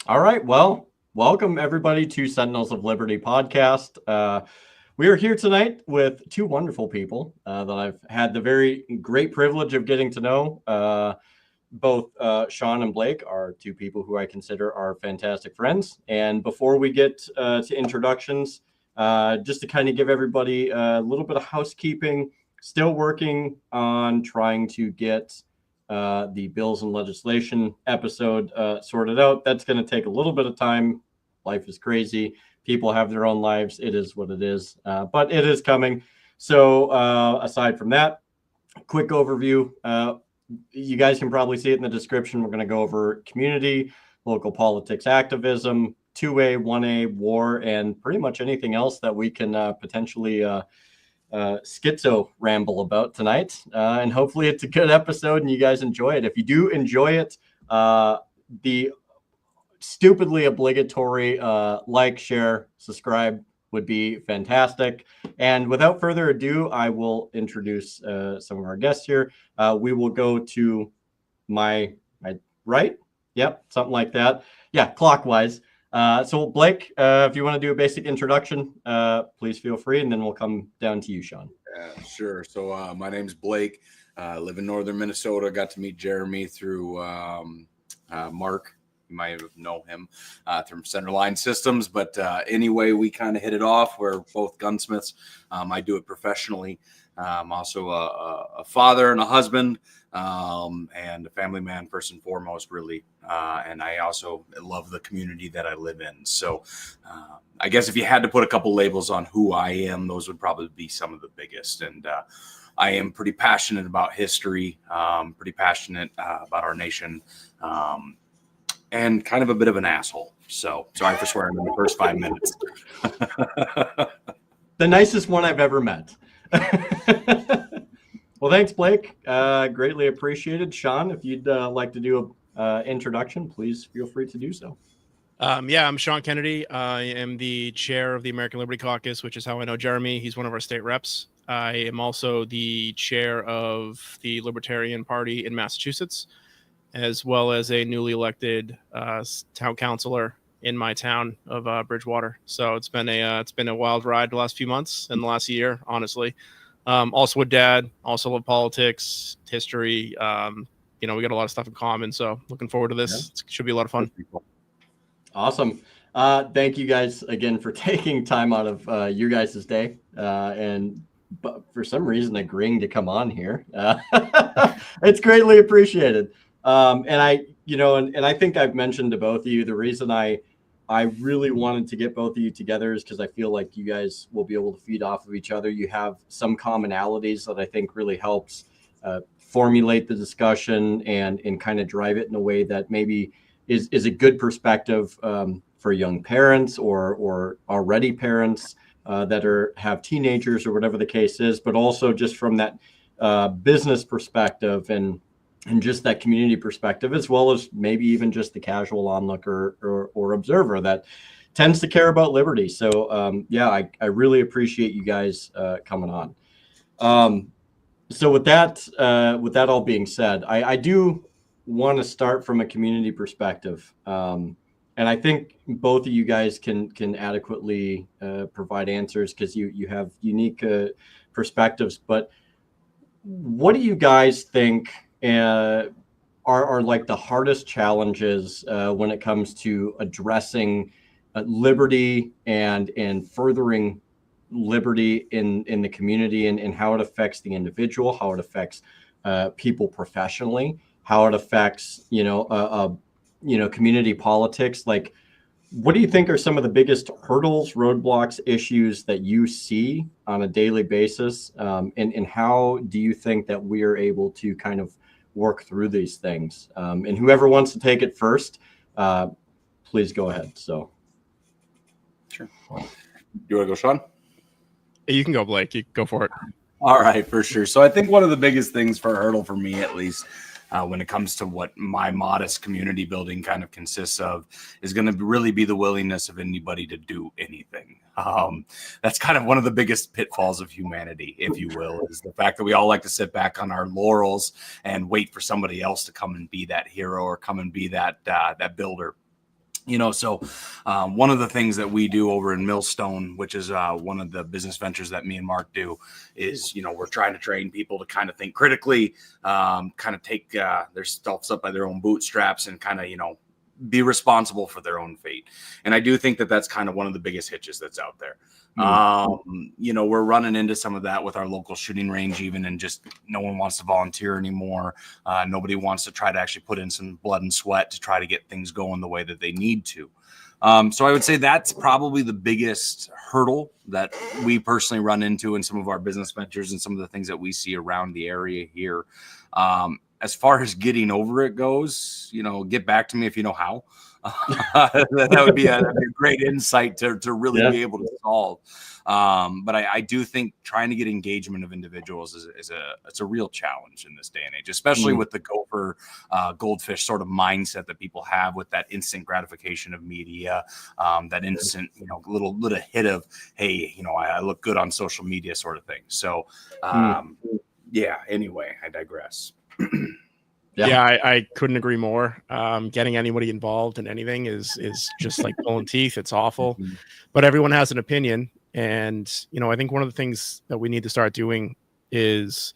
All right. Well, welcome everybody to Sentinels of Liberty podcast. We are here tonight with two wonderful people that I've had the very great privilege of getting to know. Both Sean and Blake are two people who I consider are fantastic friends. And before we get to introductions, just to kind of give everybody a little bit of housekeeping, still working on trying to get the bills and legislation episode sorted out. That's going to take a little bit of time. Life is crazy. People have their own lives. It is what it is, but it is coming. So aside from that, quick overview. You guys can probably see it in the description. We're going to go over community, local politics, activism, 2A, 1A, war, and pretty much anything else that we can potentially schizo ramble about tonight. And hopefully it's a good episode and you guys enjoy it. If you do enjoy it, the stupidly obligatory like, share, subscribe would be fantastic. And without further ado, I will introduce some of our guests here. We will go to my right. Yep, something like that. Yeah, clockwise. So Blake, if you want to do a basic introduction, please feel free, and then we'll come down to you, Sean. Yeah, sure. So my name's Blake. I live in northern Minnesota. Got to meet Jeremy through Mark. You might know him from Centerline Systems. But anyway, we kind of hit it off. We're both gunsmiths. I do it professionally. I'm also a father and a husband and a family man, first and foremost, really. And I also love the community that I live in. So I guess if you had to put a couple labels on who I am, those would probably be some of the biggest. And I am pretty passionate about history, pretty passionate about our nation, and kind of a bit of an asshole. So sorry for swearing in the first 5 minutes. The nicest one I've ever met. Well, thanks, Blake. Greatly appreciated. Sean, if you'd like to do an introduction, please feel free to do so. I'm Sean Kennedy. I am the chair of the American Liberty Caucus, which is how I know Jeremy. He's one of our state reps. I am also the chair of the Libertarian Party in Massachusetts, as well as a newly elected town councilor in my town of Bridgewater. So it's been a wild ride the last few months and the last year, honestly. Also a dad, also love politics, history. We got a lot of stuff in common. So looking forward to this. Yeah. It should be a lot of fun. Awesome. Thank you guys again for taking time out of your guys' day and for some reason agreeing to come on here. It's greatly appreciated. And I think I've mentioned to both of you, the reason I really wanted to get both of you together is because I feel like you guys will be able to feed off of each other. You have some commonalities that I think really helps formulate the discussion and kind of drive it in a way that maybe is a good perspective for young parents or already parents that have teenagers or whatever the case is, but also just from that business perspective and just that community perspective, as well as maybe even just the casual onlooker or observer that tends to care about liberty. So I really appreciate you guys coming on. So with that all being said, I do want to start from a community perspective. And I think both of you guys can adequately provide answers because you have unique perspectives. But what do you guys think are like the hardest challenges when it comes to addressing liberty and furthering liberty in the community and how it affects the individual, how it affects people professionally, how it affects community politics? Like, what do you think are some of the biggest hurdles, roadblocks, issues that you see on a daily basis, and how do you think that we are able to kind of work through these things? And whoever wants to take it first, please go ahead. So, sure. You want to go, Sean? You can go, Blake. You go for it. All right, for sure. So I think one of the biggest things for a hurdle for me, at least, when it comes to what my modest community building kind of consists of, is going to really be the willingness of anybody to do anything. That's kind of one of the biggest pitfalls of humanity, if you will, is the fact that we all like to sit back on our laurels and wait for somebody else to come and be that hero or come and be that builder. So one of the things that we do over in Millstone, which is one of the business ventures that me and Mark do, is, we're trying to train people to kind of think critically, kind of take their stuff up by their own bootstraps and kind of, be responsible for their own fate. And I do think that that's kind of one of the biggest hitches that's out there. We're running into some of that with our local shooting range, even, and just no one wants to volunteer anymore. Nobody wants to try to actually put in some blood and sweat to try to get things going the way that they need to. So I would say that's probably the biggest hurdle that we personally run into in some of our business ventures and some of the things that we see around the area here. As far as getting over it goes, get back to me if you know how. That would be a great insight to really be able to solve. But I do think trying to get engagement of individuals is a real challenge in this day and age, especially with the gopher, goldfish sort of mindset that people have with that instant gratification of media, that instant, little hit of, hey, I look good on social media sort of thing. So, anyway, I digress. Yeah, I couldn't agree more. Getting anybody involved in anything is just like pulling teeth. It's awful, but everyone has an opinion. And, I think one of the things that we need to start doing is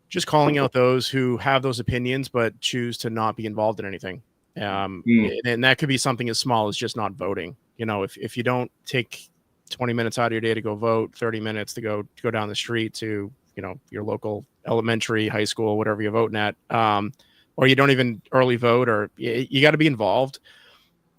just calling out those who have those opinions, but choose to not be involved in anything. And that could be something as small as just not voting. If you don't take 20 minutes out of your day to go vote, 30 minutes to go down the street to, your local elementary, high school, whatever you're voting at, or you don't even early vote, or you got to be involved.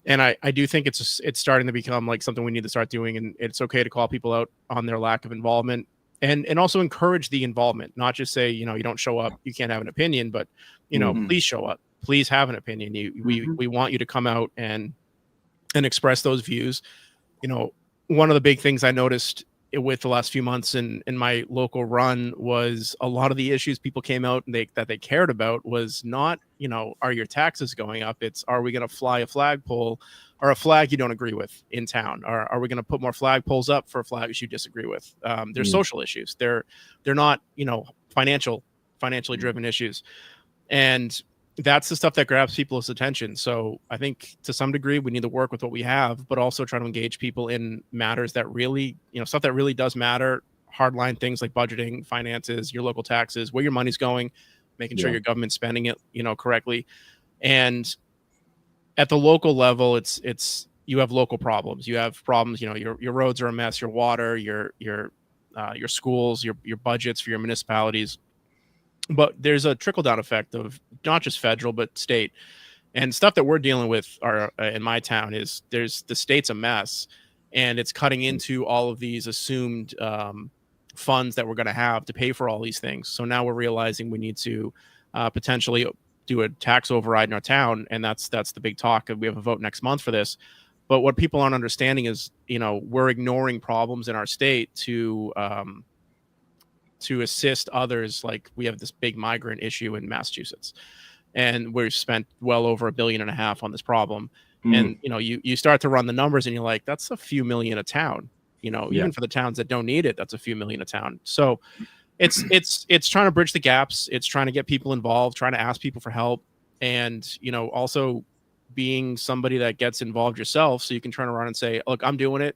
And I do think it's starting to become like something we need to start doing. And it's okay to call people out on their lack of involvement and also encourage the involvement, not just say, you don't show up, you can't have an opinion, but, please show up, please have an opinion. We want you to come out and express those views. One of the big things I noticed with the last few months in my local run was a lot of the issues people came out and that they cared about was not, are your taxes going up? It's, are we going to fly a flagpole or a flag you don't agree with in town? Or are we going to put more flagpoles up for flags you disagree with? They're social issues. They're not, financially driven issues. And that's the stuff that grabs people's attention. So I think to some degree we need to work with what we have, but also try to engage people in matters that really, stuff that really does matter. Hardline things like budgeting, finances, your local taxes, where your money's going, making sure your government's spending it, correctly. And at the local level, it's you have local problems. You have problems, your roads are a mess, your water, your schools, your budgets for your municipalities. But there's a trickle-down effect of not just federal, but state. And stuff that we're dealing with in my town is the state's a mess, and it's cutting into all of these assumed funds that we're going to have to pay for all these things. So now we're realizing we need to potentially do a tax override in our town, and that's the big talk. We have a vote next month for this. But what people aren't understanding is, we're ignoring problems in our state to assist others. Like we have this big migrant issue in Massachusetts, and we've spent well over $1.5 billion on this problem. And, you start to run the numbers and you're like, that's a few million a town, even for the towns that don't need it, that's a few million a town. So it's trying to bridge the gaps. It's trying to get people involved, trying to ask people for help. And, also being somebody that gets involved yourself. So you can turn around and say, look, I'm doing it.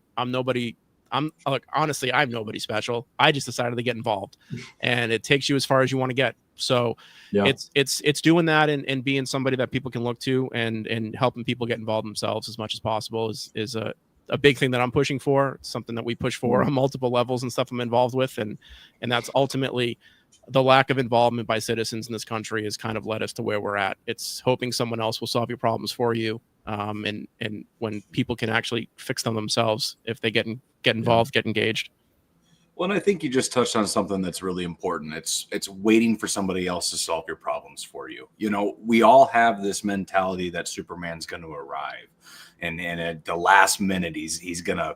Honestly, I'm nobody special. I just decided to get involved, and it takes you as far as you want to get. So it's doing that and being somebody that people can look to and helping people get involved themselves as much as possible is a big thing that I'm pushing for. It's something that we push for on multiple levels and stuff I'm involved with. And that's ultimately the lack of involvement by citizens in this country has kind of led us to where we're at. It's hoping someone else will solve your problems for you. And when people can actually fix them themselves, if they get involved, get engaged. Well, and I think you just touched on something that's really important. It's waiting for somebody else to solve your problems for you. We all have this mentality that Superman's going to arrive, and at the last minute, he's going to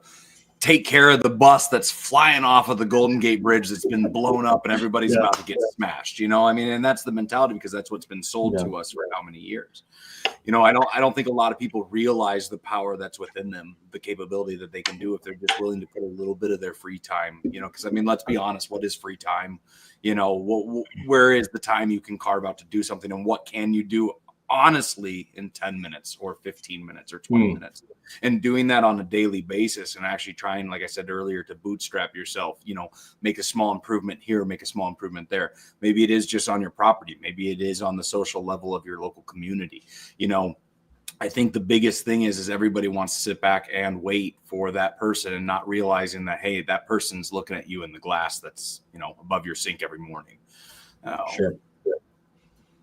take care of the bus that's flying off of the Golden Gate Bridge that's been blown up and everybody's about to get smashed. And that's the mentality, because that's what's been sold to us for how many years. I don't think a lot of people realize the power that's within them, the capability that they can do if they're just willing to put a little bit of their free time, because let's be honest, what is free time? Where is the time you can carve out to do something, and what can you do honestly in 10 minutes or 15 minutes or 20 minutes, and doing that on a daily basis and actually trying, like I said earlier, to bootstrap yourself, make a small improvement here, make a small improvement there. Maybe it is just on your property. Maybe it is on the social level of your local community. I think the biggest thing is everybody wants to sit back and wait for that person and not realizing that, hey, that person's looking at you in the glass that's, above your sink every morning. Sure.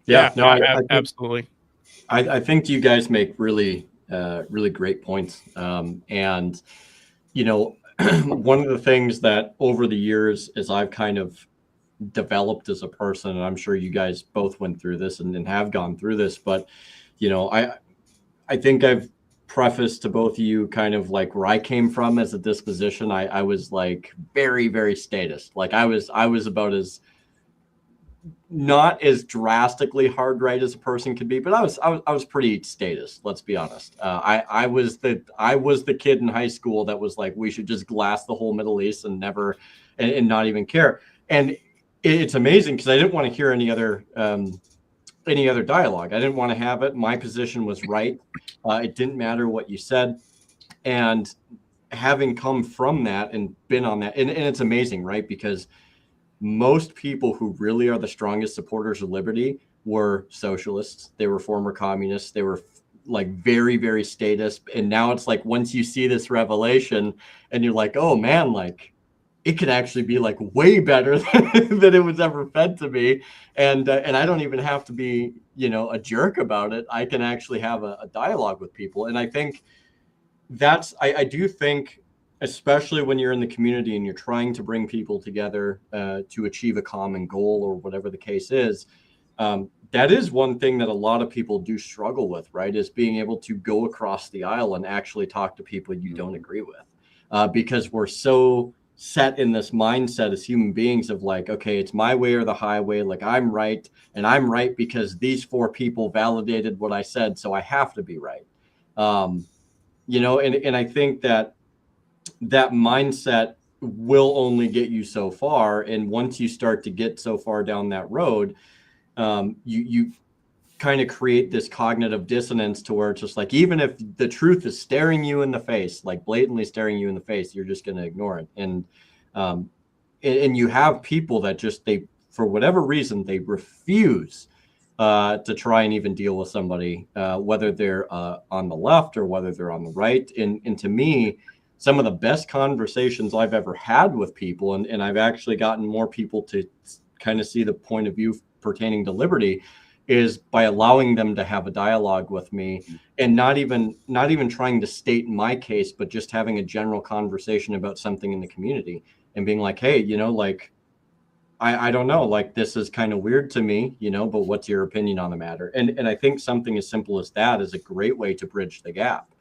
Yeah, no, absolutely. I think you guys make really, really great points. And, one of the things that over the years, as I've kind of developed as a person, and I'm sure you guys both went through this and have gone through this, but, I think I've prefaced to both of you kind of like where I came from as a disposition. I was like very, very statist. Like I was about as not as drastically hard right as a person could be, but I was pretty statist. Let's be honest. I was the kid in high school that was like, we should just glass the whole Middle East and never, and not even care. And it's amazing because I didn't want to hear any other dialogue. I didn't want to have it. My position was right. It didn't matter what you said. And having come from that and been on that, and it's amazing, right? Because most people who really are the strongest supporters of liberty were socialists. They were former communists. They were like very, very statist. And now it's like, once you see this revelation and you're like, oh man, like it could actually be like way better than it was ever fed to me. And I don't even have to be, a jerk about it. I can actually have a dialogue with people. And I think I do think, especially when you're in the community and you're trying to bring people together to achieve a common goal or whatever the case is, that is one thing that a lot of people do struggle with, right? Is being able to go across the aisle and actually talk to people you don't agree with, because we're so set in this mindset as human beings of like, okay, it's my way or the highway. Like I'm right, and I'm right because these 4 people validated what I said, so I have to be right. And I think that mindset will only get you so far. And once you start to get so far down that road, you kind of create this cognitive dissonance to where it's just like, even if the truth is staring you in the face, like blatantly staring you in the face, you're just going to ignore it. And you have people that just, for whatever reason, they refuse to try and even deal with somebody, whether they're on the left or whether they're on the right. And to me, some of the best conversations I've ever had with people, and I've actually gotten more people to kind of see the point of view pertaining to liberty, is by allowing them to have a dialogue with me and not even trying to state my case, but just having a general conversation about something in the community and being like, hey, like, I don't know, like, this is kind of weird to me, but what's your opinion on the matter? And I think something as simple as that is a great way to bridge the gap,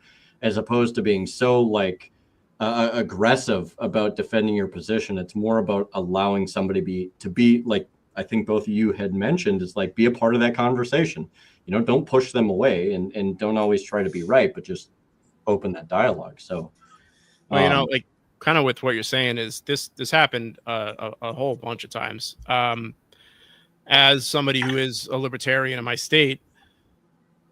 as opposed to being so like aggressive about defending your position. It's more about allowing somebody to be like, I think both of you had mentioned, is like, be a part of that conversation. Don't push them away and don't always try to be right, but just open that dialogue. So, well, like kind of with what you're saying is this happened a whole bunch of times. As somebody who is a libertarian in my state,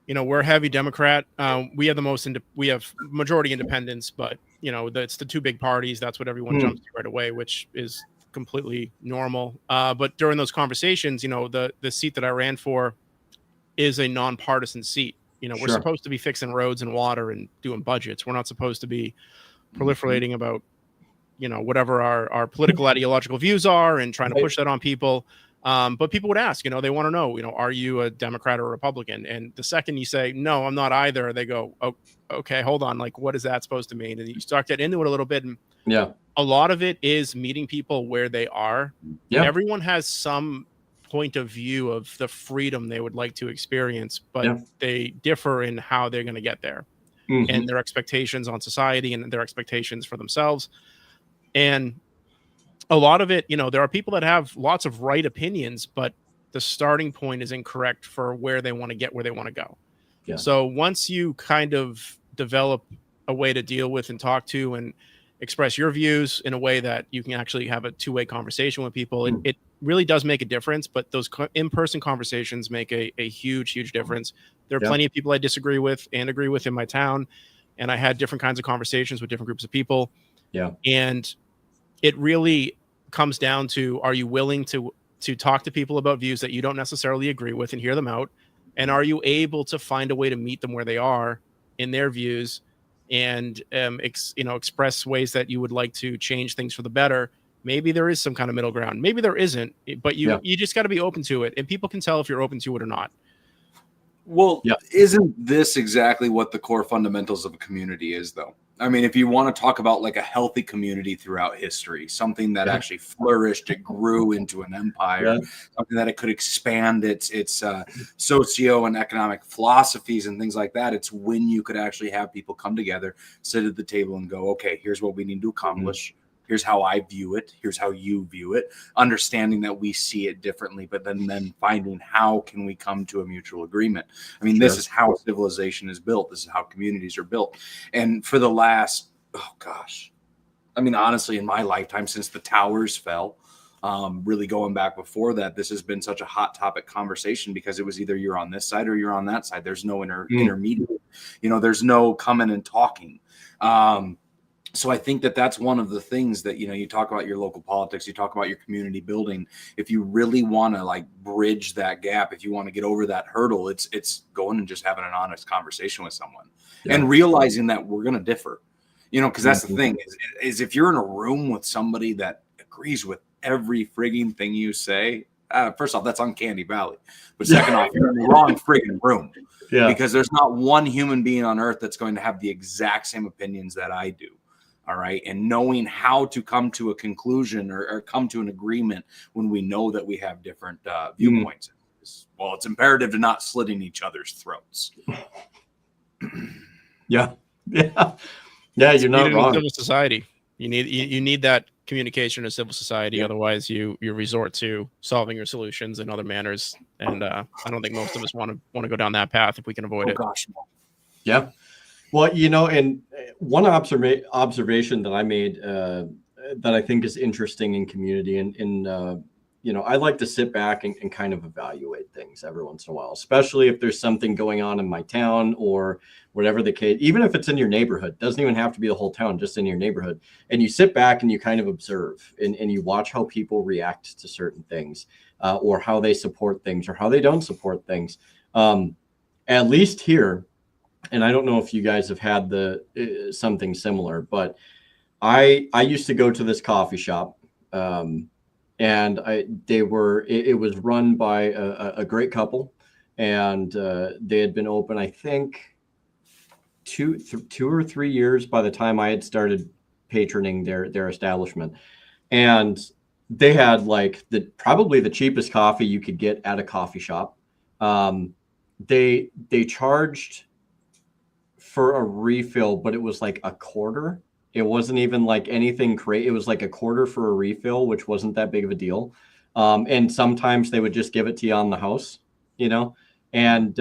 we're a heavy Democrat. We have majority independents, but it's the 2 big parties. That's what everyone jumps to right away, which is completely normal. But during those conversations, the seat that I ran for is a nonpartisan seat. We're supposed to be fixing roads and water and doing budgets. We're not supposed to be proliferating about, whatever our political ideological views are and trying to push that on people. But people would ask, they want to know, are you a Democrat or a Republican? And the second you say, no, I'm not either, they go, oh, okay, hold on. Like, what is that supposed to mean? And you start getting into it a little bit. And a lot of it is meeting people where they are. Yeah. Everyone has some point of view of the freedom they would like to experience, but they differ in how they're going to get there and their expectations on society and their expectations for themselves. And a lot of it, there are people that have lots of right opinions, but the starting point is incorrect for where they want to get, where they want to go. Yeah. So once you kind of develop a way to deal with and talk to and express your views in a way that you can actually have a 2-way conversation with people, it really does make a difference. But those in-person conversations make a huge, huge difference. There are plenty of people I disagree with and agree with in my town. And I had different kinds of conversations with different groups of people. Yeah. And it really comes down to, are you willing to talk to people about views that you don't necessarily agree with and hear them out? And are you able to find a way to meet them where they are in their views and express ways that you would like to change things for the better? Maybe there is some kind of middle ground. Maybe there isn't, but you just got to be open to it, and people can tell if you're open to it or not. Well, isn't this exactly what the core fundamentals of a community is, though? I mean, if you want to talk about like a healthy community throughout history, something that actually flourished, it grew into an empire, something that it could expand its socio and economic philosophies and things like that. It's when you could actually have people come together, sit at the table and go, okay, here's what we need to accomplish. Here's how I view it. Here's how you view it. Understanding that we see it differently, but then finding how can we come to a mutual agreement. I mean, this is how civilization is built. This is how communities are built. And for the last, I mean, honestly, in my lifetime, since the towers fell, really going back before that, this has been such a hot topic conversation because it was either you're on this side or you're on that side. There's no intermediate. There's no coming and talking. So I think that that's one of the things that, you talk about your local politics, you talk about your community building. If you really want to like bridge that gap, if you want to get over that hurdle, it's going and just having an honest conversation with someone and realizing that we're going to differ, because that's the thing is if you're in a room with somebody that agrees with every frigging thing you say, first off, that's uncanny valley. But second off, you're in the wrong frigging room. Yeah. Because there's not one human being on earth that's going to have the exact same opinions that I do. All right. And knowing how to come to a conclusion or come to an agreement when we know that we have different viewpoints. Well, it's imperative to not slit in each other's throats. Yeah. You're not wrong. Civil society. You need that communication in civil society. Otherwise, you resort to solving your solutions in other manners. And I don't think most of us want to go down that path if we can avoid it. Gosh. Yeah. Well, and one observation that I made that I think is interesting in community, and I like to sit back and kind of evaluate things every once in a while, especially if there's something going on in my town or whatever the case, even if it's in your neighborhood, doesn't even have to be the whole town, just in your neighborhood. And you sit back and you kind of observe and you watch how people react to certain things or how they support things or how they don't support things. At least here, and I don't know if you guys have had something similar, but I used to go to this coffee shop, and it was run by a great couple, and they had been open, I think, two or 3 years by the time I had started patroning their establishment, and they had like probably the cheapest coffee you could get at a coffee shop. They charged for a refill, but it was like a quarter. It wasn't even like anything crazy. It was like a quarter for a refill, which wasn't that big of a deal. And sometimes they would just give it to you on the house, and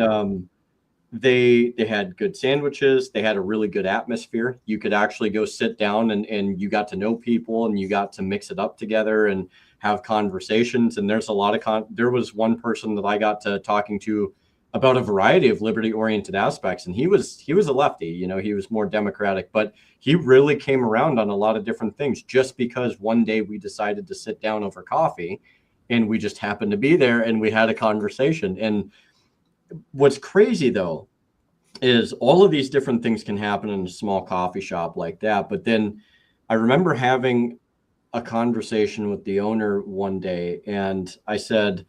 they had good sandwiches. They had a really good atmosphere. You could actually go sit down and you got to know people and you got to mix it up together and have conversations. And there's a lot of there was one person that I got to talking to about a variety of liberty-oriented aspects. And he was a lefty, he was more democratic, but he really came around on a lot of different things just because one day we decided to sit down over coffee and we just happened to be there and we had a conversation. And what's crazy though, is all of these different things can happen in a small coffee shop like that. But then I remember having a conversation with the owner one day and I said,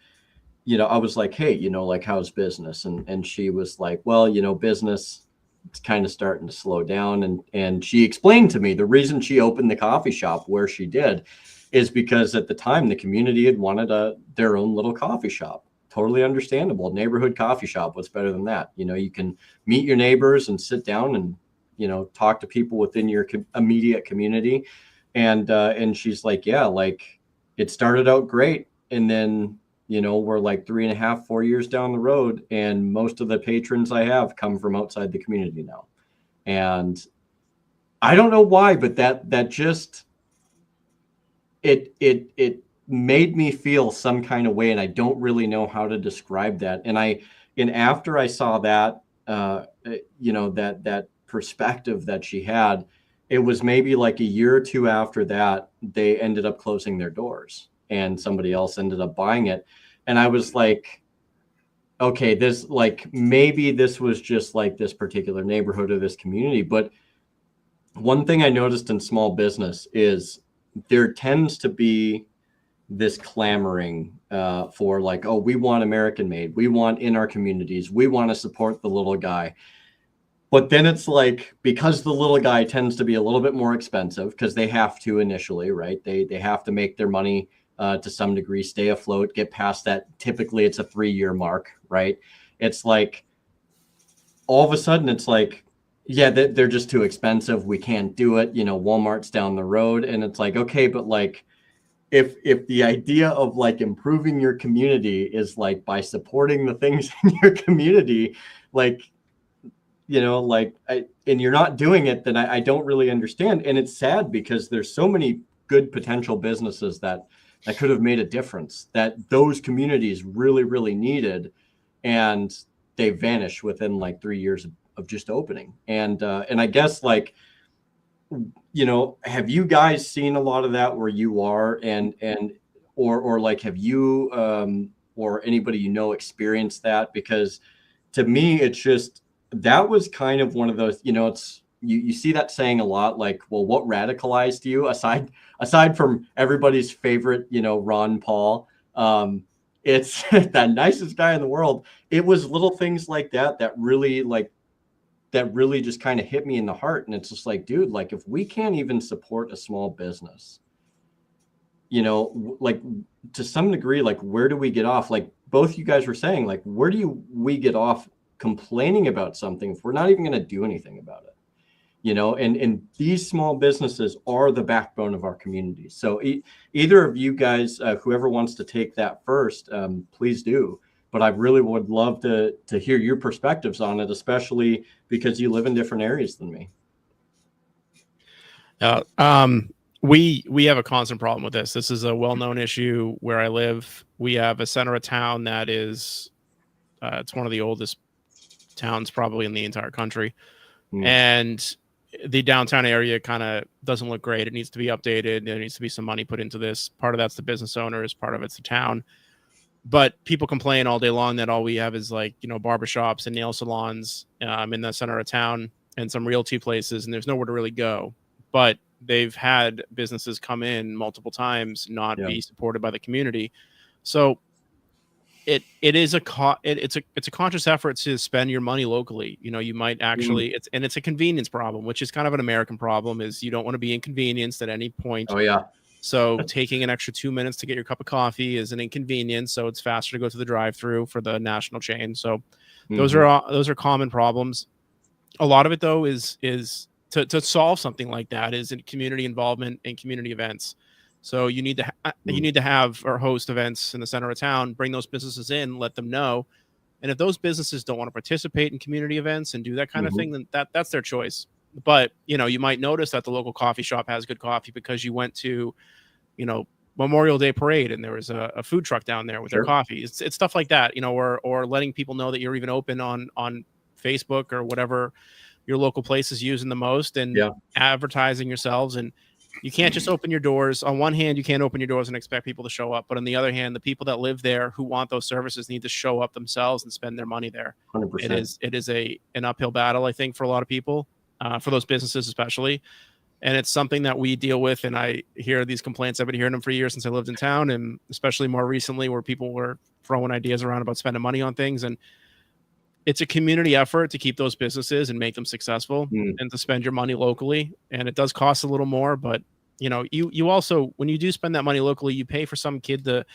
I was like, hey, like, how's business? And she was like, well, business, it's kind of starting to slow down. And she explained to me the reason she opened the coffee shop where she did is because at the time the community had wanted their own little coffee shop. Totally understandable. Neighborhood coffee shop. What's better than that? You can meet your neighbors and sit down and, talk to people within your immediate community. And she's like, yeah, like it started out great. And then, we're like 3.5, 4 years down the road, and most of the patrons I have come from outside the community now. And I don't know why, but that just, it made me feel some kind of way. And I don't really know how to describe that. And after I saw that, that perspective that she had, it was maybe like a year or two after that, they ended up closing their doors and somebody else ended up buying it. And I was like, okay, maybe this was just like this particular neighborhood or this community. But one thing I noticed in small business is there tends to be this clamoring for like, oh, we want American made, we want in our communities, we want to support the little guy. But then it's like, because the little guy tends to be a little bit more expensive because they have to initially, right? They have to make their money to some degree, stay afloat, get past that. Typically it's a 3-year mark, right? It's like, all of a sudden it's like, yeah, they're just too expensive. We can't do it. Walmart's down the road. And it's like, okay, but like, if the idea of like improving your community is like by supporting the things in your community, like, and you're not doing it, then I don't really understand. And it's sad because there's so many good potential businesses that could have made a difference, that those communities really, really needed. And they vanished within like 3 years of just opening. And I guess like, have you guys seen a lot of that where you are, or like, have you or anybody experienced that? Because to me, it's just, that was kind of one of those, it's, you see that saying a lot, like, well, what radicalized you aside from everybody's favorite, Ron Paul, it's that nicest guy in the world. It was little things like that really just kind of hit me in the heart. And it's just like, dude, like, if we can't even support a small business, like, to some degree, like, where do we get off? Like both you guys were saying, like, where do we get off complaining about something if we're not even going to do anything about it? And these small businesses are the backbone of our communities. So either of you guys, whoever wants to take that first, please do. But I really would love to hear your perspectives on it, especially because you live in different areas than me. We have a constant problem with this. This is a well-known issue where I live. We have a center of town that is, it's one of the oldest towns probably in the entire country. And the downtown area kind of doesn't look great. It needs to be updated. There needs to be some money put into this. Part of that's the business owners, part of it's the town. But people complain all day long that all we have is like, barbershops and nail salons in the center of town and some realty places, and there's nowhere to really go. But they've had businesses come in multiple times, not be supported by the community. So it is it's a conscious effort to spend your money locally. You might actually, it's a convenience problem, which is kind of an American problem, is you don't want to be inconvenienced at any point. Oh yeah. So taking an extra 2 minutes to get your cup of coffee is an inconvenience. So it's faster to go to the drive-through for the national chain. So those are common problems. A lot of it though is to solve something like that is in community involvement and community events. So you need to have or host events in the center of town, bring those businesses in, let them know. And if those businesses don't want to participate in community events and do that kind of thing, then that's their choice. But, you might notice that the local coffee shop has good coffee because you went to, Memorial Day parade and there was a food truck down there with their coffee. It's stuff like that, or letting people know that you're even open on Facebook or whatever your local place is using the most, and advertising yourselves. And you can't just open your doors. On one hand, you can't open your doors and expect people to show up. But on the other hand, the people that live there who want those services need to show up themselves and spend their money there. 100%. It is an uphill battle, I think, for a lot of people, for those businesses especially. And it's something that we deal with. And I hear these complaints. I've been hearing them for years since I lived in town, and especially more recently where people were throwing ideas around about spending money on things. And it's a community effort to keep those businesses and make them successful and to spend your money locally. And it does cost a little more, but you also, when you do spend that money locally, you pay for some kid to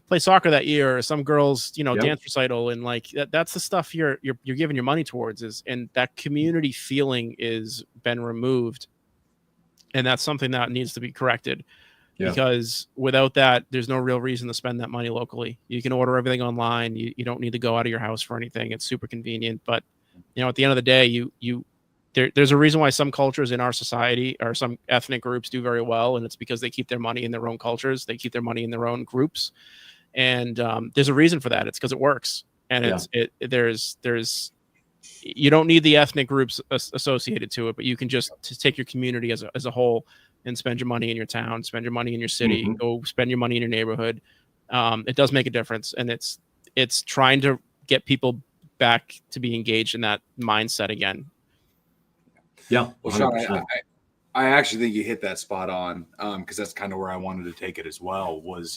play soccer that year, or some girls, dance recital. And like, that's the stuff you're giving your money towards, and that community feeling is been removed. And that's something that needs to be corrected. Because without that, there's no real reason to spend that money locally. You can order everything online. You don't need to go out of your house for anything. It's super convenient. But, at the end of the day, there's a reason why some cultures in our society or some ethnic groups do very well. And it's because they keep their money in their own cultures. They keep their money in their own groups. And there's a reason for that. It's because it works. And there's you don't need the ethnic groups associated to it, but you can just take your community as a whole and spend your money in your town, spend your money in your city, go spend your money in your neighborhood. It does make a difference, and it's trying to get people back to be engaged in that mindset again. Yeah. Well, Sean, I actually think you hit that spot on, because that's kind of where I wanted to take it as well. Was,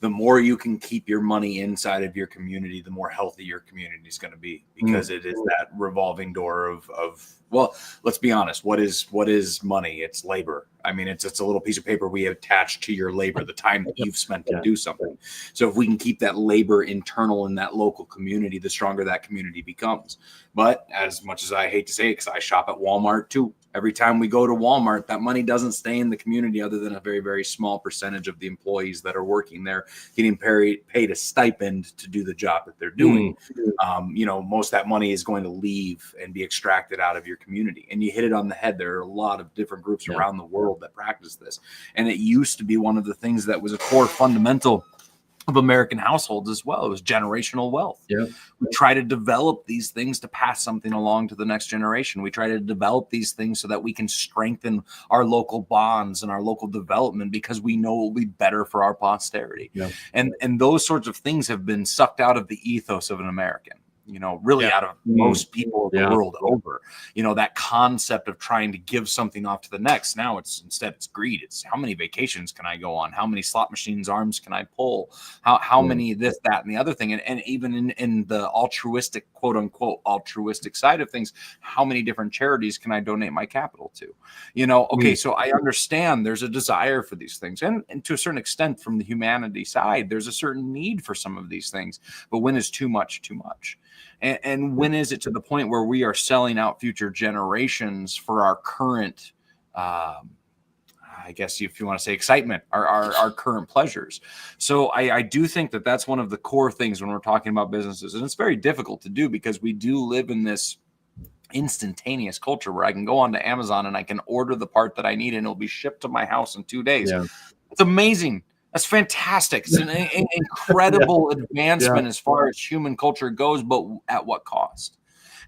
the more you can keep your money inside of your community, the more healthy your community is going to be, because it is that revolving door of well, let's be honest. What is money? It's labor. I mean, it's a little piece of paper we attach to your labor, the time that you've spent to do something. So if we can keep that labor internal in that local community, the stronger that community becomes. But as much as I hate to say it, because I shop at Walmart too, every time we go to Walmart, that money doesn't stay in the community, other than a very, very small percentage of the employees that are working there getting paid a stipend to do the job that they're doing. Most of that money is going to leave and be extracted out of your community. And you hit it on the head. There are a lot of different groups around the world that practice this. And it used to be one of the things that was a core fundamental of American households as well. It was generational wealth. We try to develop these things to pass something along to the next generation. We try to develop these things so that we can strengthen our local bonds and our local development, because we know it will be better for our posterity. And those sorts of things have been sucked out of the ethos of an American. Really out of most people of the world over, that concept of trying to give something off to the next. Now it's greed. It's how many vacations can I go on? How many slot machines arms can I pull? How many this, that, and the other thing. And even in the altruistic, quote unquote, altruistic side of things, how many different charities can I donate my capital to? Okay, so I understand there's a desire for these things. And to a certain extent, from the humanity side, there's a certain need for some of these things. But when is too much too much? And when is it to the point where we are selling out future generations for our current, I guess if you want to say excitement, our current pleasures? So I do think that that's one of the core things when we're talking about businesses. And it's very difficult to do, because we do live in this instantaneous culture where I can go onto Amazon and I can order the part that I need and it'll be shipped to my house in 2 days. It's amazing. That's fantastic. It's an incredible advancement as far as human culture goes, but at what cost?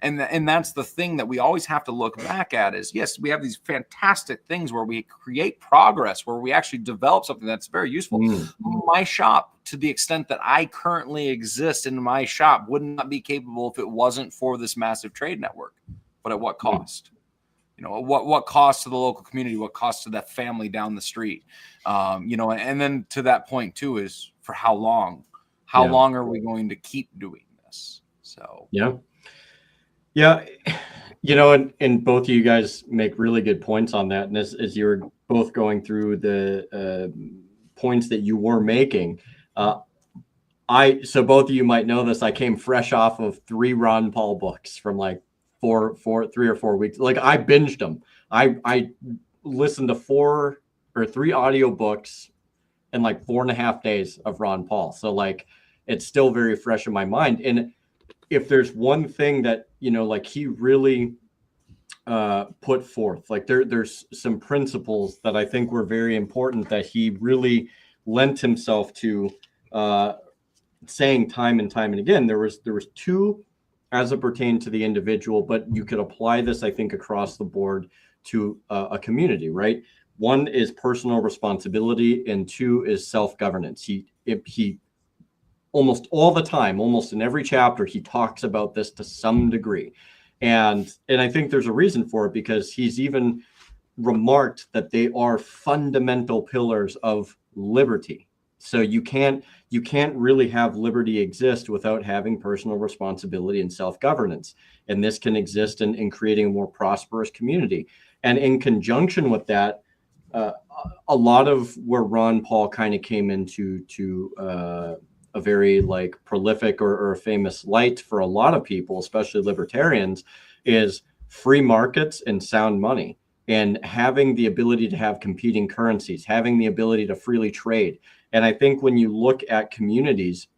And that's the thing that we always have to look back at is, yes, we have these fantastic things where we create progress, where we actually develop something that's very useful. My shop, to the extent that I currently exist in my shop, would not be capable if it wasn't for this massive trade network. But at what cost? What cost to the local community, what cost to that family down the street, and then to that point too is for how long are we going to keep doing this? So and both of you guys make really good points on that. And as you're both going through the points that you were making, so both of you might know this, I came fresh off of 3 Ron Paul books from like 3 or 4 weeks. Like I binged them. I listened to 4 or 3 audiobooks in like 4.5 days of Ron Paul. So like, it's still very fresh in my mind. And if there's one thing that, like he really put forth, like there's some principles that I think were very important that he really lent himself to saying time and time and again. There was 2 as it pertained to the individual, but you could apply this, I think, across the board to a community, right? 1 is personal responsibility, and 2 is self-governance. He almost all the time, almost in every chapter, he talks about this to some degree. And I think there's a reason for it, because he's even remarked that they are fundamental pillars of liberty. So you can't really have liberty exist without having personal responsibility and self-governance. And this can exist in creating a more prosperous community. And in conjunction with that, a lot of where Ron Paul kind of came into a very like prolific or a famous light for a lot of people, especially libertarians, is free markets and sound money, and having the ability to have competing currencies, having the ability to freely trade. And I think when you look at communities,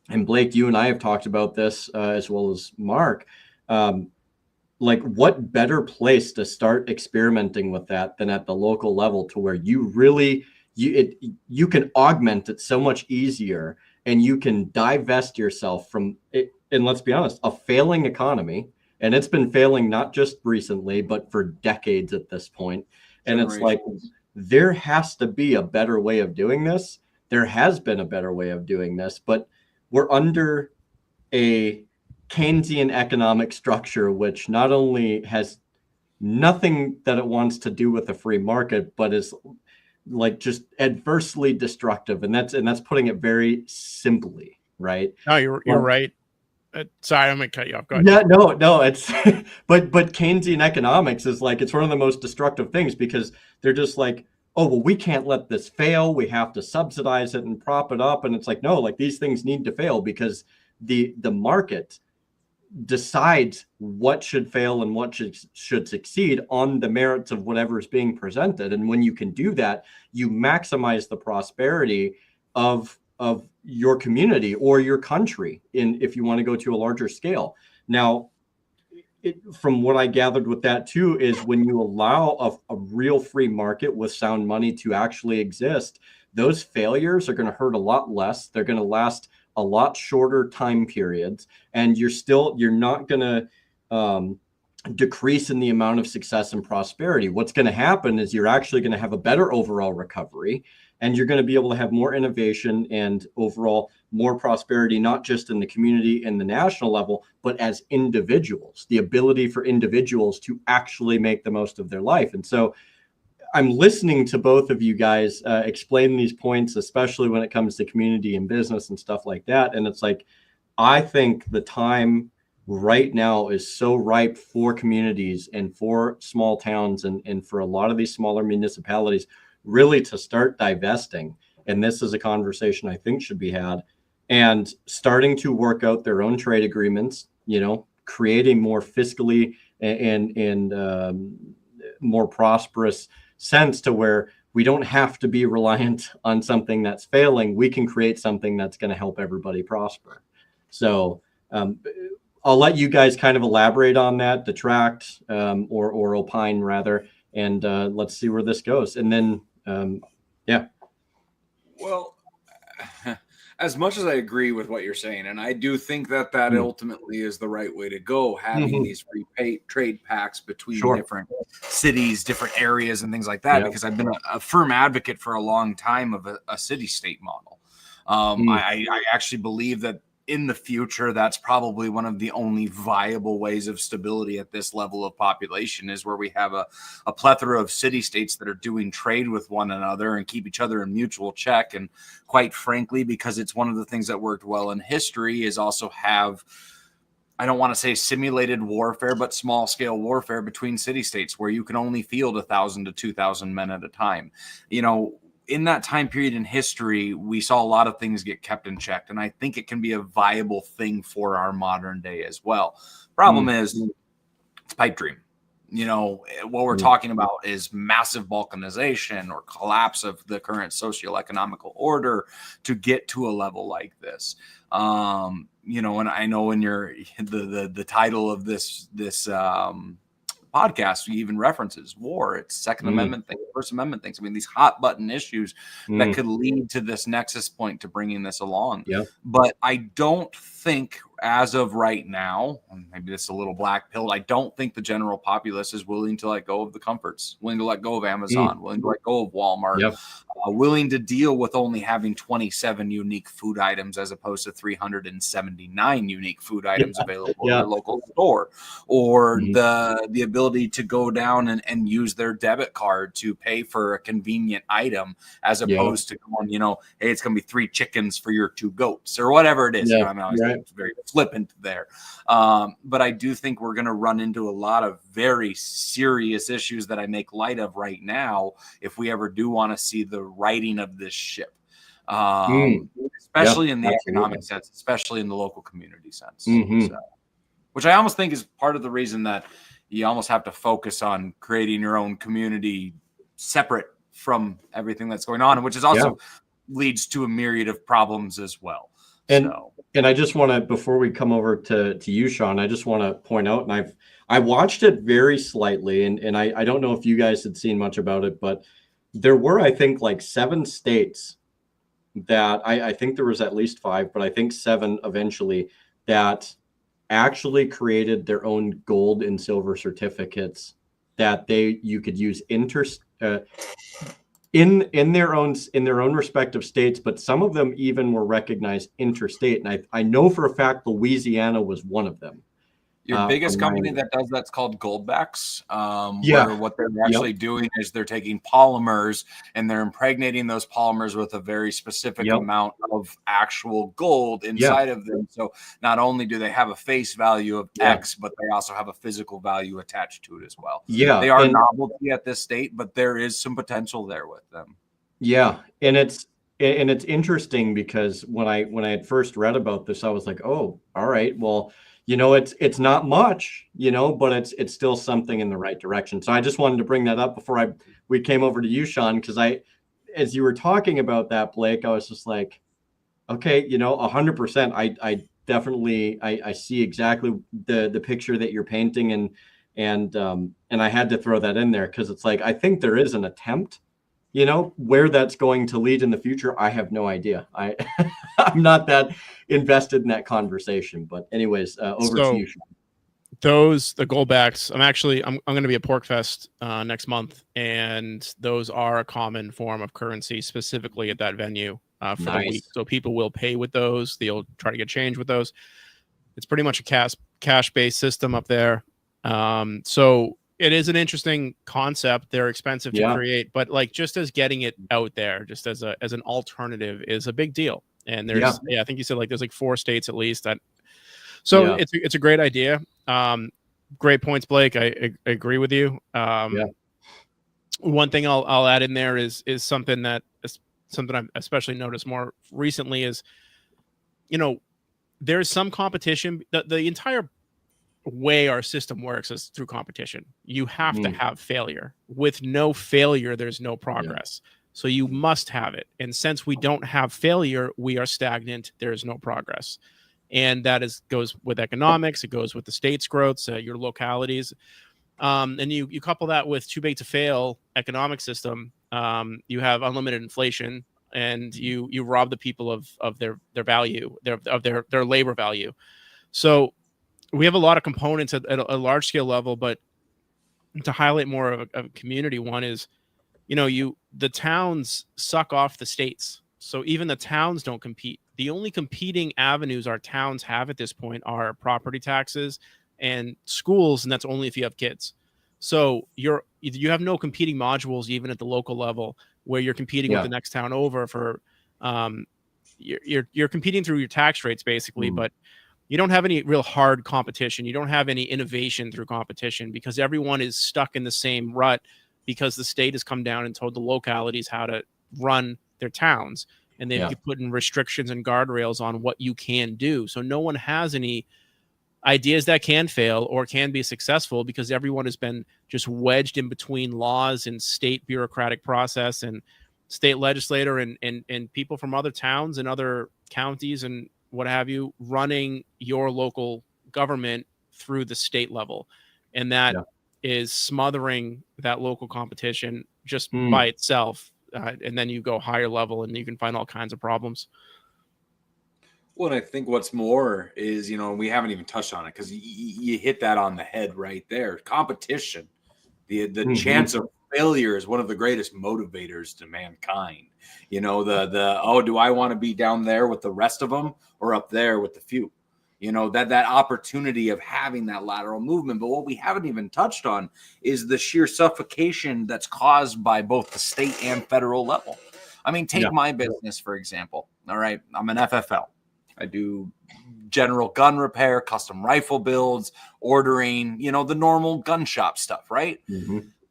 and Blake, you and I have talked about this as well as Mark, like what better place to start experimenting with that than at the local level, to where you really, you can augment it so much easier and you can divest yourself from it. And let's be honest, a failing economy, and it's been failing not just recently, but for decades at this point. And it's like, there has to be a better way of doing this. There has been a better way of doing this, but we're under a Keynesian economic structure, which not only has nothing that it wants to do with the free market, but is like just adversely destructive. And that's putting it very simply, right? No, you're right. Sorry, I'm gonna cut you off. Go ahead. Yeah, no, it's but Keynesian economics is like, it's one of the most destructive things, because they're just like, oh, well, we can't let this fail. We have to subsidize it and prop it up. And it's like, no, like, these things need to fail because the market decides what should fail and what should succeed on the merits of whatever is being presented. And when you can do that, you maximize the prosperity of your community or your country, if you want to go to a larger scale. Now, from what I gathered with that too, is when you allow a real free market with sound money to actually exist, those failures are going to hurt a lot less. They're going to last a lot shorter time periods, and you're not going to decrease in the amount of success and prosperity. What's going to happen is you're actually going to have a better overall recovery, and you're going to be able to have more innovation and overall more prosperity, not just in the community and the national level, but as individuals, the ability for individuals to actually make the most of their life. And so I'm listening to both of you guys explain these points, especially when it comes to community and business and stuff like that. And it's like, I think the time right now is so ripe for communities and for small towns and for a lot of these smaller municipalities really to start divesting. And this is a conversation I think should be had, and starting to work out their own trade agreements, creating more fiscally and more prosperous sense to where we don't have to be reliant on something that's failing. We can create something that's going to help everybody prosper. So I'll let you guys kind of elaborate on that, detract or opine rather, and let's see where this goes. And then, yeah. Well, as much as I agree with what you're saying, and I do think that ultimately is the right way to go, having these free trade pacts between different cities, different areas, and things like that, because I've been a firm advocate for a long time of a city-state model. I actually believe that in the future, that's probably one of the only viable ways of stability at this level of population, is where we have a plethora of city-states that are doing trade with one another and keep each other in mutual check. And quite frankly, because it's one of the things that worked well in history, is also have, I don't want to say simulated warfare, but small scale warfare between city-states where you can only field 1,000 to 2,000 men at a time. In that time period in history, we saw a lot of things get kept in check, and I think it can be a viable thing for our modern day as well. Problem is, it's pipe dream. What we're talking about is massive balkanization or collapse of the current socioeconomical order to get to a level like this. And I know in the title of this podcast even references war. It's Second Amendment things, First Amendment things. I mean, these hot button issues that could lead to this nexus point to bringing this along. But I don't think, as of right now, maybe this is a little black pill, I don't think the general populace is willing to let go of the comforts, willing to let go of Amazon, willing to let go of Walmart, willing to deal with only having 27 unique food items as opposed to 379 unique food items available in their local store, or the ability to go down and use their debit card to pay for a convenient item as opposed to going, hey, it's going to be 3 chickens for your 2 goats or whatever it is. It's very flippant there. But I do think we're going to run into a lot of very serious issues that I make light of right now if we ever do want to see the righting of this ship, especially in the economic sense, especially in the local community sense, which I almost think is part of the reason that you almost have to focus on creating your own community separate from everything that's going on, which is also leads to a myriad of problems as well. And I just want to, before we come over to you, Sean, I just want to point out, and I watched it very slightly, and I don't know if you guys had seen much about it, but there were, I think, like 7 states that I think there was at least 5, but I think 7 eventually, that actually created their own gold and silver certificates that you could use in their own respective states, but some of them even were recognized interstate. And I know for a fact Louisiana was one of them. Your biggest company that does that's called Goldbacks. Yeah. Where what they're actually doing is they're taking polymers and they're impregnating those polymers with a very specific amount of actual gold inside of them. So not only do they have a face value of X, but they also have a physical value attached to it as well. Yeah, they are novelty at this state, but there is some potential there with them. Yeah, and it's interesting because when I had first read about this, I was like, oh, all right, well, it's not much, but it's still something in the right direction. So I just wanted to bring that up before we came over to you, Sean, because as you were talking about that, Blake, I was just like, okay, 100%. I definitely I see exactly the picture that you're painting, and I had to throw that in there because it's like I think there is an attempt. Where that's going to lead in the future, I have no idea. I'm not that invested in that conversation. But anyways, over to you, Sean. The Goldbacks, I'm going to be at PorcFest next month, and those are a common form of currency specifically at that venue for the week. So people will pay with those. They'll try to get change with those. It's pretty much a cash-based system up there. So it is an interesting concept. They're expensive to create, but just as getting it out there, just as an alternative, is a big deal. And there's, I think you said there's 4 states at least that. So it's a great idea. Great points, Blake. I agree with you. One thing I'll add in there is something I've especially noticed more recently is, there's some competition. The entire way our system works is through competition. You have to have failure. With no failure, there's no progress. So you must have it. And since we don't have failure, we are stagnant. There's no progress. And that goes with economics. It goes with the state's growth, your localities. And you couple that with too big to fail economic system. You have unlimited inflation, and you rob the people of their value, their labor value. So we have a lot of components at a large scale level, but to highlight more of a community one is, the towns suck off the states. So even the towns don't compete. The only competing avenues our towns have at this point are property taxes and schools, and that's only if you have kids. So you have no competing modules even at the local level where you're competing with the next town over for you're competing through your tax rates basically, but you don't have any real hard competition. You don't have any innovation through competition because everyone is stuck in the same rut because the state has come down and told the localities how to run their towns. And they've put in restrictions and guardrails on what you can do. So no one has any ideas that can fail or can be successful because everyone has been just wedged in between laws and state bureaucratic process and state legislator and people from other towns and other counties and what have you, running your local government through the state level. And that is smothering that local competition just by itself. And then you go higher level and you can find all kinds of problems. Well, and I think what's more is, we haven't even touched on it because you hit that on the head right there. Competition, the chance of failure is one of the greatest motivators to mankind. Do I want to be down there with the rest of them or up there with the few? That opportunity of having that lateral movement. But what we haven't even touched on is the sheer suffocation that's caused by both the state and federal level. I mean, take my business, for example. All right. I'm an FFL. I do general gun repair, custom rifle builds, ordering, the normal gun shop stuff, right?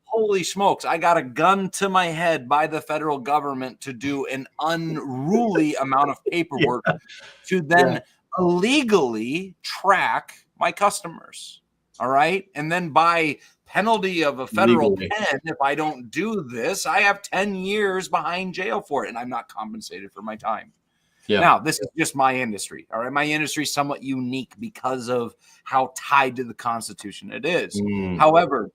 Holy smokes, I got a gun to my head by the federal government to do an unruly amount of paperwork to then illegally track my customers. All right. And then by penalty of a federal pen, if I don't do this, I have 10 years behind jail for it. And I'm not compensated for my time. Now, this is just my industry. All right. My industry is somewhat unique because of how tied to the Constitution it is. However,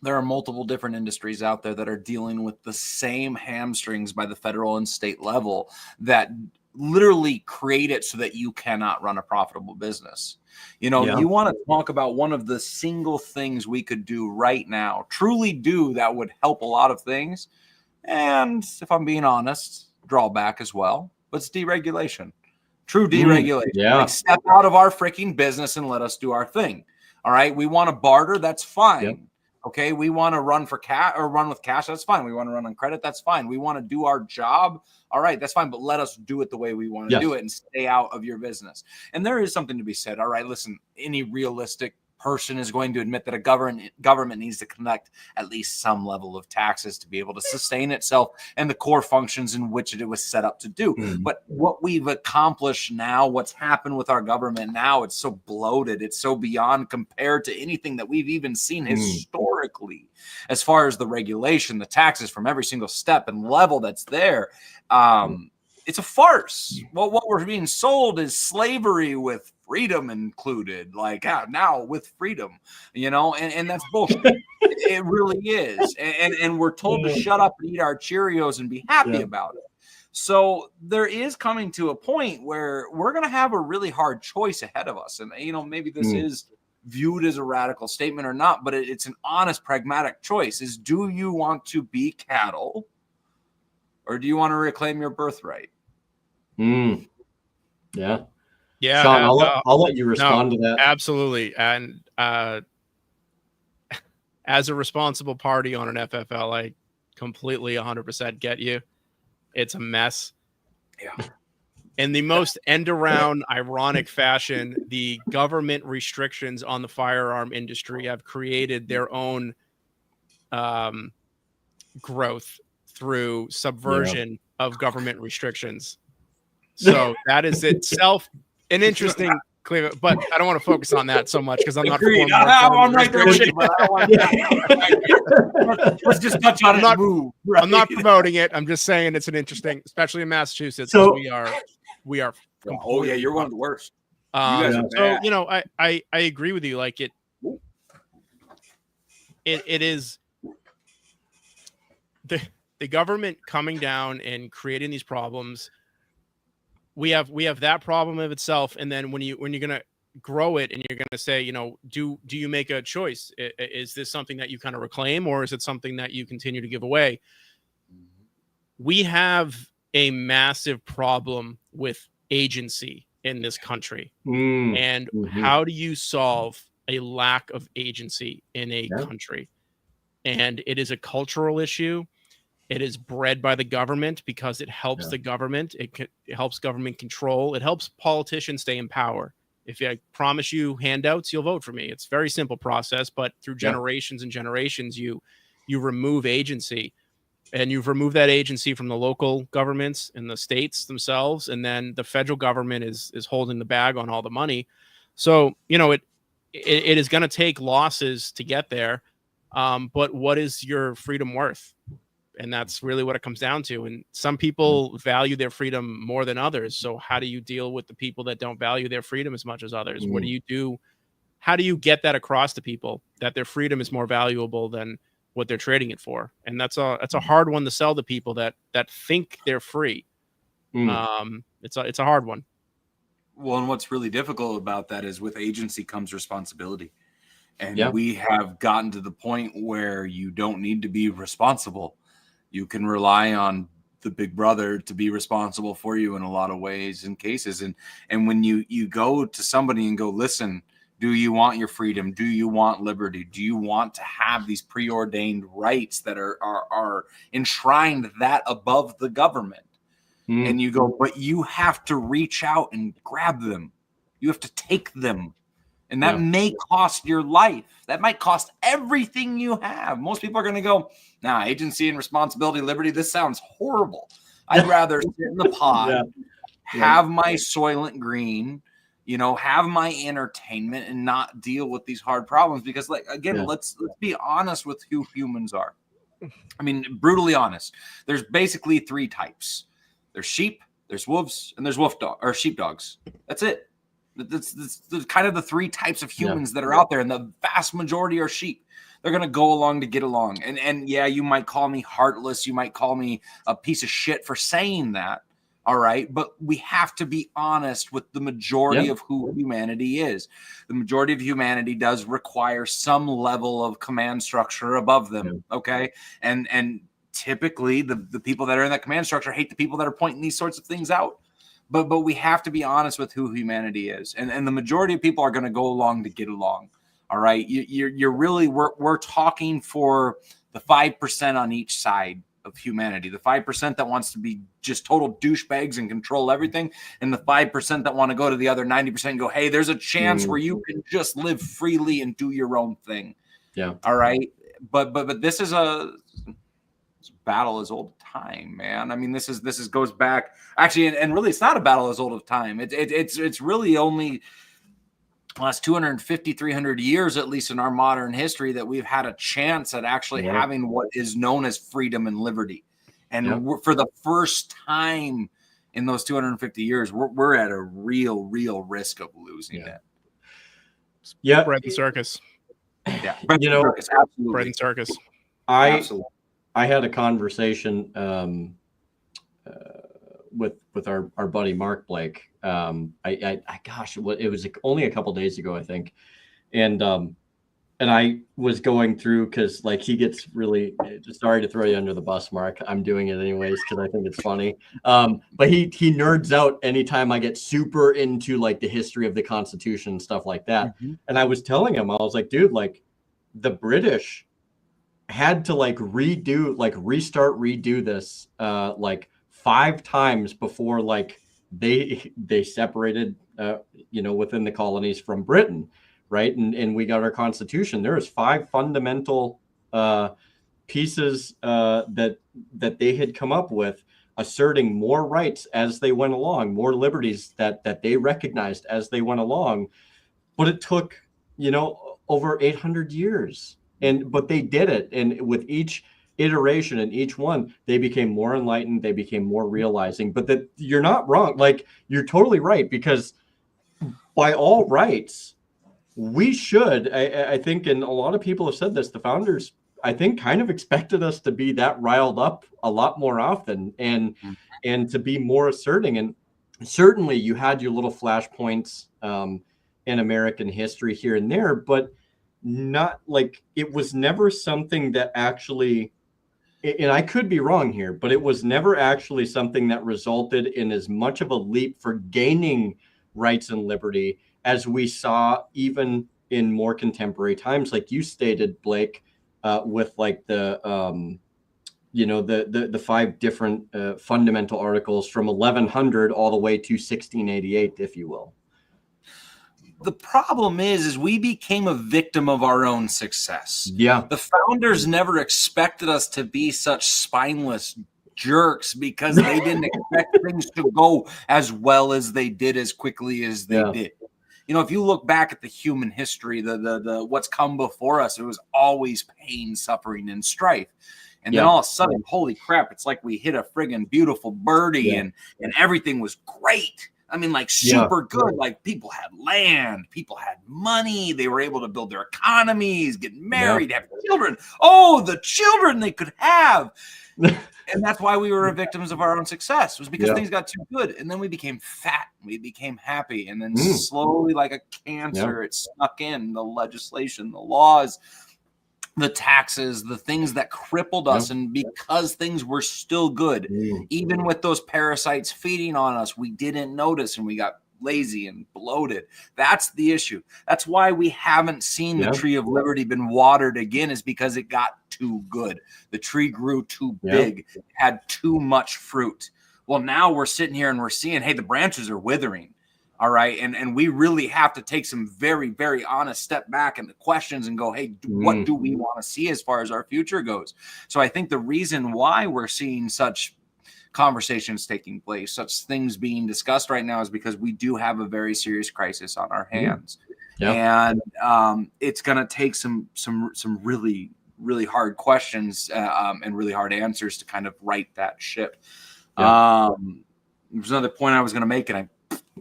there are multiple different industries out there that are dealing with the same hamstrings by the federal and state level that literally create it so that you cannot run a profitable business. You know, Yeah. you want to talk about one of the single things we could do right now, truly do, that would help a lot of things. And if I'm being honest, drawback as well, but it's deregulation. True deregulation. Yeah. Like, step out of our freaking business and let us do our thing. All right. We want to barter. That's fine. Yep. Okay. We want to run for cash or run with cash. That's fine. We want to run on credit. That's fine. We want to do our job. All right. That's fine. But let us do it the way we want to Yes. do it and stay out of your business. And there is something to be said. All right. Listen, any realistic person is going to admit that a government needs to collect at least some level of taxes to be able to sustain itself and the core functions in which it was set up to do. Mhm. But what we've accomplished now, what's happened with our government now, it's so bloated. It's so beyond compared to anything that we've even seen historically, as far as the regulation, the taxes from every single step and level that's there. It's a farce. Well, what we're being sold is slavery with freedom included, like now with freedom, you know, and that's bullshit. It really is. And we're told to shut up and eat our Cheerios and be happy about it. So there is coming to a point where we're going to have a really hard choice ahead of us. And, you know, maybe this is viewed as a radical statement or not, but it's an honest, pragmatic choice. Is, do you want to be cattle, or do you want to reclaim your birthright? Yeah. Yeah, Sean, I'll let you respond to that. Absolutely. And as a responsible party on an FFL, I completely 100% get you. It's a mess. Yeah. In the most end-around, ironic fashion, the government restrictions on the firearm industry have created their own growth through subversion of government restrictions. So that is itself an interesting clear, but I don't want to focus on that so much because I'm not for more I'm right there with restriction. you, but I don't want to let's just touch on it and move. I'm not promoting it. I'm just saying it's an interesting, especially in Massachusetts. So- we are. Oh yeah, you're one of the worst. You Um, guys are so bad. you know, I agree with you. Like it is the government coming down and creating these problems. We have that problem of itself, and then when you're gonna grow it and you're gonna say, you know, do you make a choice? Is this something that you kind of reclaim, or is it something that you continue to give away? We have a massive problem with agency in this country. And how do you solve a lack of agency in a country? And it is a cultural issue. It is bred by the government because it helps the government. It helps government control. It helps politicians stay in power. If I promise you handouts, you'll vote for me. It's a very simple process, but through generations and generations, you remove agency. And you've removed that agency from the local governments and the states themselves, and then the federal government is holding the bag on all the money. So, you know, it is going to take losses to get there. But what is your freedom worth? And that's really what it comes down to. And some people value their freedom more than others. So how do you deal with the people that don't value their freedom as much as others? What do you do? How do you get that across to people that their freedom is more valuable than what they're trading it for? And that's a hard one to sell to people that think they're free. It's a hard one. Well, and what's really difficult about that is with agency comes responsibility. And we have gotten to the point where you don't need to be responsible. You can rely on the big brother to be responsible for you in a lot of ways and cases. And when you go to somebody and go, listen, do you want your freedom? Do you want liberty? Do you want to have these preordained rights that are enshrined that above the government? And you go, but you have to reach out and grab them. You have to take them. And that may cost your life. That might cost everything you have. Most people are going to go, nah, agency and responsibility, liberty, this sounds horrible. I'd rather sit in the pod, have my Soylent Green, you know, have my entertainment and not deal with these hard problems. Because, like, again, let's be honest with who humans are. I mean, brutally honest. There's basically three types. There's sheep, there's wolves, and there's sheepdogs. That's it. That's kind of the three types of humans that are out there, and the vast majority are sheep. They're going to go along to get along. And yeah, you might call me heartless. You might call me a piece of shit for saying that. All right. But we have to be honest with the majority of who humanity is. The majority of humanity does require some level of command structure above them. Okay. And typically the people that are in that command structure hate the people that are pointing these sorts of things out. But we have to be honest with who humanity is. And the majority of people are going to go along to get along. All right. You're really, we're talking for the 5% on each side of humanity, the 5% that wants to be just total douchebags and control everything, and the 5% that want to go to the other 90% and go, hey, there's a chance where you can just live freely and do your own thing. Yeah. All right. But this is a battle as old as time, man. I mean, this goes back actually, and really, it's not a battle as old as time. It's really only last 250, 300 years, at least in our modern history, that we've had a chance at actually having what is known as freedom and liberty. And for the first time in those 250 years, we're at a real risk of losing it. Yeah. Bread and circus. Yeah. Circus, absolutely. Bread and circus. I had a conversation with our buddy Mark Blake. It was only a couple days ago, I think, and I was going through because like he gets really, sorry to throw you under the bus, Mark. I'm doing it anyways because I think it's funny. But he nerds out anytime I get super into like the history of the Constitution and stuff like that. Mm-hmm. And I was telling him, I was like, dude, like the British had to redo this like 5 times before like they separated within the colonies from Britain, right? And we got our Constitution. There was 5 fundamental pieces that they had come up with, asserting more rights as they went along, more liberties that they recognized as they went along. But it took over 800 years. But they did it, and with each iteration and each one, they became more enlightened, they became more realizing. But that you're not wrong, like you're totally right, because by all rights, we should, I think, and a lot of people have said this, the founders, I think, kind of expected us to be that riled up a lot more often and to be more asserting. And certainly you had your little flashpoints in American history here and there, but not like it was never something that actually, and I could be wrong here, but it was never actually something that resulted in as much of a leap for gaining rights and liberty as we saw even in more contemporary times, like you stated, Blake, with like the 5 different fundamental articles from 1100 all the way to 1688, if you will. The problem is we became a victim of our own success. Yeah. The founders never expected us to be such spineless jerks because they didn't expect things to go as well as they did, as quickly as they did. If you look back at the human history, the what's come before us, it was always pain, suffering, and strife. And then all of a sudden, holy crap, it's like we hit a friggin' beautiful birdie and everything was great. I mean, like super good. Like people had land, people had money. They were able to build their economies, get married, have children. Oh, the children they could have. And that's why we were victims of our own success, was because things got too good. And then we became fat. We became happy. And then slowly, like a cancer, it snuck in, the legislation, the laws, the taxes, the things that crippled us. And because things were still good, even with those parasites feeding on us, we didn't notice and we got lazy and bloated. That's the issue. That's why we haven't seen the tree of liberty been watered again, is because it got too good. The tree grew too big, had too much fruit. Well, now we're sitting here and we're seeing, hey, the branches are withering. All right. And we really have to take some very, very honest step back in the questions and go, hey, what do we want to see as far as our future goes? So I think the reason why we're seeing such conversations taking place, such things being discussed right now, is because we do have a very serious crisis on our hands. And it's going to take some really, really hard questions and really hard answers to kind of right that ship. There's another point I was going to make, and I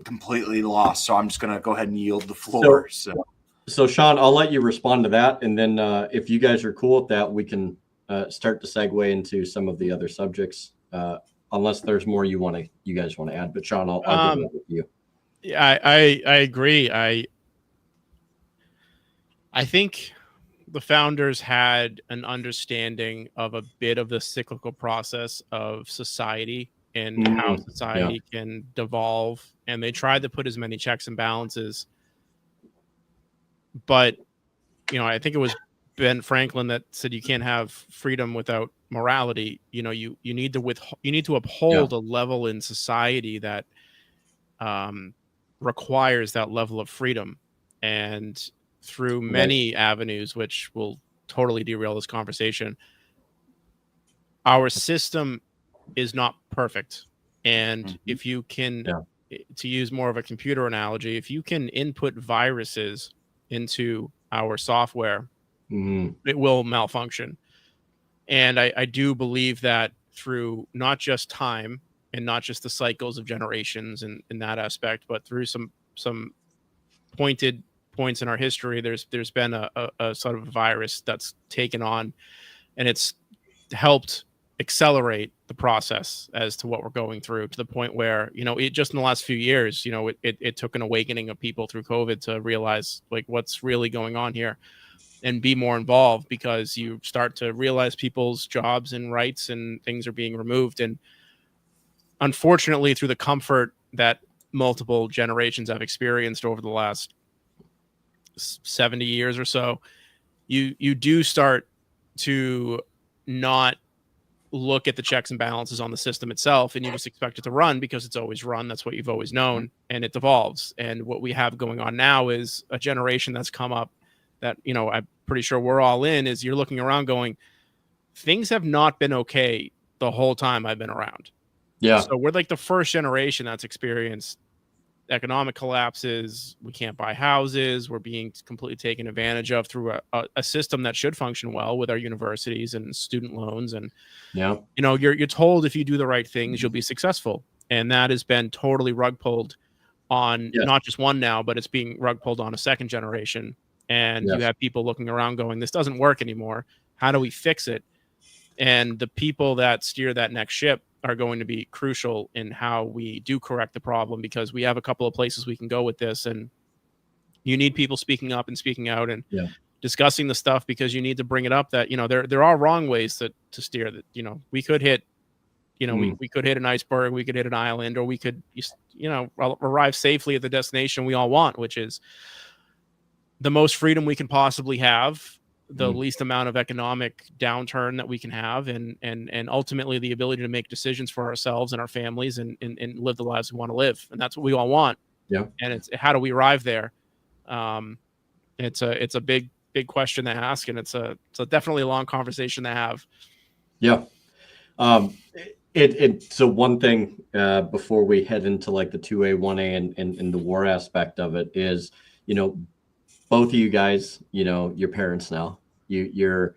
completely lost, so I'm just going to go ahead and yield the floor. So Sean, I'll let you respond to that, and then if you guys are cool with that, we can start to segue into some of the other subjects. Unless there's more you guys want to add, but Sean, I'll give it with you. Yeah, I agree. I think the founders had an understanding of a bit of the cyclical process of society and how society can devolve, and they tried to put as many checks and balances. But I think it was Ben Franklin that said you can't have freedom without morality. You need to uphold a level in society that requires that level of freedom, and through many avenues, which will totally derail this conversation, our system is not perfect. And if you can, to use more of a computer analogy, if you can input viruses into our software, it will malfunction. And I do believe that through not just time and not just the cycles of generations in that aspect, but through some pointed points in our history, there's been a sort of virus that's taken on, and it's helped accelerate the process as to what we're going through, to the point where it just in the last few years, it took an awakening of people through COVID to realize like what's really going on here and be more involved, because you start to realize people's jobs and rights and things are being removed. And unfortunately, through the comfort that multiple generations have experienced over the last 70 years or so, you do start to not look at the checks and balances on the system itself, and you just expect it to run because it's always run. That's what you've always known, and it devolves. And what we have going on now is a generation that's come up that, I'm pretty sure we're all in, is you're looking around going, things have not been okay the whole time I've been around. Yeah. So we're like the first generation that's experienced economic collapses. We can't buy houses. We're being completely taken advantage of through a system that should function well with our universities and student loans. And, you're told if you do the right things, you'll be successful. And that has been totally rug pulled on not just one now, but it's being rug pulled on a second generation. And you have people looking around going, this doesn't work anymore. How do we fix it? And the people that steer that next ship are going to be crucial in how we do correct the problem, because we have a couple of places we can go with this. And you need people speaking up and speaking out and discussing the stuff, because you need to bring it up that, there are wrong ways to steer that. We could hit, we could hit an iceberg, we could hit an island, or we could, arrive safely at the destination we all want, which is the most freedom we can possibly have, the least amount of economic downturn that we can have, and ultimately the ability to make decisions for ourselves and our families and live the lives we want to live. And that's what we all want. Yeah. And it's how do we arrive there? It's a big question to ask, and it's definitely a long conversation to have. Yeah. So one thing before we head into like the 2A, 1A and the war aspect of it is, both of you guys, your parents now, you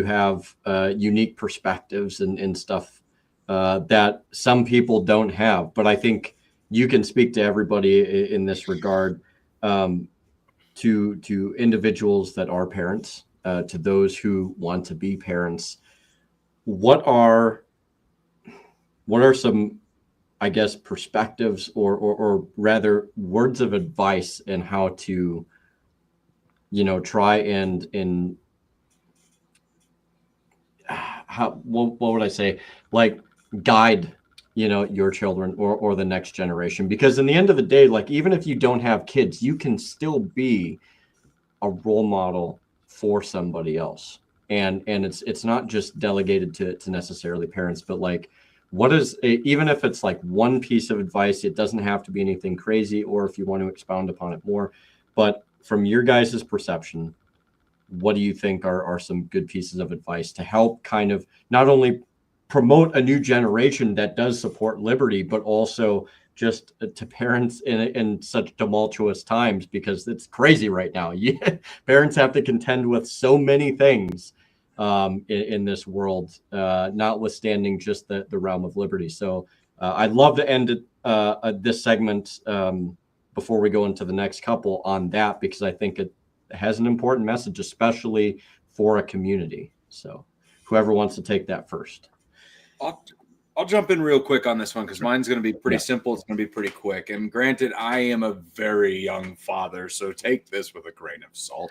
have unique perspectives and stuff that some people don't have. But I think you can speak to everybody in this regard, to individuals that are parents, to those who want to be parents. What are some, I guess, perspectives or rather words of advice in how to, try and what would I say? Like guide, your children or the next generation, because in the end of the day, like, even if you don't have kids, you can still be a role model for somebody else. And it's not just delegated to necessarily parents, but like, even if it's like one piece of advice, it doesn't have to be anything crazy, or if you want to expound upon it more, but from your guys' perception, what do you think are some good pieces of advice to help kind of not only promote a new generation that does support liberty, but also just to parents in such tumultuous times, because it's crazy right now. Parents have to contend with so many things in this world, notwithstanding just the realm of liberty. So I'd love to end this segment before we go into the next couple on that, because I think it has an important message, especially for a community. So whoever wants to take that first. I'll jump in real quick on this one because mine's going to be pretty simple. It's going to be pretty quick. And granted, I am a very young father, so take this with a grain of salt.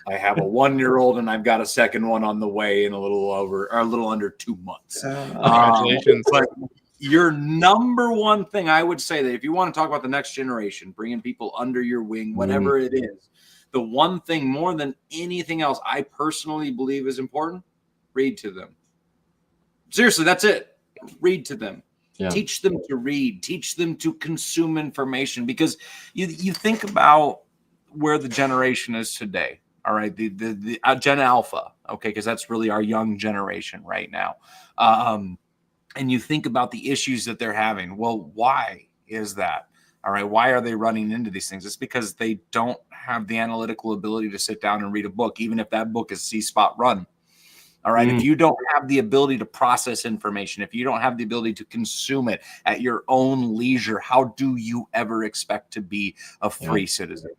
I have a 1-year-old and I've got a second one on the way in a little under 2 months. Congratulations. But your number one thing, I would say that if you want to talk about the next generation, bringing people under your wing, whatever it is, the one thing more than anything else I personally believe is important, read to them. Seriously, that's it. Read to them. Teach them to read. Teach them to consume information, because you think about where the generation is today. All right, the Gen Alpha, okay, because that's really our young generation right now. And you think about the issues that they're having. Well, why is that? All right, why are they running into these things? It's because they don't have the analytical ability to sit down and read a book, even if that book is C-Spot Run. All right. If you don't have the ability to process information, if you don't have the ability to consume it at your own leisure, how do you ever expect to be a free citizen?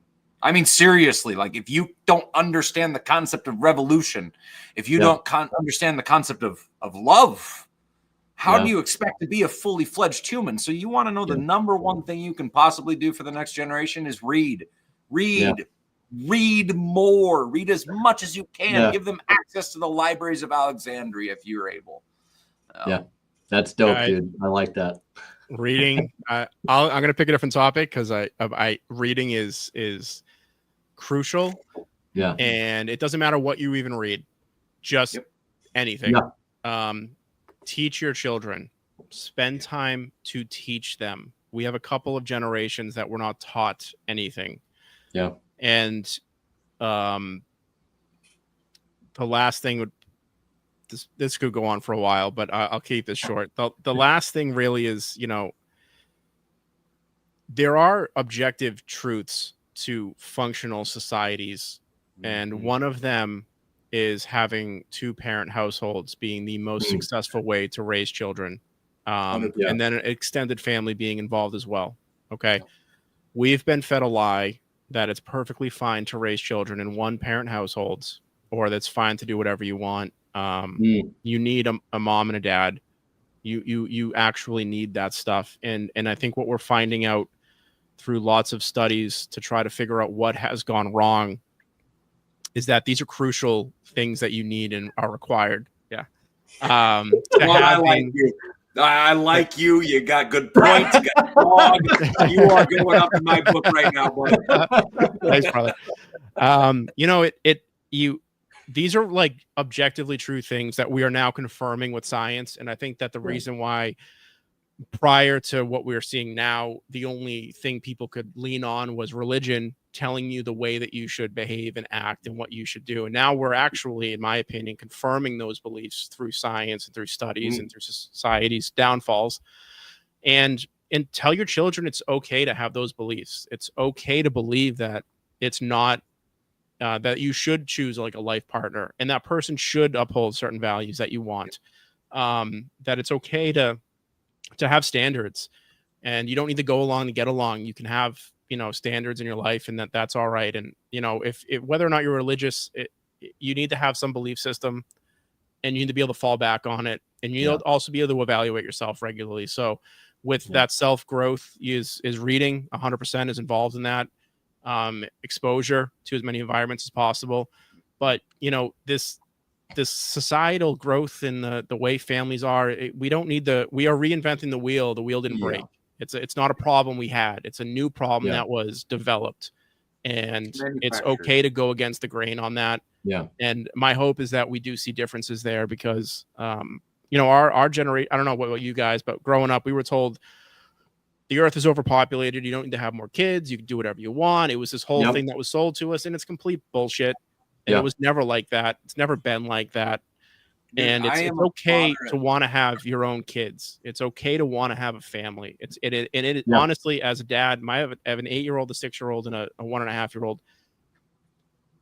I mean, seriously, like if you don't understand the concept of revolution, if you don't understand the concept of love, how do you expect to be a fully fledged human? So you want to know the number one thing you can possibly do for the next generation is read. Read more. Read as much as you can. Give them access to the libraries of Alexandria if you're able. That's dope, dude. I like that. Reading. I'm going to pick a different topic because reading is crucial. Yeah. And it doesn't matter what you even read, just anything. Teach your children. Spend time to teach them. We have a couple of generations that were not taught anything. Yeah. And the last thing would this could go on for a while, but I'll keep this short. The last thing really is, there are objective truths to functional societies, and one of them is having 2-parent households being the most successful way to raise children, and then an extended family being involved as well. Okay, we've been fed a lie that it's perfectly fine to raise children in 1-parent households, or that's fine to do whatever you want. You need a mom and a dad. You actually need that stuff. And I think what we're finding out through lots of studies to try to figure out what has gone wrong is that these are crucial things that you need and are required. Yeah. I like you. You got good points. You got dog. You are going up in my book right now, boy. Thanks, brother. These are like objectively true things that we are now confirming with science. And I think that the reason why prior to what we're seeing now, the only thing people could lean on was religion telling you the way that you should behave and act and what you should do. And now we're actually, in my opinion, confirming those beliefs through science and through studies and through society's downfalls. And tell your children it's okay to have those beliefs. It's okay to believe that it's not that you should choose like a life partner and that person should uphold certain values that you want. That it's okay to have standards, and you don't need to go along to get along. You can have, standards in your life, and that's all right. And, if whether or not you're religious, you need to have some belief system, and you need to be able to fall back on it. And you also be able to evaluate yourself regularly. So with that self-growth is reading 100% is involved in that. Exposure to as many environments as possible. But, this societal growth in the way families are, we are reinventing the wheel. The wheel didn't break. It's not a problem we had. It's a new problem that was developed, and it's okay to go against the grain on that. Yeah. And my hope is that we do see differences there because, our generation, I don't know what you guys, but growing up, we were told the earth is overpopulated. You don't need to have more kids. You can do whatever you want. It was this whole thing that was sold to us, and it's complete bullshit. And it was never like that. It's never been like that. And it's okay to want to have your own kids. It's okay to want to have a family. Honestly, as a dad, I have an 8-year-old, a 6-year-old, and a 1.5-year-old.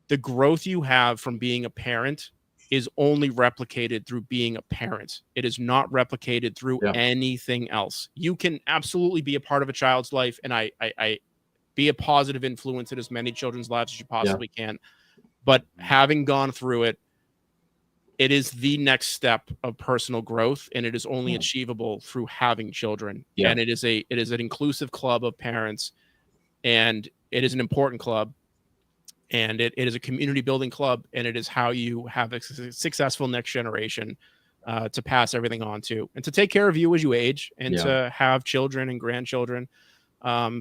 The growth you have from being a parent is only replicated through being a parent. It is not replicated through anything else. You can absolutely be a part of a child's life, and I be a positive influence in as many children's lives as you possibly can. But having gone through it, it is the next step of personal growth, and it is only achievable through having children. And it is an inclusive club of parents, and it is an important club, and it is a community building club, and it is how you have a successful next generation to pass everything on to, and to take care of you as you age, and to have children and grandchildren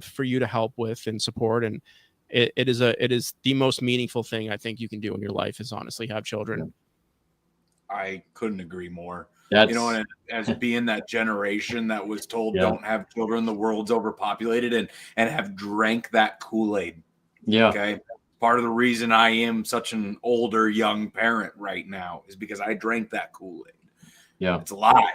for you to help with and support. And it is the most meaningful thing I think you can do in your life, is honestly have children. I couldn't agree more. That's, you know, and as being that generation that was told don't have children, the world's overpopulated, and have drank that Kool-Aid. Yeah. Okay. Part of the reason I am such an older young parent right now is because I drank that Kool-Aid. Yeah. It's a lie.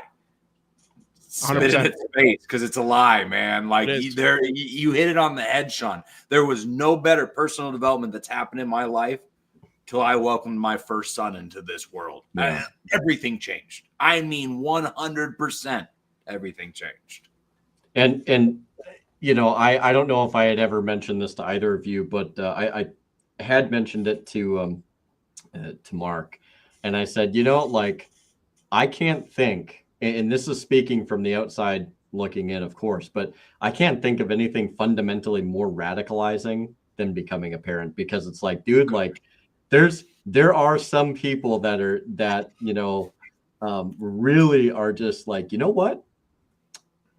Spit in its face, because it's a lie, man. Like you hit it on the head, Sean. There was no better personal development that's happened in my life till I welcomed my first son into this world. Yeah. Everything changed. I mean, 100% everything changed. And you know, I don't know if I had ever mentioned this to either of you, but I had mentioned it to Mark, and I said, you know, like, I can't think, and this is speaking from the outside looking in, of course, but I can't think of anything fundamentally more radicalizing than becoming a parent, because it's like, dude, like, there are some people that you know, really are just like, you know what?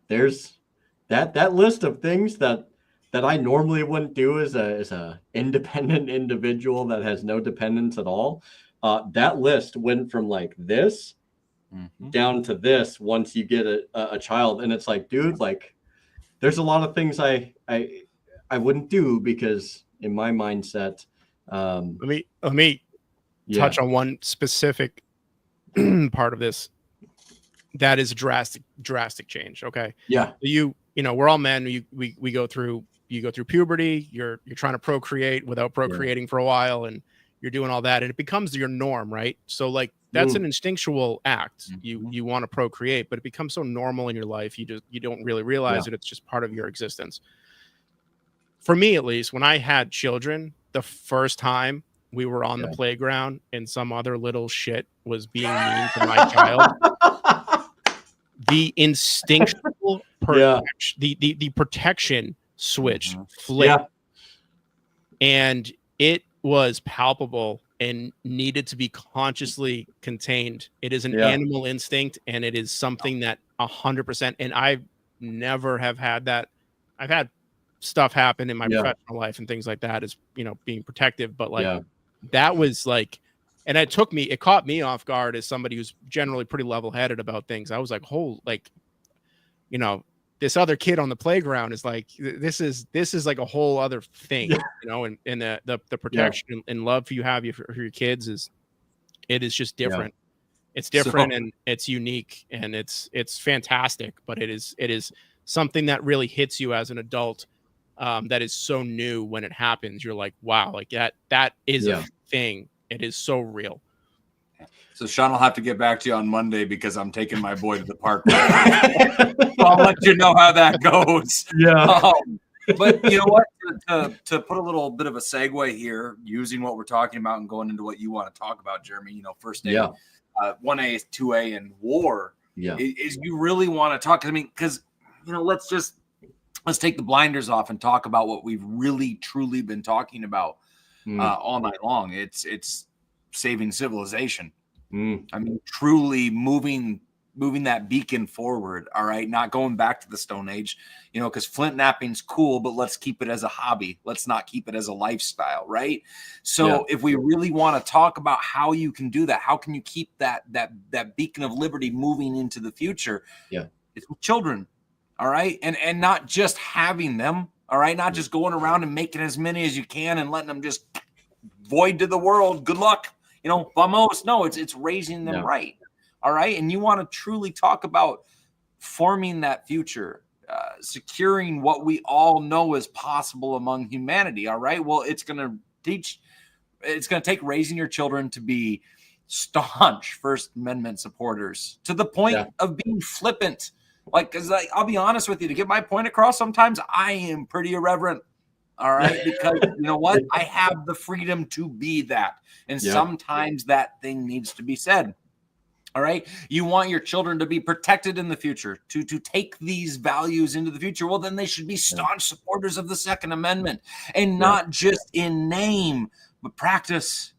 There's that list of things that I normally wouldn't do as a independent individual that has no dependence at all. That list went from like this down to this once you get a child, and it's like, dude, like, there's a lot of things I wouldn't do, because in my mindset. Let me touch on one specific part of this that is a drastic change. Okay. Yeah. You know, we're all men. We go through puberty. You're trying to procreate without procreating for a while, and you're doing all that, and it becomes your norm, right? So like, that's an instinctual act. You want to procreate, but it becomes so normal in your life, you don't really realize it. It's just part of your existence. For me, at least, when I had children, the first time we were on the playground and some other little shit was being mean to my child, the instinctual the protection switch flipped, and it was palpable and needed to be consciously contained. It is an animal instinct, and it is something that 100%. And I never have had that. I've had stuff happen in my professional life and things like that, as you know, being protective, but like that was like, and it caught me off guard as somebody who's generally pretty level-headed about things. I was like, like, you know, this other kid on the playground is like, this is like a whole other thing, you know, and the protection and love you have for your kids is just different. It's different, and it's unique, and it's fantastic, but it is something that really hits you as an adult. That is so new. When it happens, you're like, wow, like that is a thing. It is so real. So Sean, I'll have to get back to you on Monday, because I'm taking my boy to the park. So I'll let you know how that goes. Yeah. But you know what? To put a little bit of a segue here, using what we're talking about and going into what you want to talk about, Jeremy, you know, first aid, 1A, 2A, and war. Is you really want to talk? I mean, because, you know, let's take the blinders off and talk about what we've really truly been talking about all night long. It's saving civilization. I mean, truly moving that beacon forward. All right. Not going back to the Stone Age, you know, because flint napping's cool, but let's keep it as a hobby. Let's not keep it as a lifestyle. Right. So if we really want to talk about how you can do that, how can you keep that beacon of liberty moving into the future? It's with children. All right. And not just having them. All right. Not just going around and making as many as you can and letting them just void to the world. Good luck. You know, vamos. No, it's raising them right. All right. And you want to truly talk about forming that future, securing what we all know is possible among humanity. All right. Well, it's going to take raising your children to be staunch First Amendment supporters, to the point of being flippant. Like, because I'll be honest with you, to get my point across, sometimes I am pretty irreverent. All right. Because you know what? I have the freedom to be that. And sometimes that thing needs to be said. All right. You want your children to be protected in the future, to take these values into the future. Well, then they should be staunch supporters of the Second Amendment, and not just in name, but practice,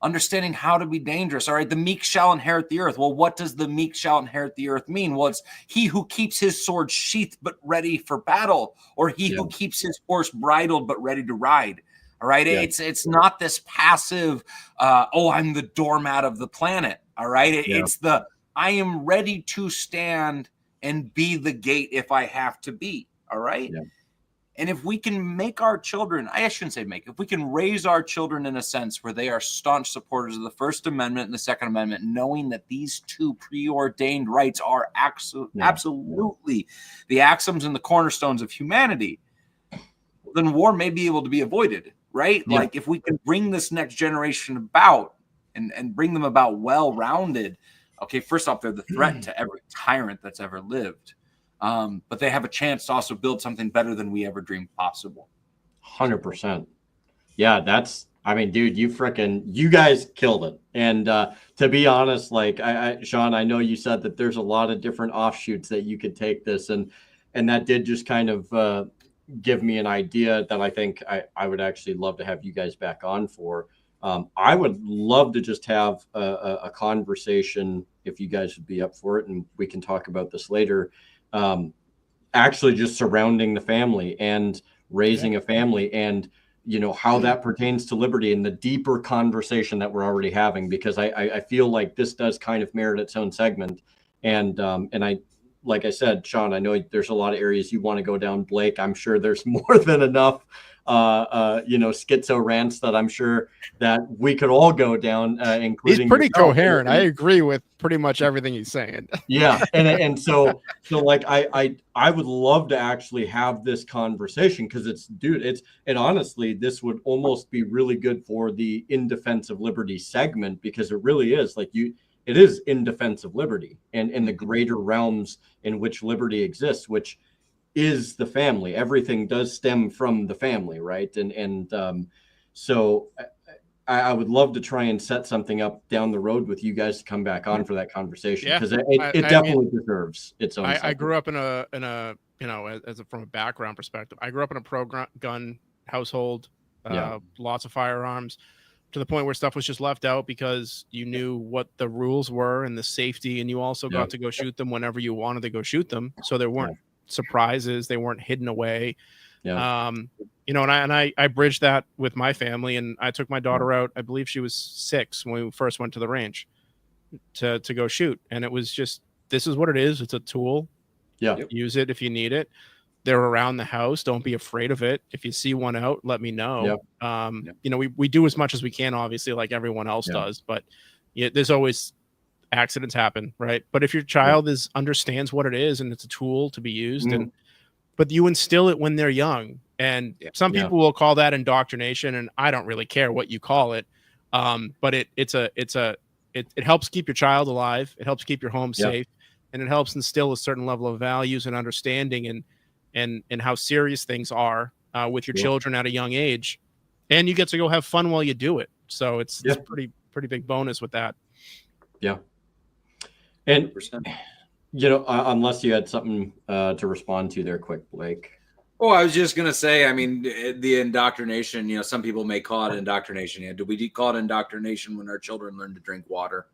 understanding how to be dangerous. All right. The meek shall inherit the earth. Well, what does the meek shall inherit the earth mean? Well, it's he who keeps his sword sheathed but ready for battle, or he who keeps his horse bridled but ready to ride. All right. It's not this passive, I'm the doormat of the planet. All right. It's the I am ready to stand and be the gate if I have to be. All right. Yeah. And if we can make our children, I shouldn't say make, if we can raise our children in a sense where they are staunch supporters of the First Amendment and the Second Amendment, knowing that these two preordained rights are absolutely the axioms and the cornerstones of humanity, then war may be able to be avoided. Right. Yeah. Like if we can bring this next generation about and bring them about well-rounded. Okay, first off, they're the threat to every tyrant that's ever lived. But they have a chance to also build something better than we ever dreamed possible. 100%. Yeah, dude, you guys killed it. And to be honest, like Sean, I know you said that there's a lot of different offshoots that you could take this, and that did just kind of give me an idea that I think I would actually love to have you guys back on for. I would love to just have a conversation if you guys would be up for it, and we can talk about this later. Actually just surrounding the family and raising a family, and how that pertains to liberty and the deeper conversation that we're already having, because I feel like this does kind of merit its own segment. And I, like I said, Sean, I know there's a lot of areas you want to go down. Blake, I'm sure there's more than enough schizo rants that I'm sure that we could all go down, including he's pretty coherent. I agree with pretty much everything he's saying. Yeah. And so like I would love to actually have this conversation, because and honestly, this would almost be really good for the In Defense of Liberty segment, because it really is like it is in defense of liberty and in the greater realms in which liberty exists, which is the family. Everything does stem from the family, right? So I would love to try and set something up down the road with you guys to come back on for that conversation, because it definitely deserves its own. I grew up in a from a background perspective, I grew up in a pro-gun household, lots of firearms, to the point where stuff was just left out because you knew what the rules were and the safety, and you also got to go shoot them whenever you wanted to go shoot them. So there weren't surprises, they weren't hidden away. And I bridged that with my family, and I took my daughter out, I believe she was 6 when we first went to the range to go shoot, and it was just, this is what it is. It's a tool. Use it if you need it. They're around the house, don't be afraid of it. If you see one out, let me know. We do as much as we can, obviously, like everyone else does, but there's always accidents happen, right? But if your child understands what it is and it's a tool to be used, but you instill it when they're young, and some people will call that indoctrination, and I don't really care what you call it, but it helps keep your child alive, it helps keep your home safe, and it helps instill a certain level of values and understanding and how serious things are with your children at a young age, and you get to go have fun while you do it. So it's pretty big bonus with that. And unless you had something to respond to there quick, Blake. Oh, I was just gonna say, I mean, the indoctrination, some people may call it indoctrination. Do we call it indoctrination when our children learn to drink water?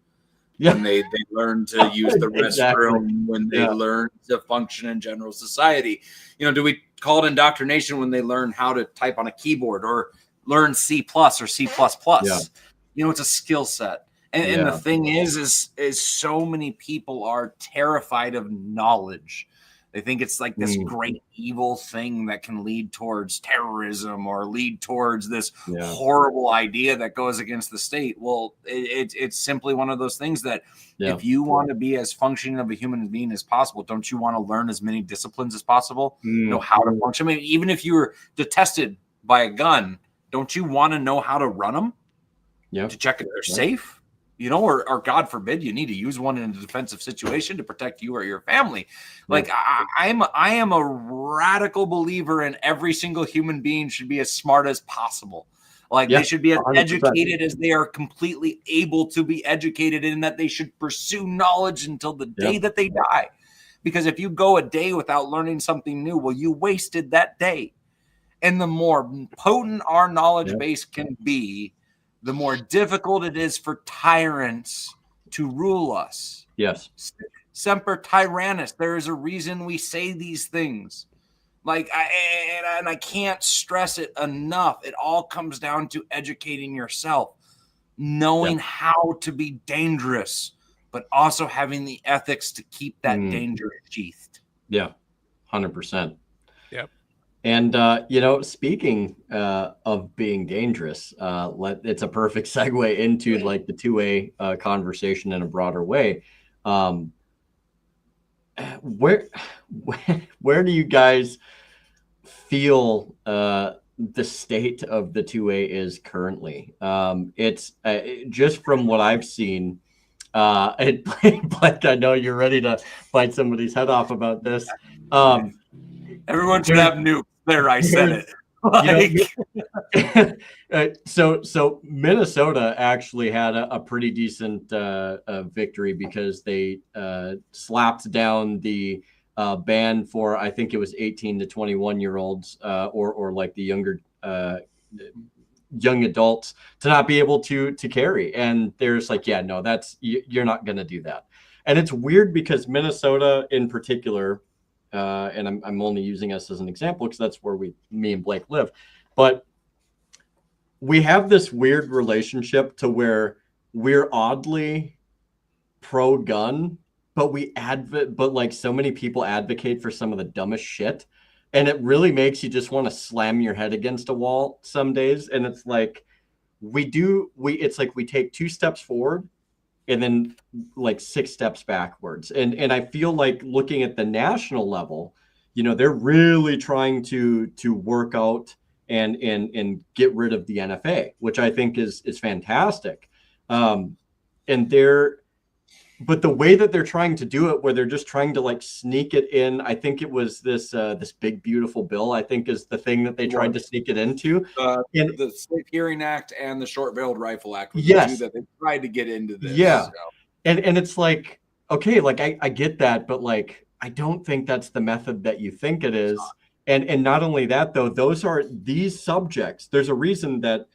When they learn to use the restroom, when they learn to function in general society? Do we call it indoctrination when they learn how to type on a keyboard or learn C+ or C++? It's a skill set. And the thing is so many people are terrified of knowledge. They think it's like this great evil thing that can lead towards terrorism or lead towards this horrible idea that goes against the state. Well, it's simply one of those things that if you want to be as functioning of a human being as possible, don't you want to learn as many disciplines as possible? Know how to function? I mean, even if you were detested by a gun, don't you want to know how to run them? To check if they're safe? or God forbid, you need to use one in a defensive situation to protect you or your family. Like I am a radical believer in every single human being should be as smart as possible. Like they should be as 100%. Educated as they are completely able to be educated, in that they should pursue knowledge until the day that they die. Because if you go a day without learning something new, well, you wasted that day. And the more potent our knowledge base can be, the more difficult it is for tyrants to rule us. Yes. Semper tyrannis. There is a reason we say these things. Like, I can't stress it enough. It all comes down to educating yourself, knowing how to be dangerous, but also having the ethics to keep that danger sheathed. Yeah, 100%. Yep. And, speaking of being dangerous, it's a perfect segue into like the two-way conversation in a broader way. Where do you guys feel the state of the 2A is currently? It's just from what I've seen. And Blake, I know you're ready to bite somebody's head off about this. Everyone should have nukes. There, I said it. So Minnesota actually had a pretty decent victory, because they slapped down the ban for, I think it was 18 to 21-year-olds or like the younger young adults to not be able to carry. And there's like, yeah, no, you're not going to do that. And it's weird because Minnesota in particular, and I'm only using us as an example because that's where me and Blake live, but we have this weird relationship to where we're oddly pro-gun, but but like so many people advocate for some of the dumbest shit. And it really makes you just want to slam your head against a wall some days. And it's like, it's like we take 2 steps forward and then like 6 steps backwards. And I feel like looking at the national level, they're really trying to work out and get rid of the NFA, which I think is fantastic. But the way that they're trying to do it, where they're just trying to like sneak it in, I think it was this big, beautiful bill, I think is the thing that they tried to sneak it into. The Safe Hearing Act and the Short-Barreled Rifle Act were the two that they tried to get into this. Yeah. So. And it's like, okay, like I get that, but like, I don't think that's the method that you think it is. And not only that, though, these subjects, there's a reason that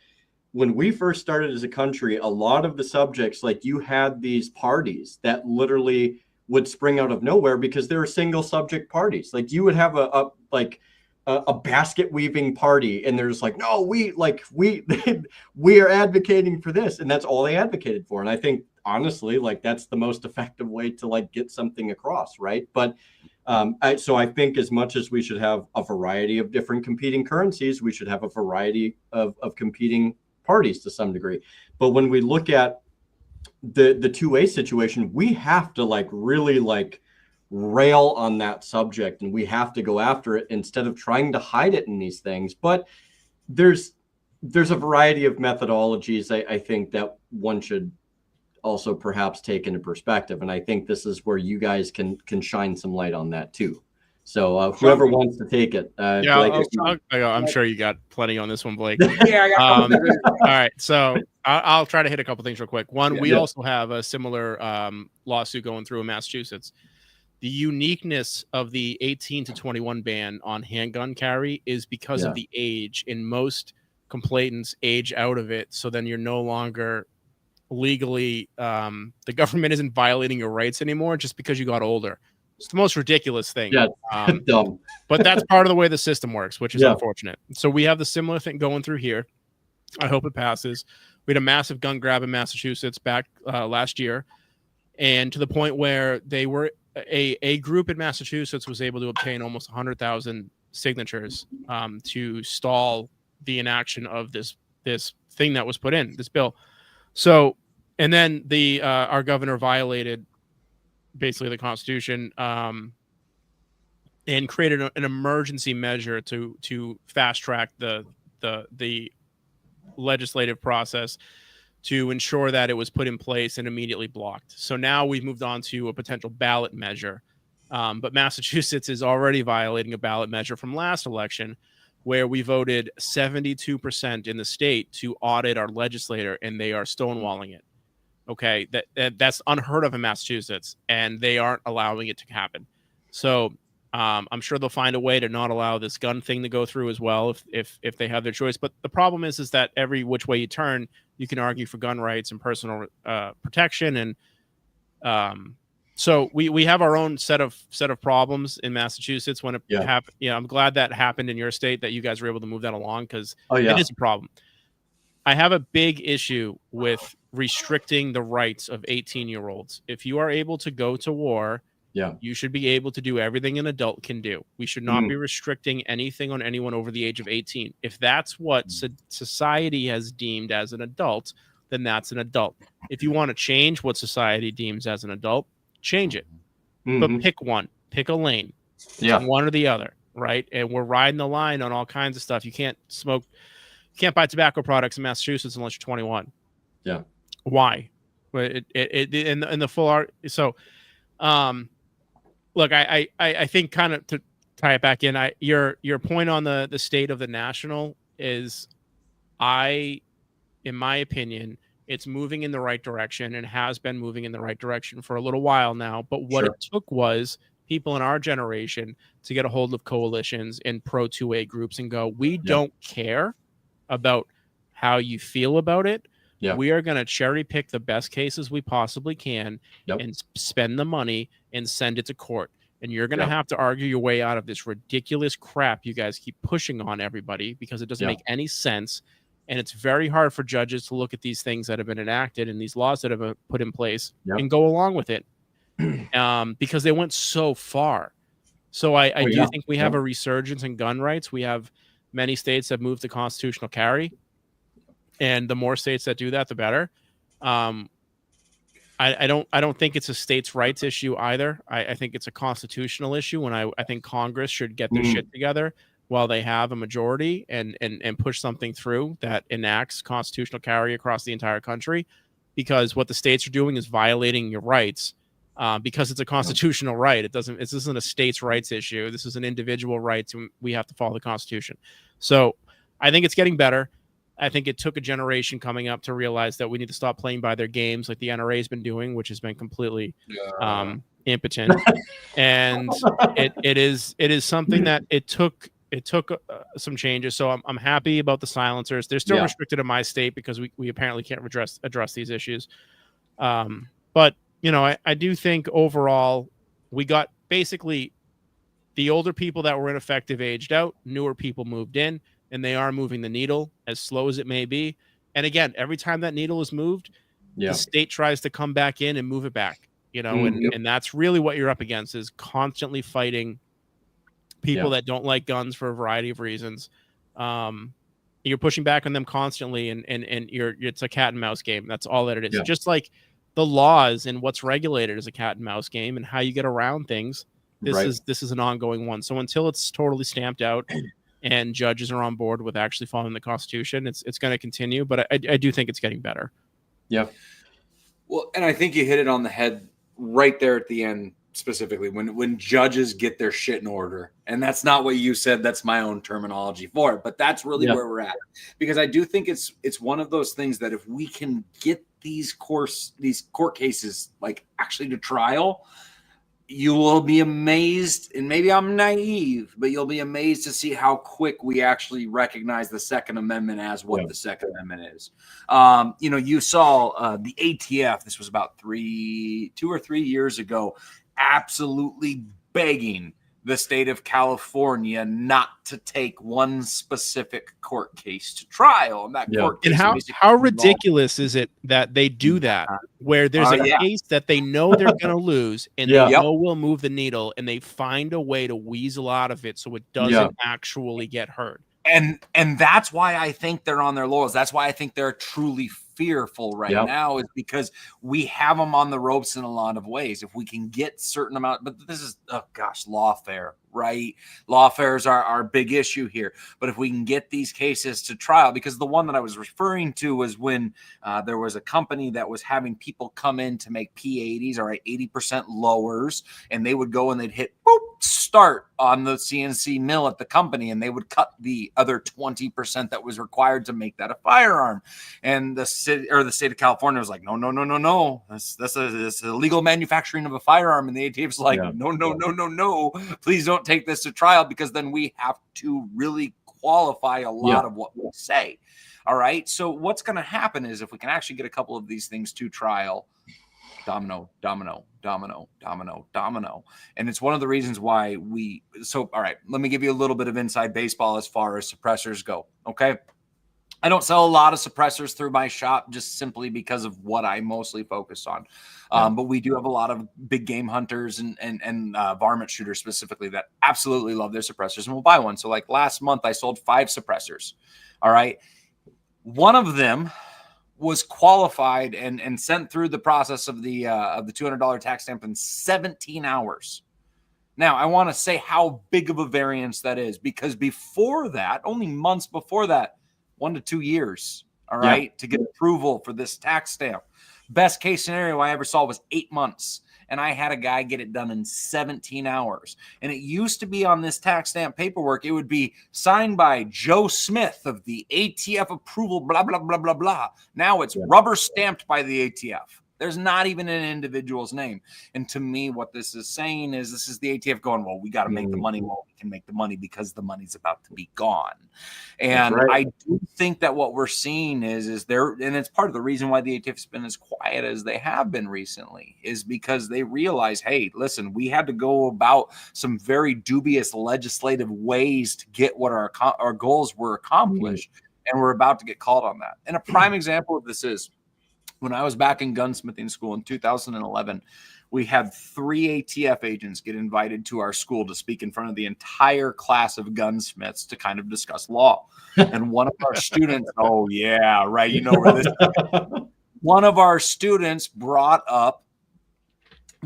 when we first started as a country, a lot of the subjects, like you had these parties that literally would spring out of nowhere because they were single subject parties. Like you would have a basket weaving party, and there's like, no, we are advocating for this, and that's all they advocated for. And I think honestly, like that's the most effective way to like get something across, right? But so I think as much as we should have a variety of different competing currencies, we should have a variety of competing parties to some degree. But when we look at the 2A situation, we have to like really like rail on that subject, and we have to go after it instead of trying to hide it in these things. But there's a variety of methodologies I think that one should also perhaps take into perspective, and I think this is where you guys can shine some light on that too. So whoever wants to take it. I'm sure you got plenty on this one, Blake. Yeah, I got all right, so I'll try to hit a couple things real quick. One, we also have a similar lawsuit going through in Massachusetts. The uniqueness of the 18 to 21 ban on handgun carry is because of the age, and most complainants age out of it. So then you're no longer legally, the government isn't violating your rights anymore just because you got older. It's the most ridiculous thing. Yeah, dumb. But that's part of the way the system works, which is unfortunate. So we have the similar thing going through here. I hope it passes. We had a massive gun grab in Massachusetts back last year, and to the point where they were a group in Massachusetts was able to obtain almost 100,000 signatures to stall the inaction of this thing that was put in, this bill. So, and then our governor violated basically the Constitution and created an emergency measure to fast track the legislative process to ensure that it was put in place and immediately blocked. So now we've moved on to a potential ballot measure. But Massachusetts is already violating a ballot measure from last election, where we voted 72% in the state to audit our legislator, and they are stonewalling it. Okay, that's unheard of in Massachusetts, and they aren't allowing it to happen. So I'm sure they'll find a way to not allow this gun thing to go through as well if they have their choice. But the problem is that every which way you turn, you can argue for gun rights and personal protection, and so we have our own set of problems in Massachusetts when it happened. Yeah, I'm glad that happened in your state, that you guys were able to move that along, because it is a problem. I have a big issue with restricting the rights of 18-year-olds. If you are able to go to war, you should be able to do everything an adult can do. We should not be restricting anything on anyone over the age of 18. If that's what society has deemed as an adult, then that's an adult. If you want to change what society deems as an adult, change it. But pick one. Pick a lane. One or the other, right? And we're riding the line on all kinds of stuff. You can't smoke. You can't buy tobacco products in Massachusetts unless you're 21. Yeah. Why? But in the full art. So, look, I think, kind of to tie it back in, your point on the state of the national is, in my opinion, it's moving in the right direction and has been moving in the right direction for a little while now. But what it took was people in our generation to get a hold of coalitions and pro 2A groups and go, we don't care about how you feel about it. We are going to cherry pick the best cases we possibly can and spend the money and send it to court. And you're going to have to argue your way out of this ridiculous crap you guys keep pushing on everybody, because it doesn't make any sense. And it's very hard for judges to look at these things that have been enacted and these laws that have been put in place and go along with it, because they went so far. So I do think we have a resurgence in gun rights. We have many states that moved to constitutional carry, and the more states that do that, the better. I don't think it's a states' rights issue either. I think it's a constitutional issue, and I think Congress should get their shit together while they have a majority and push something through that enacts constitutional carry across the entire country, because what the states are doing is violating your rights, because it's a constitutional right. This isn't a states' rights issue. This is an individual right, and we have to follow the Constitution. So I think it's getting better. I think it took a generation coming up to realize that we need to stop playing by their games like the NRA has been doing, which has been completely impotent. And it is something that it took some changes. So I'm happy about the silencers. They're still restricted in my state because we apparently can't address these issues. But I do think overall we got basically the older people that were ineffective aged out, newer people moved in, and they are moving the needle, as slow as it may be. And again, every time that needle is moved, the state tries to come back in and move it back, and that's really what you're up against, is constantly fighting people that don't like guns for a variety of reasons. You're pushing back on them constantly, and it's a cat and mouse game. That's all that it is. Just like the laws and what's regulated is a cat and mouse game, and how you get around things. This is an ongoing one. So until it's totally stamped out and judges are on board with actually following the Constitution, it's going to continue. But I do think it's getting better. Yeah. Well, and I think you hit it on the head right there at the end, specifically when judges get their shit in order. And that's not what you said. That's my own terminology for it. But that's really where we're at. Because I do think it's one of those things that if we can get these court cases like actually to trial, you will be amazed, and maybe I'm naive, but you'll be amazed to see how quick we actually recognize the Second Amendment as what the Second Amendment is. You saw the ATF, this was about 2 or 3 years ago, absolutely begging the state of California not to take one specific court case to trial. And that court case, and how ridiculous is it that they do that, where there's a case that they know they're going to lose, and they know will move the needle, and they find a way to weasel out of it so it doesn't actually get heard. And that's why I think they're on their laurels. That's why I think they're truly fearful right now, is because we have them on the ropes in a lot of ways. If we can get certain amount, but this is, lawfare. right? Lawfare are a big issue here. But if we can get these cases to trial, because the one that I was referring to was when there was a company that was having people come in to make P80s, all right, 80% lowers, and they would go and they'd hit start on the CNC mill at the company, and they would cut the other 20% that was required to make that a firearm. And the state of California was like, no, that's illegal manufacturing of a firearm. And the ATF's like, no, please don't take this to trial, because then we have to really qualify a lot of what we say. All right. So what's going to happen is, if we can actually get a couple of these things to trial, domino. And it's one of the reasons why all right, let me give you a little bit of inside baseball as far as suppressors go. Okay. I don't sell a lot of suppressors through my shop, just simply because of what I mostly focus on. But we do have a lot of big game hunters and varmint shooters specifically that absolutely love their suppressors and will buy one. So like last month, I sold 5 suppressors. All right. One of them was qualified and sent through the process of the $200 tax stamp in 17 hours. Now, I want to say how big of a variance that is, because before that, only months before that, 1 to 2 years, all right, to get approval for this tax stamp. Best case scenario I ever saw was 8 months, and I had a guy get it done in 17 hours. And it used to be on this tax stamp paperwork, it would be signed by Joe Smith of the ATF approval, blah, blah, blah, blah, blah. Now it's rubber stamped by the ATF. There's not even an individual's name. And to me, what this is saying is, this is the ATF going, well, we got to make the money while we can make the money, because the money's about to be gone. And I do think that what we're seeing is there, and it's part of the reason why the ATF's been as quiet as they have been recently, is because they realize, hey, listen, we had to go about some very dubious legislative ways to get what our goals were accomplished. And we're about to get called on that. And a prime example of this is, when I was back in gunsmithing school in 2011, we had 3 ATF agents get invited to our school to speak in front of the entire class of gunsmiths to kind of discuss law. And one of our students, you know where this is. One of our students brought up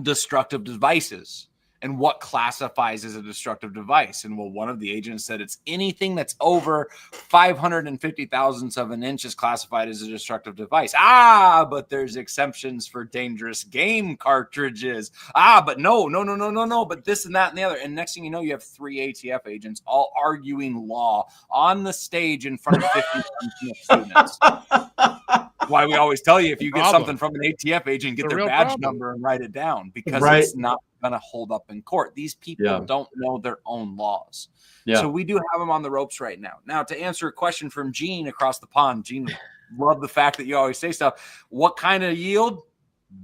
destructive devices and what classifies as a destructive device. And well, one of the agents said it's anything that's over 550 thousandths of an inch is classified as a destructive device. But there's exemptions for dangerous game cartridges. But no, but this and that and the other. And next thing you know, you have 3 ATF agents all arguing law on the stage in front of 50 students. Why we always tell you, if you get something from an ATF agent, get their badge number and write it down, because it's not going to hold up in court. These people don't know their own laws. So we do have them on the ropes right now. Now, to answer a question from Gene across the pond, Gene, love the fact that you always say stuff. What kind of yield?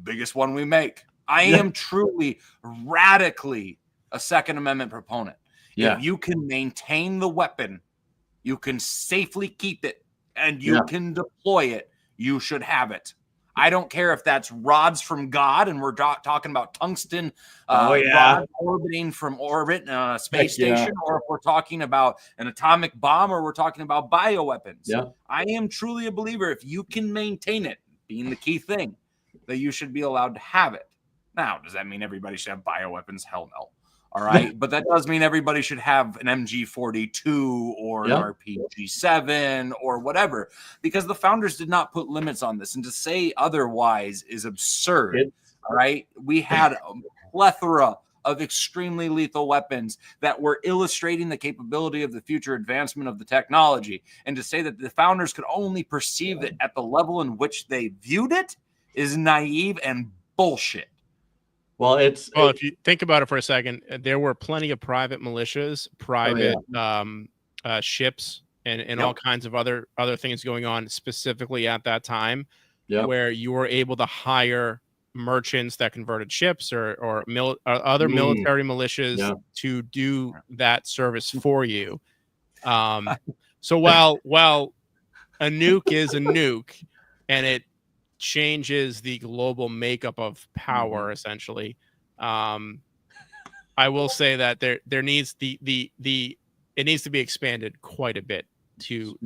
Biggest one we make. I am truly radically a Second Amendment proponent. If you can maintain the weapon, you can safely keep it, and you can deploy it, you should have it. I don't care if that's rods from God, and we're talking about tungsten rods orbiting from space station, or if we're talking about an atomic bomb, or we're talking about bioweapons. I am truly a believer, if you can maintain it, being the key thing, that you should be allowed to have it. Now, does that mean everybody should have bioweapons? Hell no. All right. But that does mean everybody should have an MG42 or an RPG7 or whatever, because the founders did not put limits on this. And to say otherwise is absurd. All right. We had a plethora of extremely lethal weapons that were illustrating the capability of the future advancement of the technology. And to say that the founders could only perceive it at the level in which they viewed it is naive and bullshit. Well, if you think about it for a second, there were plenty of private militias, private ships, and all kinds of other things going on specifically at that time, where you were able to hire merchants that converted ships or other military militias to do that service for you. So while a nuke is a nuke, and it changes the global makeup of power, essentially, I will say that there needs it needs to be expanded quite a bit to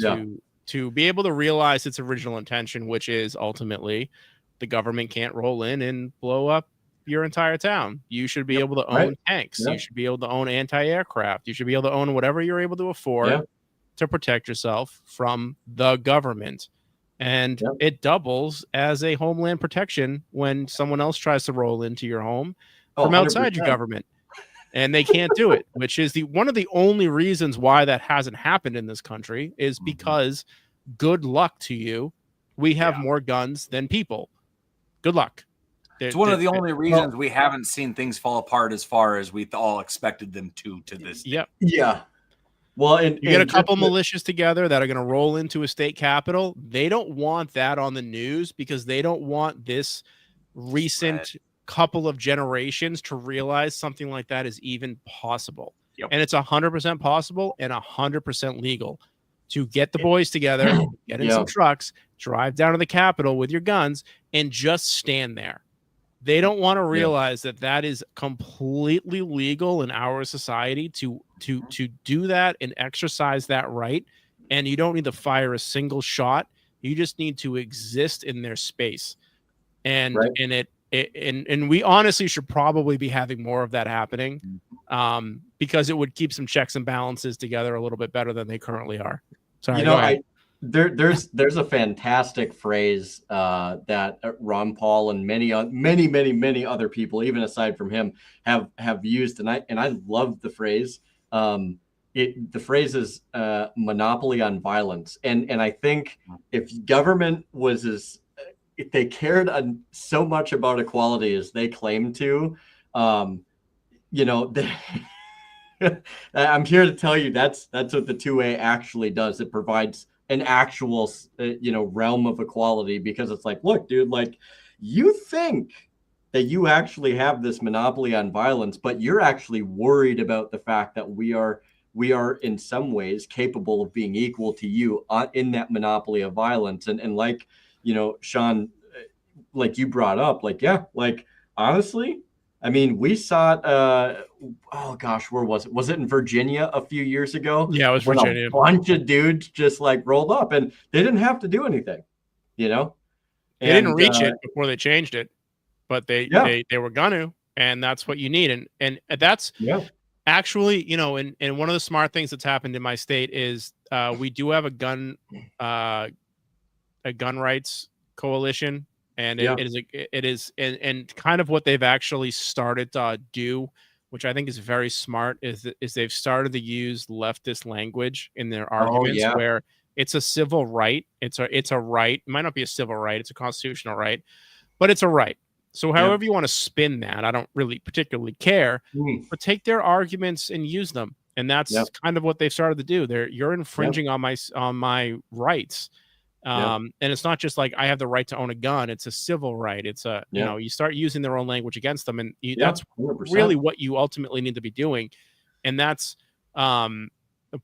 be able to realize its original intention, which is ultimately the government can't roll in and blow up your entire town. You should be able to own Right. tanks. Yeah. You should be able to own anti-aircraft. You should be able to own whatever you're able to afford to protect yourself from the government. And it doubles as a homeland protection when someone else tries to roll into your home from outside your government. And they can't do it, which is one of the only reasons why that hasn't happened in this country is because good luck to you. We have more guns than people. Good luck. It's one of the only reasons we haven't seen things fall apart as far as we all expected them to this day. Yep. Yeah. Well, and you get a couple militias together that are going to roll into a state capitol. They don't want that on the news because they don't want this recent couple of generations to realize something like that is even possible. And it's 100% possible and 100% legal to get the boys together, get in some trucks, drive down to the Capitol with your guns, and just stand there. They don't want to realize that that is completely legal in our society to do that and exercise that right. And you don't need to fire a single shot. You just need to exist in their space. And and we honestly should probably be having more of that happening because it would keep some checks and balances together a little bit better than they currently are. Sorry, there's a fantastic phrase that Ron Paul and many other people, even aside from him, have used, and I love the phrase. The phrase is monopoly on violence, and I think if government was if they cared so much about equality as they claim to, I'm here to tell you that's what the 2A actually does. It provides an actual, realm of equality, because it's like, look, dude, like, you think that you actually have this monopoly on violence, but you're actually worried about the fact that we are in some ways capable of being equal to you in that monopoly of violence. And like, Sean, like you brought up, honestly, I mean, we saw it, where was it? Was it in Virginia a few years ago? Yeah, it was Virginia. A bunch of dudes just rolled up, and they didn't have to do anything, They didn't reach it before they changed it, but they were gonna, and that's what you need. And that's actually, and one of the smart things that's happened in my state is we do have a gun rights coalition. And it is kind of what they've actually started to do, which I think is very smart, is they've started to use leftist language in their arguments where it's a civil right. It's a right. It might not be a civil right. It's a constitutional right, but it's a right. So however you want to spin that, I don't really particularly care, but take their arguments and use them. And that's kind of what they've started to do. You're infringing on my rights. And it's not just like I have the right to own a gun. It's a civil right. It's you start using their own language against them. And that's 100%. Really what you ultimately need to be doing. And that's a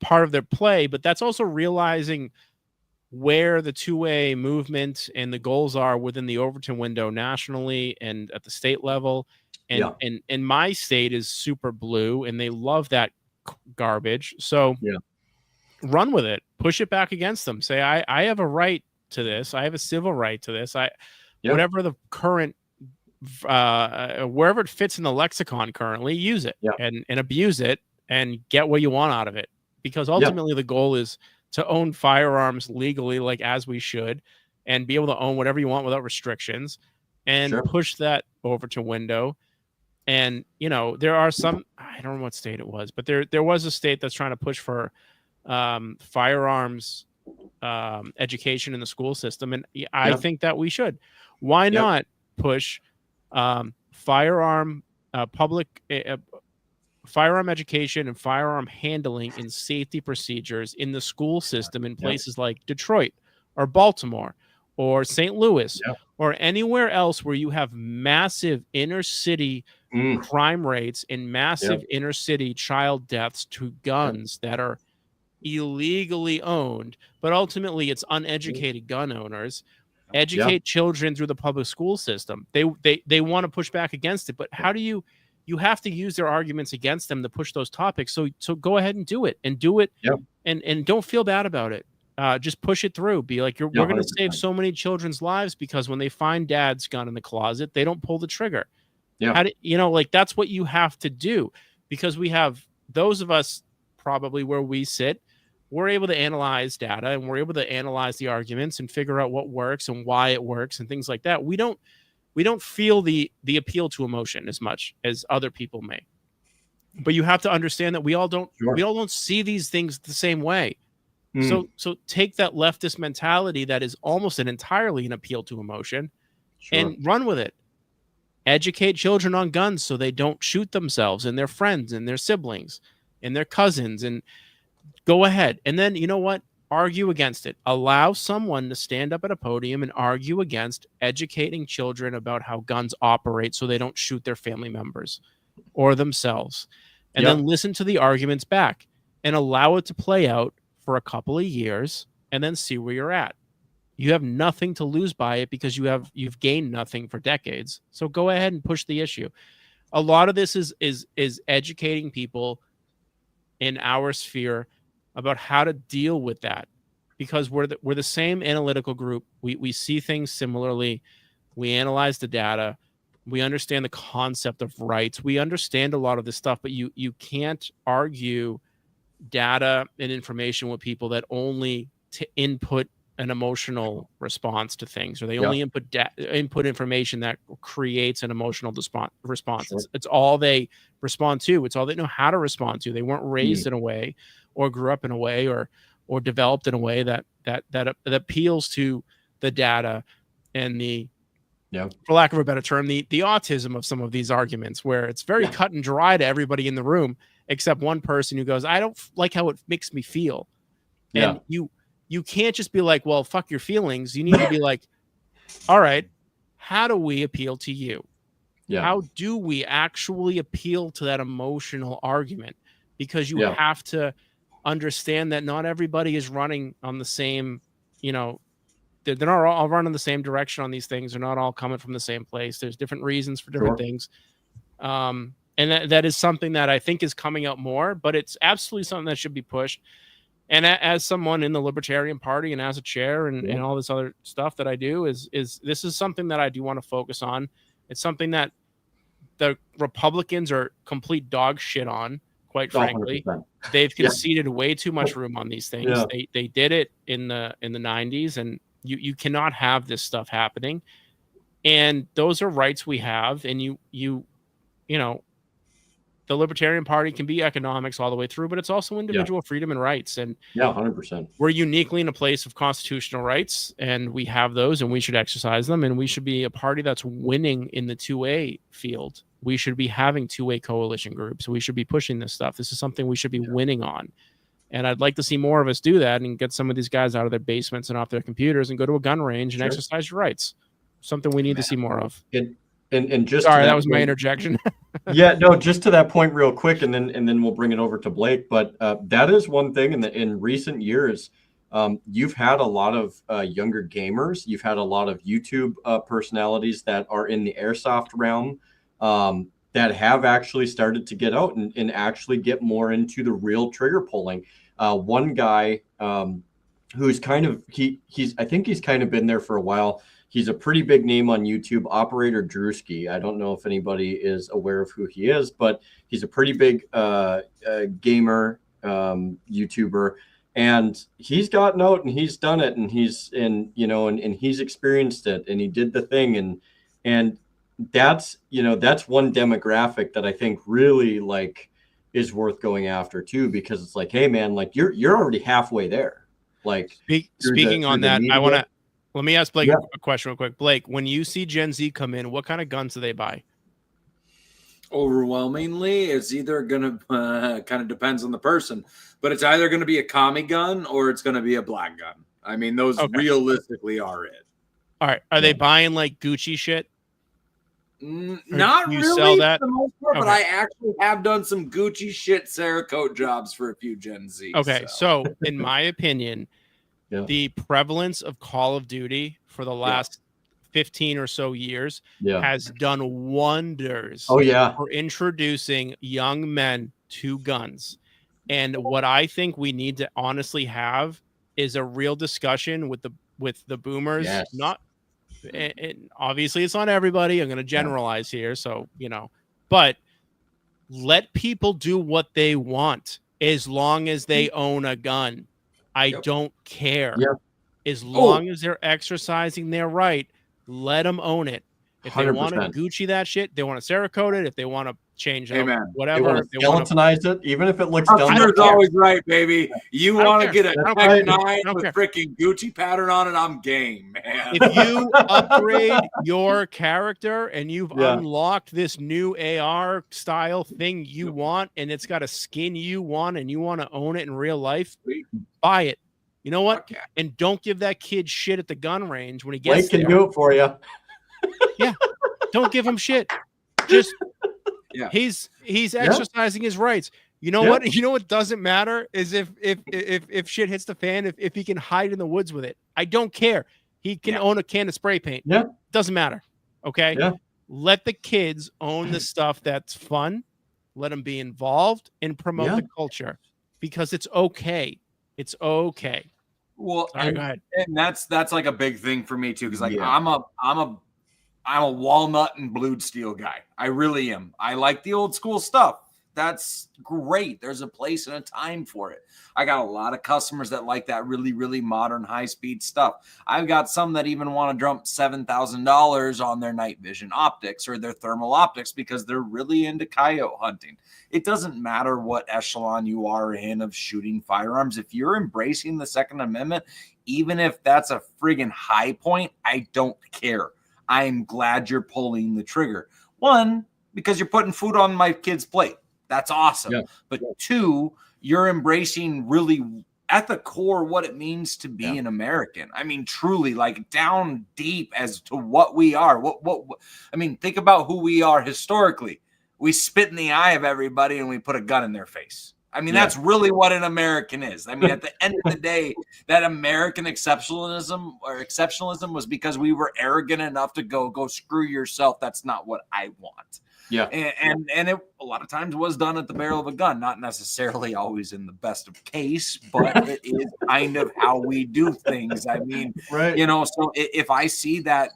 part of their play. But that's also realizing where the 2A movement and the goals are within the Overton window nationally and at the state level. And my state is super blue and they love that garbage. So run with it, push it back against them. Say, I have a right to this. I have a civil right to this. Whatever the current, wherever it fits in the lexicon currently, use it and abuse it and get what you want out of it. Because ultimately the goal is to own firearms legally, like as we should, and be able to own whatever you want without restrictions and push that over to window. And, there are some, I don't know what state it was, but there was a state that's trying to push for firearms education in the school system, and I think that we should. Why not push firearm education and firearm handling and safety procedures in the school system in places like Detroit or Baltimore or St. Louis or anywhere else where you have massive inner city crime rates and massive inner city child deaths to guns that are illegally owned, but ultimately it's uneducated gun owners. Educate children through the public school system. They want to push back against it, but how do you have to use their arguments against them to push those topics. So go ahead and do it and don't feel bad about it. Just push it through. Be like, we're going to save so many children's lives because when they find dad's gun in the closet, they don't pull the trigger. Yeah. How do you know, like, that's what you have to do, because we have those of us probably where we sit, we're able to analyze data and we're able to analyze the arguments and figure out what works and why it works and things like that. We don't feel the appeal to emotion as much as other people may. But you have to understand that we all don't see these things the same way. So take that leftist mentality that is almost entirely an appeal to emotion and run with it. Educate children on guns so they don't shoot themselves and their friends and their siblings and their cousins, and go ahead. And then, you know what? Argue against it. Allow someone to stand up at a podium and argue against educating children about how guns operate so they don't shoot their family members or themselves. And then listen to the arguments back and allow it to play out for a couple of years and then see where you're at. You have nothing to lose by it because you've gained nothing for decades. So go ahead and push the issue. A lot of this is educating people in our sphere about how to deal with that, because we're the same analytical group. We see things similarly. We analyze the data. We understand the concept of rights. We understand a lot of this stuff, but you can't argue data and information with people that only input an emotional response to things, or they only input information that creates an emotional response. It's all they respond to. It's all they know how to respond to. They weren't raised in a way, or grew up in a way, or developed in a way that appeals to the data and the, for lack of a better term, the autism of some of these arguments, where it's very cut and dry to everybody in the room except one person who goes, I don't like how it makes me feel. And you can't just be like, well, fuck your feelings. You need to be like, all right, how do we appeal to you? How do we actually appeal to that emotional argument? Because you have to understand that not everybody is running on the same, they're not all running the same direction on these things. They're not all coming from the same place. There's different reasons for different things. And that is something that I think is coming out more, but it's absolutely something that should be pushed. And as someone in the Libertarian Party and as a chair and all this other stuff that I do is this is something that I do want to focus on. It's something that the Republicans are complete dog shit on, quite frankly. 100%. They've conceded way too much room on these things. They did it in the 90s, and you cannot have this stuff happening. And those are rights we have, and you know, the Libertarian Party can be economics all the way through, but it's also individual freedom and rights. And 100%. We're uniquely in a place of constitutional rights, and we have those, and we should exercise them. And we should be a party that's winning in the 2A field. We should be having 2A coalition groups. We should be pushing this stuff. This is something we should be winning on. And I'd like to see more of us do that and get some of these guys out of their basements and off their computers and go to a gun range and exercise your rights. Something we need to see more of. And just sorry, that was my interjection. Just to that point real quick, and then we'll bring it over to Blake. But that is one thing in recent years. You've had a lot of younger gamers. You've had a lot of YouTube personalities that are in the airsoft realm that have actually started to get out and actually get more into the real trigger pulling. One guy who's kind of I think he's kind of been there for a while. He's a pretty big name on YouTube, Operator Drewski. I don't know if anybody is aware of who he is, but he's a pretty big gamer YouTuber, and he's gotten out and he's done it, and he's he's experienced it, and he did the thing, and that's one demographic that I think really is worth going after too, because it's like, hey man, you're already halfway there. Speaking on that, I want to. Let me ask Blake a question real quick. Blake, when you see Gen Z come in, what kind of guns do they buy? Overwhelmingly, it's either going to kind of depends on the person, but it's either going to be a commie gun or it's going to be a black gun. I mean, those realistically are it. All right. Are they buying Gucci shit? Not really sell that? for the most part, but I actually have done some Gucci shit Cerakote jobs for a few Gen Z. Okay. So in my opinion, the prevalence of Call of Duty for the last 15 or so years has done wonders for introducing young men to guns. And what I think we need to honestly have is a real discussion with the boomers, and obviously it's not everybody. I'm going to generalize here. So, but let people do what they want as long as they own a gun. I don't care. Yep. As long as they're exercising their right, let them own it. If they want to 100%. Gucci that shit, they want to Cerakote it. If they want to change it, Amen. They whatever. want to skeletonize it, even if it looks dumb. Customer's always right, baby. You I don't want to care. get a I don't Tech care. 9 with freaking Gucci pattern on it, I'm game, man. If you upgrade your character and you've unlocked this new AR style thing you want, and it's got a skin you want, and you want to own it in real life, buy it. You know what? Okay. And don't give that kid shit at the gun range when he gets Blake can do it for you. Yeah. Don't give him shit. Just he's exercising his rights. You know what? You know what doesn't matter is if shit hits the fan, if he can hide in the woods with it. I don't care. He can own a can of spray paint. Yeah. Doesn't matter. Okay. Yeah. Let the kids own the stuff that's fun. Let them be involved and promote the culture because it's okay. It's okay. Well, Sorry, go ahead. And that's like a big thing for me too, because like I'm a walnut and blued steel guy. I really am. I like the old school stuff. That's great. There's a place and a time for it. I got a lot of customers that like that really, really modern high-speed stuff. I've got some that even want to dump $7,000 on their night vision optics or their thermal optics because they're really into coyote hunting. It doesn't matter what echelon you are in of shooting firearms. If you're embracing the Second Amendment, even if that's a friggin' high point, I don't care. I'm glad you're pulling the trigger. One, because you're putting food on my kid's plate. That's awesome. Yeah. But two, you're embracing really at the core what it means to be an American. I mean, truly, like down deep as to what we are. What I mean, think about who we are historically. We spit in the eye of everybody and we put a gun in their face. I mean, that's really what an American is. I mean, at the end of the day, that American exceptionalism was because we were arrogant enough to go screw yourself. That's not what I want. Yeah. And it a lot of times was done at the barrel of a gun, not necessarily always in the best of case, but it is kind of how we do things. I mean, so if I see that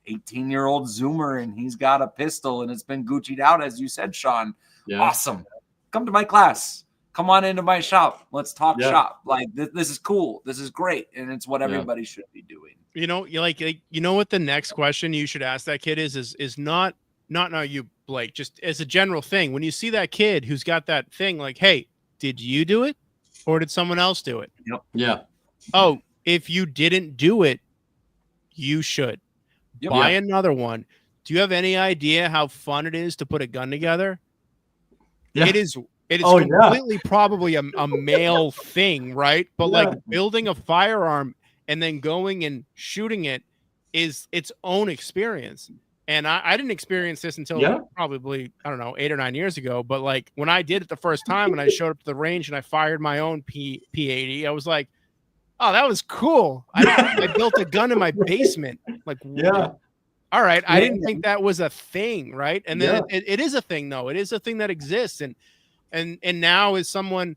18-year-old Zoomer and he's got a pistol and it's been Gucci'd out, as you said, Sean, awesome. Come to my class. Come on into my shop. Let's talk shop. Like this is cool. This is great. And it's what everybody should be doing. You know what the next question you should ask that kid is not now you, Blake, just as a general thing. When you see that kid who's got that thing, like, hey, did you do it or did someone else do it? Yep. Yeah. Oh, if you didn't do it, you should buy another one. Do you have any idea how fun it is to put a gun together? Yeah. It is completely probably a male thing, right? But like building a firearm and then going and shooting it is its own experience. And I didn't experience this until probably, I don't know, 8 or 9 years ago. But like when I did it the first time and I showed up to the range and I fired my own P80, I was like, oh, that was cool. I built a gun in my basement. Like, all right. I didn't think that was a thing, right? And then it is a thing, though. It is a thing that exists. And now as someone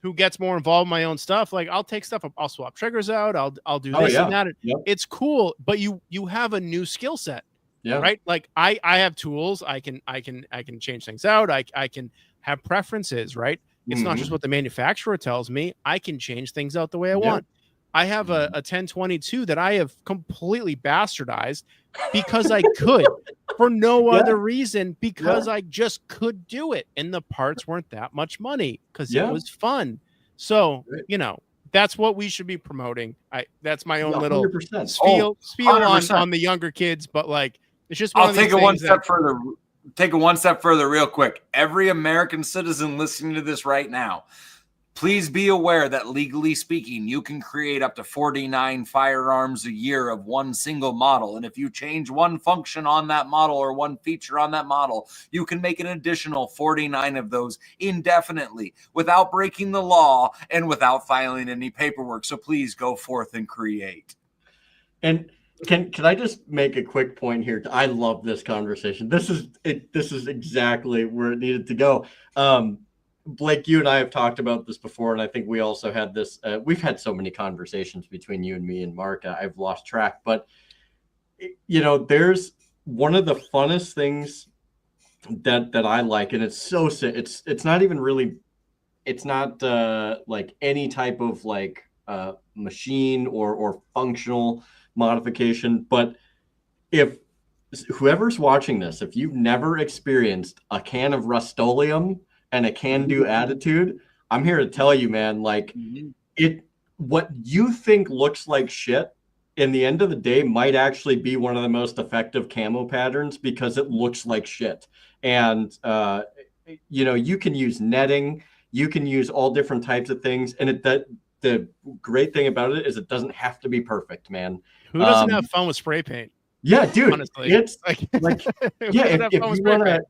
who gets more involved in my own stuff, like I'll take stuff, I'll swap triggers out, I'll do this and that. It's cool, but you have a new skill set. Yeah. Right. Like I have tools. I can change things out. I can have preferences. Right. It's not just what the manufacturer tells me. I can change things out the way I want. I have a 1022 that I have completely bastardized because I could for no other reason, because I just could do it. And the parts weren't that much money because it was fun. So, that's what we should be promoting. That's my own little spiel on the younger kids, but like, it's just I'll take it one step further. Take it one step further real quick. Every American citizen listening to this right now, please be aware that legally speaking, you can create up to 49 firearms a year of one single model. And if you change one function on that model or one feature on that model, you can make an additional 49 of those indefinitely without breaking the law and without filing any paperwork. So please go forth and create. And can I just make a quick point here? I love this conversation. This is exactly where it needed to go. Blake, you and I have talked about this before, and I think we also had this. We've had so many conversations between you and me and Mark. I've lost track, but you know, there's one of the funnest things that I like, and it's not even really, it's not like any type of like machine or functional modification. But if whoever's watching this, if you've never experienced a can of Rust-Oleum and a can-do attitude, I'm here to tell you, man, like it, what you think looks like shit in the end of the day might actually be one of the most effective camo patterns because it looks like shit. And you know, you can use netting, you can use all different types of things, and the great thing about it is it doesn't have to be perfect, man. Who doesn't have fun with spray paint? Yeah, dude, Honestly, it's like yeah, if you want to,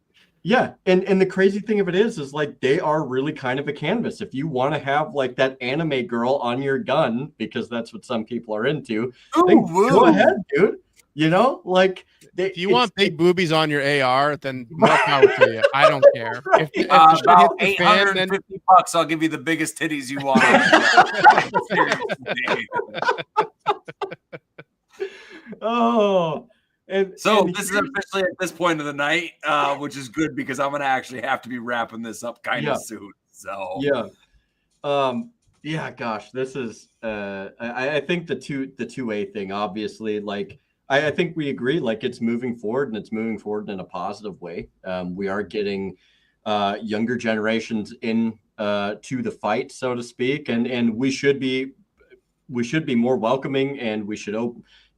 yeah, and the crazy thing of it is like they are really kind of a canvas. If you want to have like that anime girl on your gun, because that's what some people are into, then go ahead, dude. You know, like if you want big boobies on your AR, then more power to you. I don't care. Right. If about $850, I'll give you the biggest titties you want. Oh, and this is officially at this point of the night, which is good because I'm gonna actually have to be wrapping this up kind of soon. So yeah, gosh, this is I think the two-way thing, obviously, like I think we agree, like it's moving forward and it's moving forward in a positive way. We are getting younger generations in to the fight, so to speak, and we should be more welcoming, and we should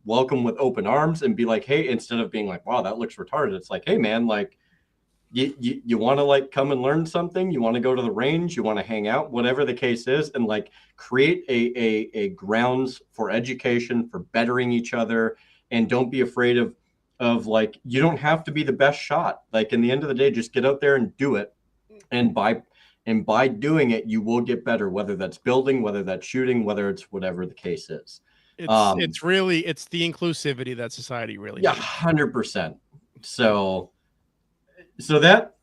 welcome with open arms and be like, hey, instead of being like, wow, that looks retarded, it's like, hey man, like you want to like come and learn something, you want to go to the range, you want to hang out, whatever the case is, and like create a grounds for education, for bettering each other. And don't be afraid of like, you don't have to be the best shot. Like in the end of the day, just get out there and do it. And by doing it, you will get better, whether that's building, whether that's shooting, whether it's whatever the case is. It's really the inclusivity that society really needs. 100%. So that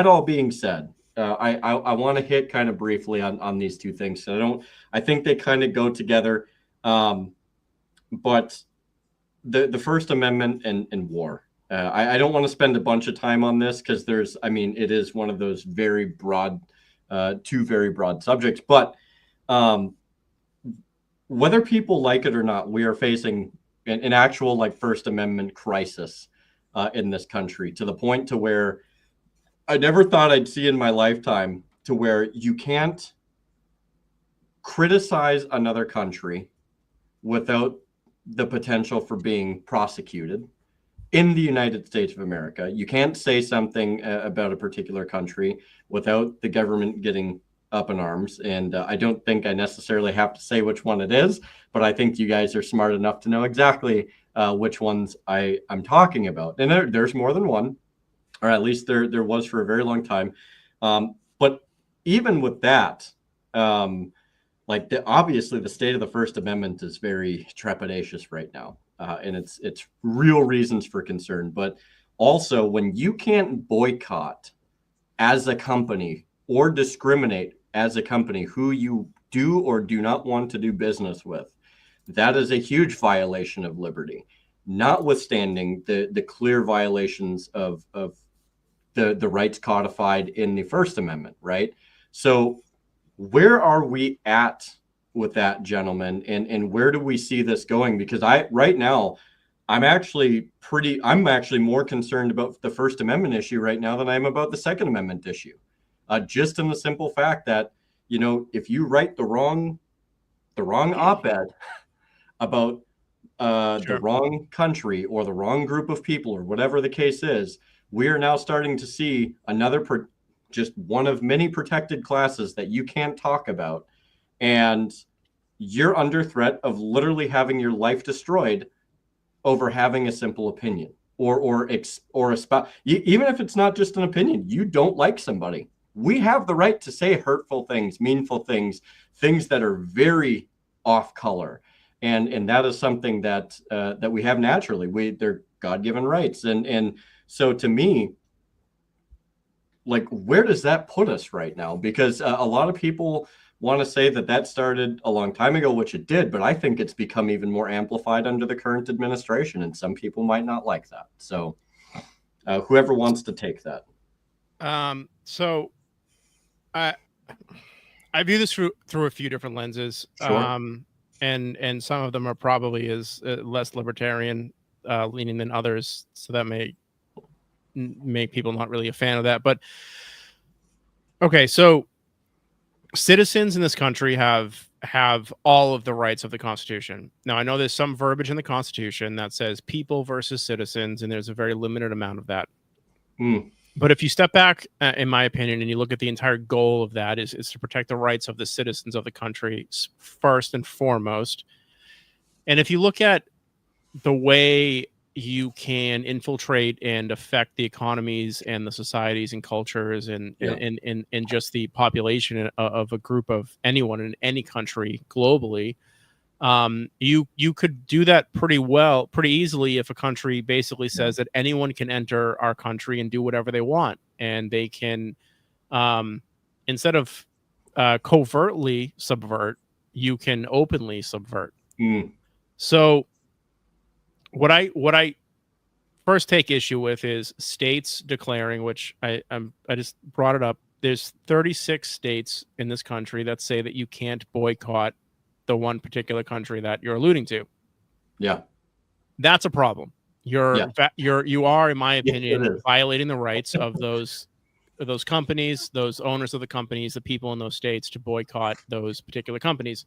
all being said, I want to hit kind of briefly on these two things. So I think they kind of go together. But the First Amendment and war, I don't want to spend a bunch of time on this because it is one of those very broad, two very broad subjects. But whether people like it or not, we are facing an actual like First Amendment crisis in this country, to the point to where I never thought I'd see in my lifetime, to where you can't criticize another country without the potential for being prosecuted in the United States of America. You can't say something about a particular country without the government getting up in arms. And I don't think I necessarily have to say which one it is, but I think you guys are smart enough to know exactly which ones I'm talking about. And there's more than one, or at least there was for a very long time. But even with that, obviously the state of the First Amendment is very trepidatious right now, and it's real reasons for concern. But also, when you can't boycott as a company or discriminate as a company who you do or do not want to do business with, that is a huge violation of liberty, notwithstanding the clear violations of the rights codified in the First Amendment, right? So where are we at with that, gentlemen? And where do we see this going? Because right now, I'm actually more concerned about the First Amendment issue right now than I am about the Second Amendment issue. Just in the simple fact that, you know, if you write the wrong op-ed about the wrong country or the wrong group of people or whatever the case is, we are now starting to see just one of many protected classes that you can't talk about, and you're under threat of literally having your life destroyed over having a simple opinion or even if it's not just an opinion, you don't like somebody. We have the right to say hurtful things, meanful things, things that are very off color, and that is something that we have naturally. They're God-given rights, and so to me, like, where does that put us right now? Because a lot of people want to say that started a long time ago, which it did, but I think it's become even more amplified under the current administration, and some people might not like that. So whoever wants to take that. So I view this through a few different lenses. Sure. And some of them are probably less libertarian leaning than others, so that may make people not really a fan of that. But okay, so citizens in this country have all of the rights of the Constitution. Now, I know there's some verbiage in the Constitution that says people versus citizens, and there's a very limited amount of that. But if you step back, in my opinion, and you look at the entire goal of that is to protect the rights of the citizens of the country first and foremost. And if you look at the way you can infiltrate and affect the economies and the societies and cultures and just the population of a group of anyone in any country globally, you could do that pretty easily if a country basically says that anyone can enter our country and do whatever they want, and they can, instead of covertly subvert, you can openly subvert. So what I first take issue with is states declaring, which I just brought it up. There's 36 states in this country that say that you can't boycott the one particular country that you're alluding to. Yeah, that's a problem. You are, in my opinion, violating the rights of those companies, those owners of the companies, the people in those states to boycott those particular companies.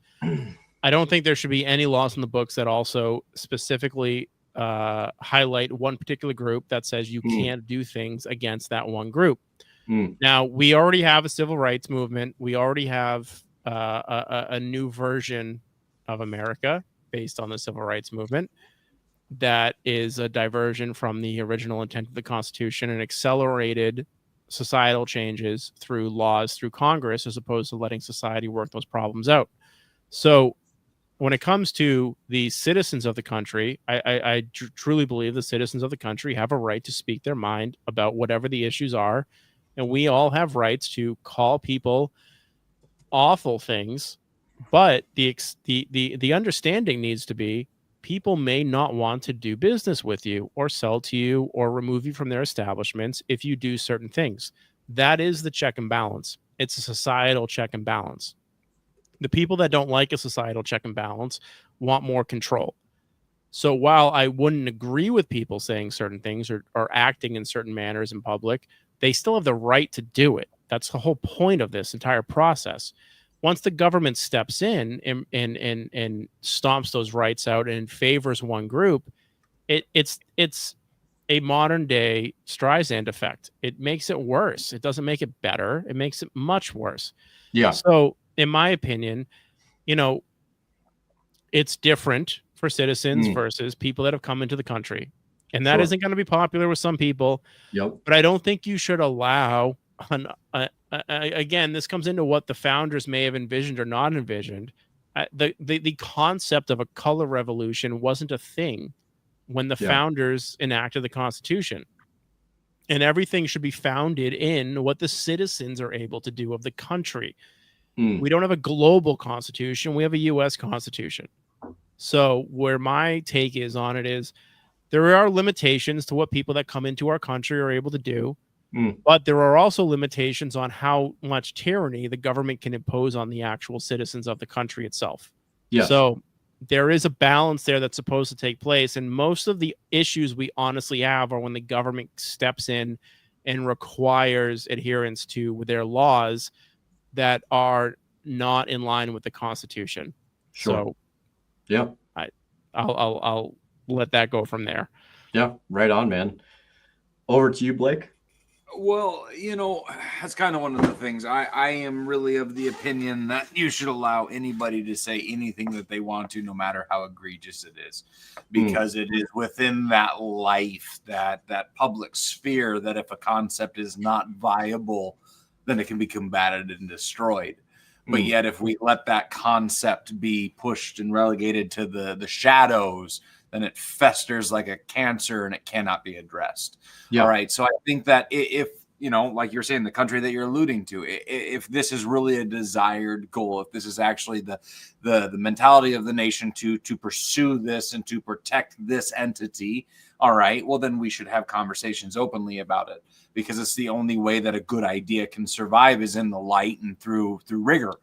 I don't think there should be any laws in the books that also specifically highlight one particular group that says you can't do things against that one group. Now, we already have a civil rights movement. We already have a new version of America based on the civil rights movement that is a diversion from the original intent of the Constitution and accelerated societal changes through laws through Congress, as opposed to letting society work those problems out. So when it comes to the citizens of the country, I truly believe the citizens of the country have a right to speak their mind about whatever the issues are. And we all have rights to call people awful things. But the understanding needs to be people may not want to do business with you or sell to you or remove you from their establishments if you do certain things. That is the check and balance. It's a societal check and balance. The people that don't like a societal check and balance want more control. So while I wouldn't agree with people saying certain things or acting in certain manners in public, they still have the right to do it. That's the whole point of this entire process. Once the government steps in and stomps those rights out and favors one group, it's a modern day Streisand effect. It makes it worse. It doesn't make it better. It makes it much worse. Yeah. So in my opinion, it's different for citizens versus people that have come into the country. And that isn't going to be popular with some people. Yep. But I don't think you should allow again, this comes into what the founders may have envisioned or not envisioned. The concept of a color revolution wasn't a thing when the founders enacted the Constitution. And everything should be founded in what the citizens are able to do of the country. We don't have a global constitution. We have a U.S. Constitution. So where my take is on it is there are limitations to what people that come into our country are able to do. But there are also limitations on how much tyranny the government can impose on the actual citizens of the country itself. Yes. So there is a balance there that's supposed to take place. And most of the issues we honestly have are when the government steps in and requires adherence to their laws that are not in line with the Constitution. Sure. So yeah, I'll let that go from there. Yeah, right on, man. Over to you, Blake. Well, that's kind of one of the things. I am really of the opinion that you should allow anybody to say anything that they want to, no matter how egregious it is, because it is within that life, that public sphere, that if a concept is not viable, then it can be combated and destroyed. But yet, if we let that concept be pushed and relegated to the shadows, then it festers like a cancer and it cannot be addressed. Yeah. All right. So I think that if you know, like you're saying, the country that you're alluding to, if this is really a desired goal, if this is actually the mentality of the nation to pursue this and to protect this entity, all right, well, then we should have conversations openly about it, because it's the only way that a good idea can survive is in the light and through rigor.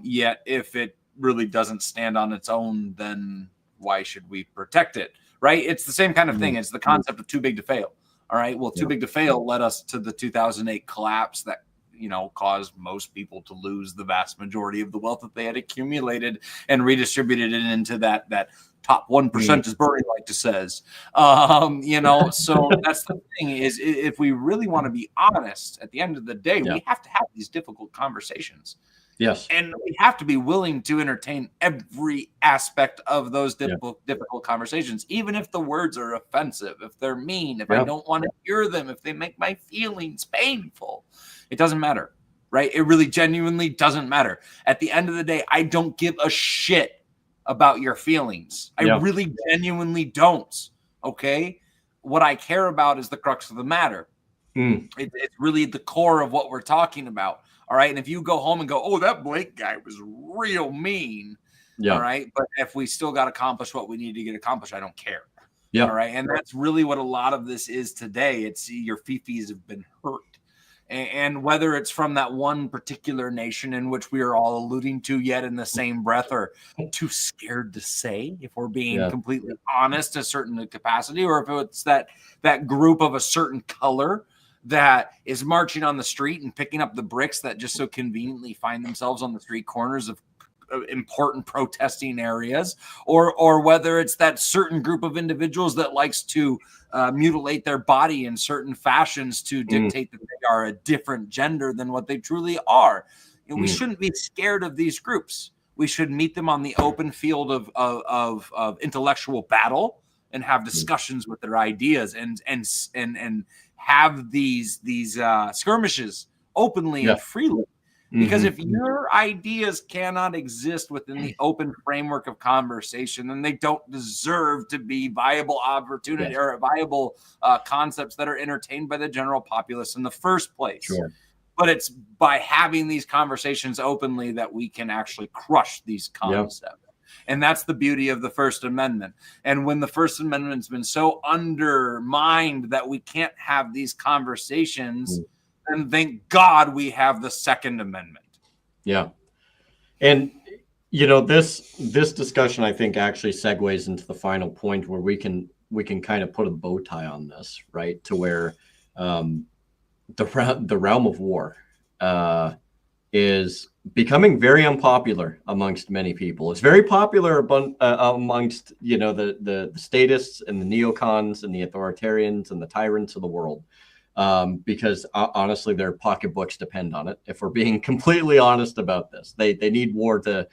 Yet if it really doesn't stand on its own, then why should we protect it? Right? It's the same kind of thing. It's the concept of too big to fail. All right. Well, too big to fail led us to the 2008 collapse that, you know, caused most people to lose the vast majority of the wealth that they had accumulated and redistributed it into that top 1%, as Bernie like to says. You know, so that's the thing, is if we really want to be honest, at the end of the day, we have to have these difficult conversations. Yes. And we have to be willing to entertain every aspect of those difficult conversations, even if the words are offensive, if they're mean, if I don't want to hear them, if they make my feelings painful. It doesn't matter, right? It really genuinely doesn't matter. At the end of the day, I don't give a shit about your feelings. I really genuinely don't, okay? What I care about is the crux of the matter. It's really the core of what we're talking about. All right. And if you go home and go, oh, that Blake guy was real mean. All right. But if we still got to accomplish what we need to get accomplished, I don't care. All right. And that's really what a lot of this is today. It's your fifis have been hurt. And whether it's from that one particular nation in which we are all alluding to, yet in the same breath, or too scared to say, if we're being completely honest, to a certain capacity, or if it's that group of a certain color that is marching on the street and picking up the bricks that just so conveniently find themselves on the street corners of important protesting areas, or whether it's that certain group of individuals that likes to mutilate their body in certain fashions to dictate that they are a different gender than what they truly are. And we shouldn't be scared of these groups. We should meet them on the open field of intellectual battle and have discussions with their ideas and have these skirmishes openly and freely. Because if your ideas cannot exist within the open framework of conversation, then they don't deserve to be viable opportunity or viable concepts that are entertained by the general populace in the first place. But it's by having these conversations openly that we can actually crush these concepts. And that's the beauty of the First Amendment. And when the First Amendment's been so undermined that we can't have these conversations, then thank God we have the Second Amendment. Yeah. And, you know, this discussion, I think, actually segues into the final point where we can kind of put a bow tie on this, right? To where the realm of war is becoming very unpopular amongst many people. It's very popular amongst, you know, the statists and the neocons and the authoritarians and the tyrants of the world. Because honestly, their pocketbooks depend on it. If we're being completely honest about this, they need war to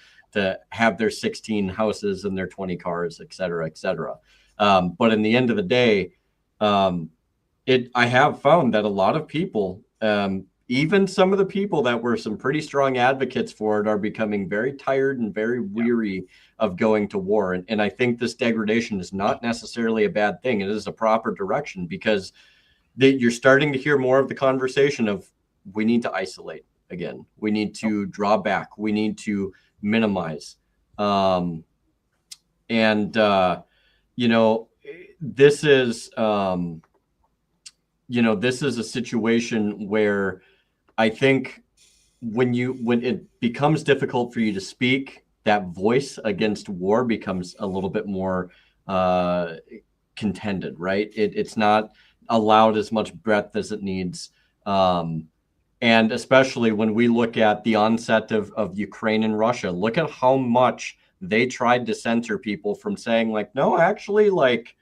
have their 16 houses and their 20 cars, et cetera, et cetera. But in the end of the day, I have found that a lot of people, even some of the people that were some pretty strong advocates for it, are becoming very tired and very weary of going to war. And I think this degradation is not necessarily a bad thing. It is a proper direction, because you're starting to hear more of the conversation of, we need to isolate again. We need to draw back. We need to minimize. You know, this is, this is a situation where I think when it becomes difficult for you to speak, that voice against war becomes a little bit more contended, right? It's not allowed as much breadth as it needs. And especially when we look at the onset of Ukraine and Russia, look at how much they tried to censor people from saying, like, no, actually, like,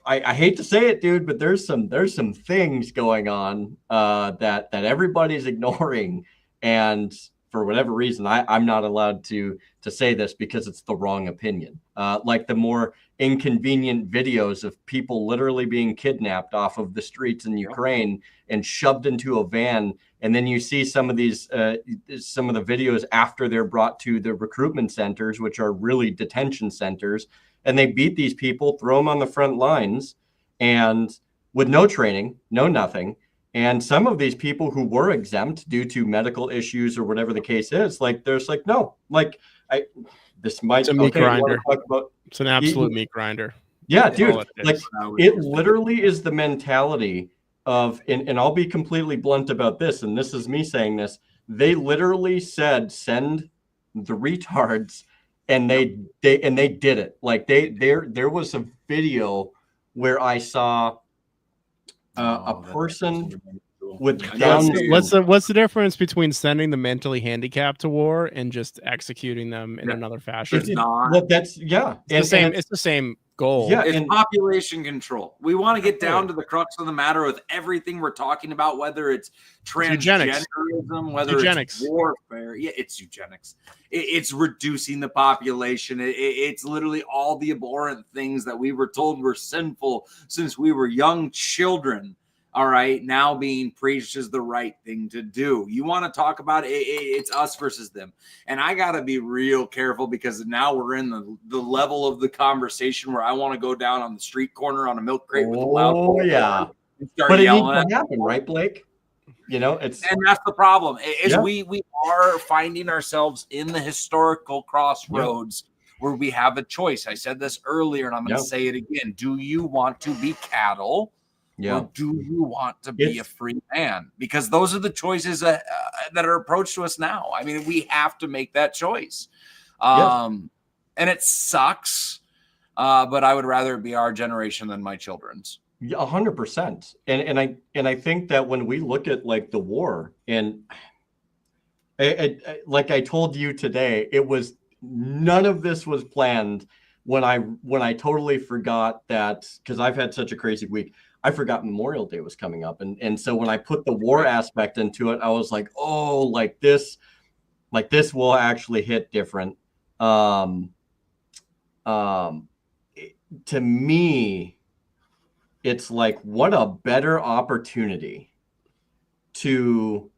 I hate to say it, dude, but there's some things going on that everybody's ignoring. And for whatever reason, I'm not allowed to say this because it's the wrong opinion. Like the more inconvenient videos of people literally being kidnapped off of the streets in Ukraine and shoved into a van. And then you see some of the videos after they're brought to the recruitment centers, which are really detention centers. And they beat these people, throw them on the front lines, and with no training, no nothing. And some of these people who were exempt due to medical issues or whatever the case is, like, there's like, no, like, this might, It's a meat grinder. Talk about, It's an absolute meat grinder. yeah, That's dude, all like, it literally is the mentality of, and I'll be completely blunt about this, and this is me saying this, they literally said, send the retards, and they did it. Like, there was a video where I saw a person with Down. What's the difference between sending the mentally handicapped to war and just executing them in another fashion? It's not. Well, that's, yeah. It's the same goal. Yeah, it's and population control. We want to get down to the crux of the matter with everything we're talking about, whether it's transgenderism, whether it's warfare. Yeah, it's eugenics. It's reducing the population. It's literally all the abhorrent things that we were told were sinful since we were young children. All right, now being preached is the right thing to do. You want to talk about it, it's us versus them. And I got to be real careful, because now we're in the level of the conversation where I want to go down on the street corner on a milk crate with a loud voice and start but yelling. It needs to happen, right, Blake? You know, and that's the problem. We are finding ourselves in the historical crossroads where we have a choice. I said this earlier, and I'm going to say it again. Do you want to be cattle? Yeah. Or do you want to be a free man? Because those are the choices that are approached to us now. I mean, we have to make that choice. And it sucks, but I would rather it be our generation than my children's. 100%. And I think that when we look at like the war, and like I told you today, it was none of this was planned when I totally forgot that, because I've had such a crazy week. I forgot Memorial Day was coming up. And so when I put the war aspect into it, I was like, oh, like this will actually hit different. To me, it's like, what a better opportunity to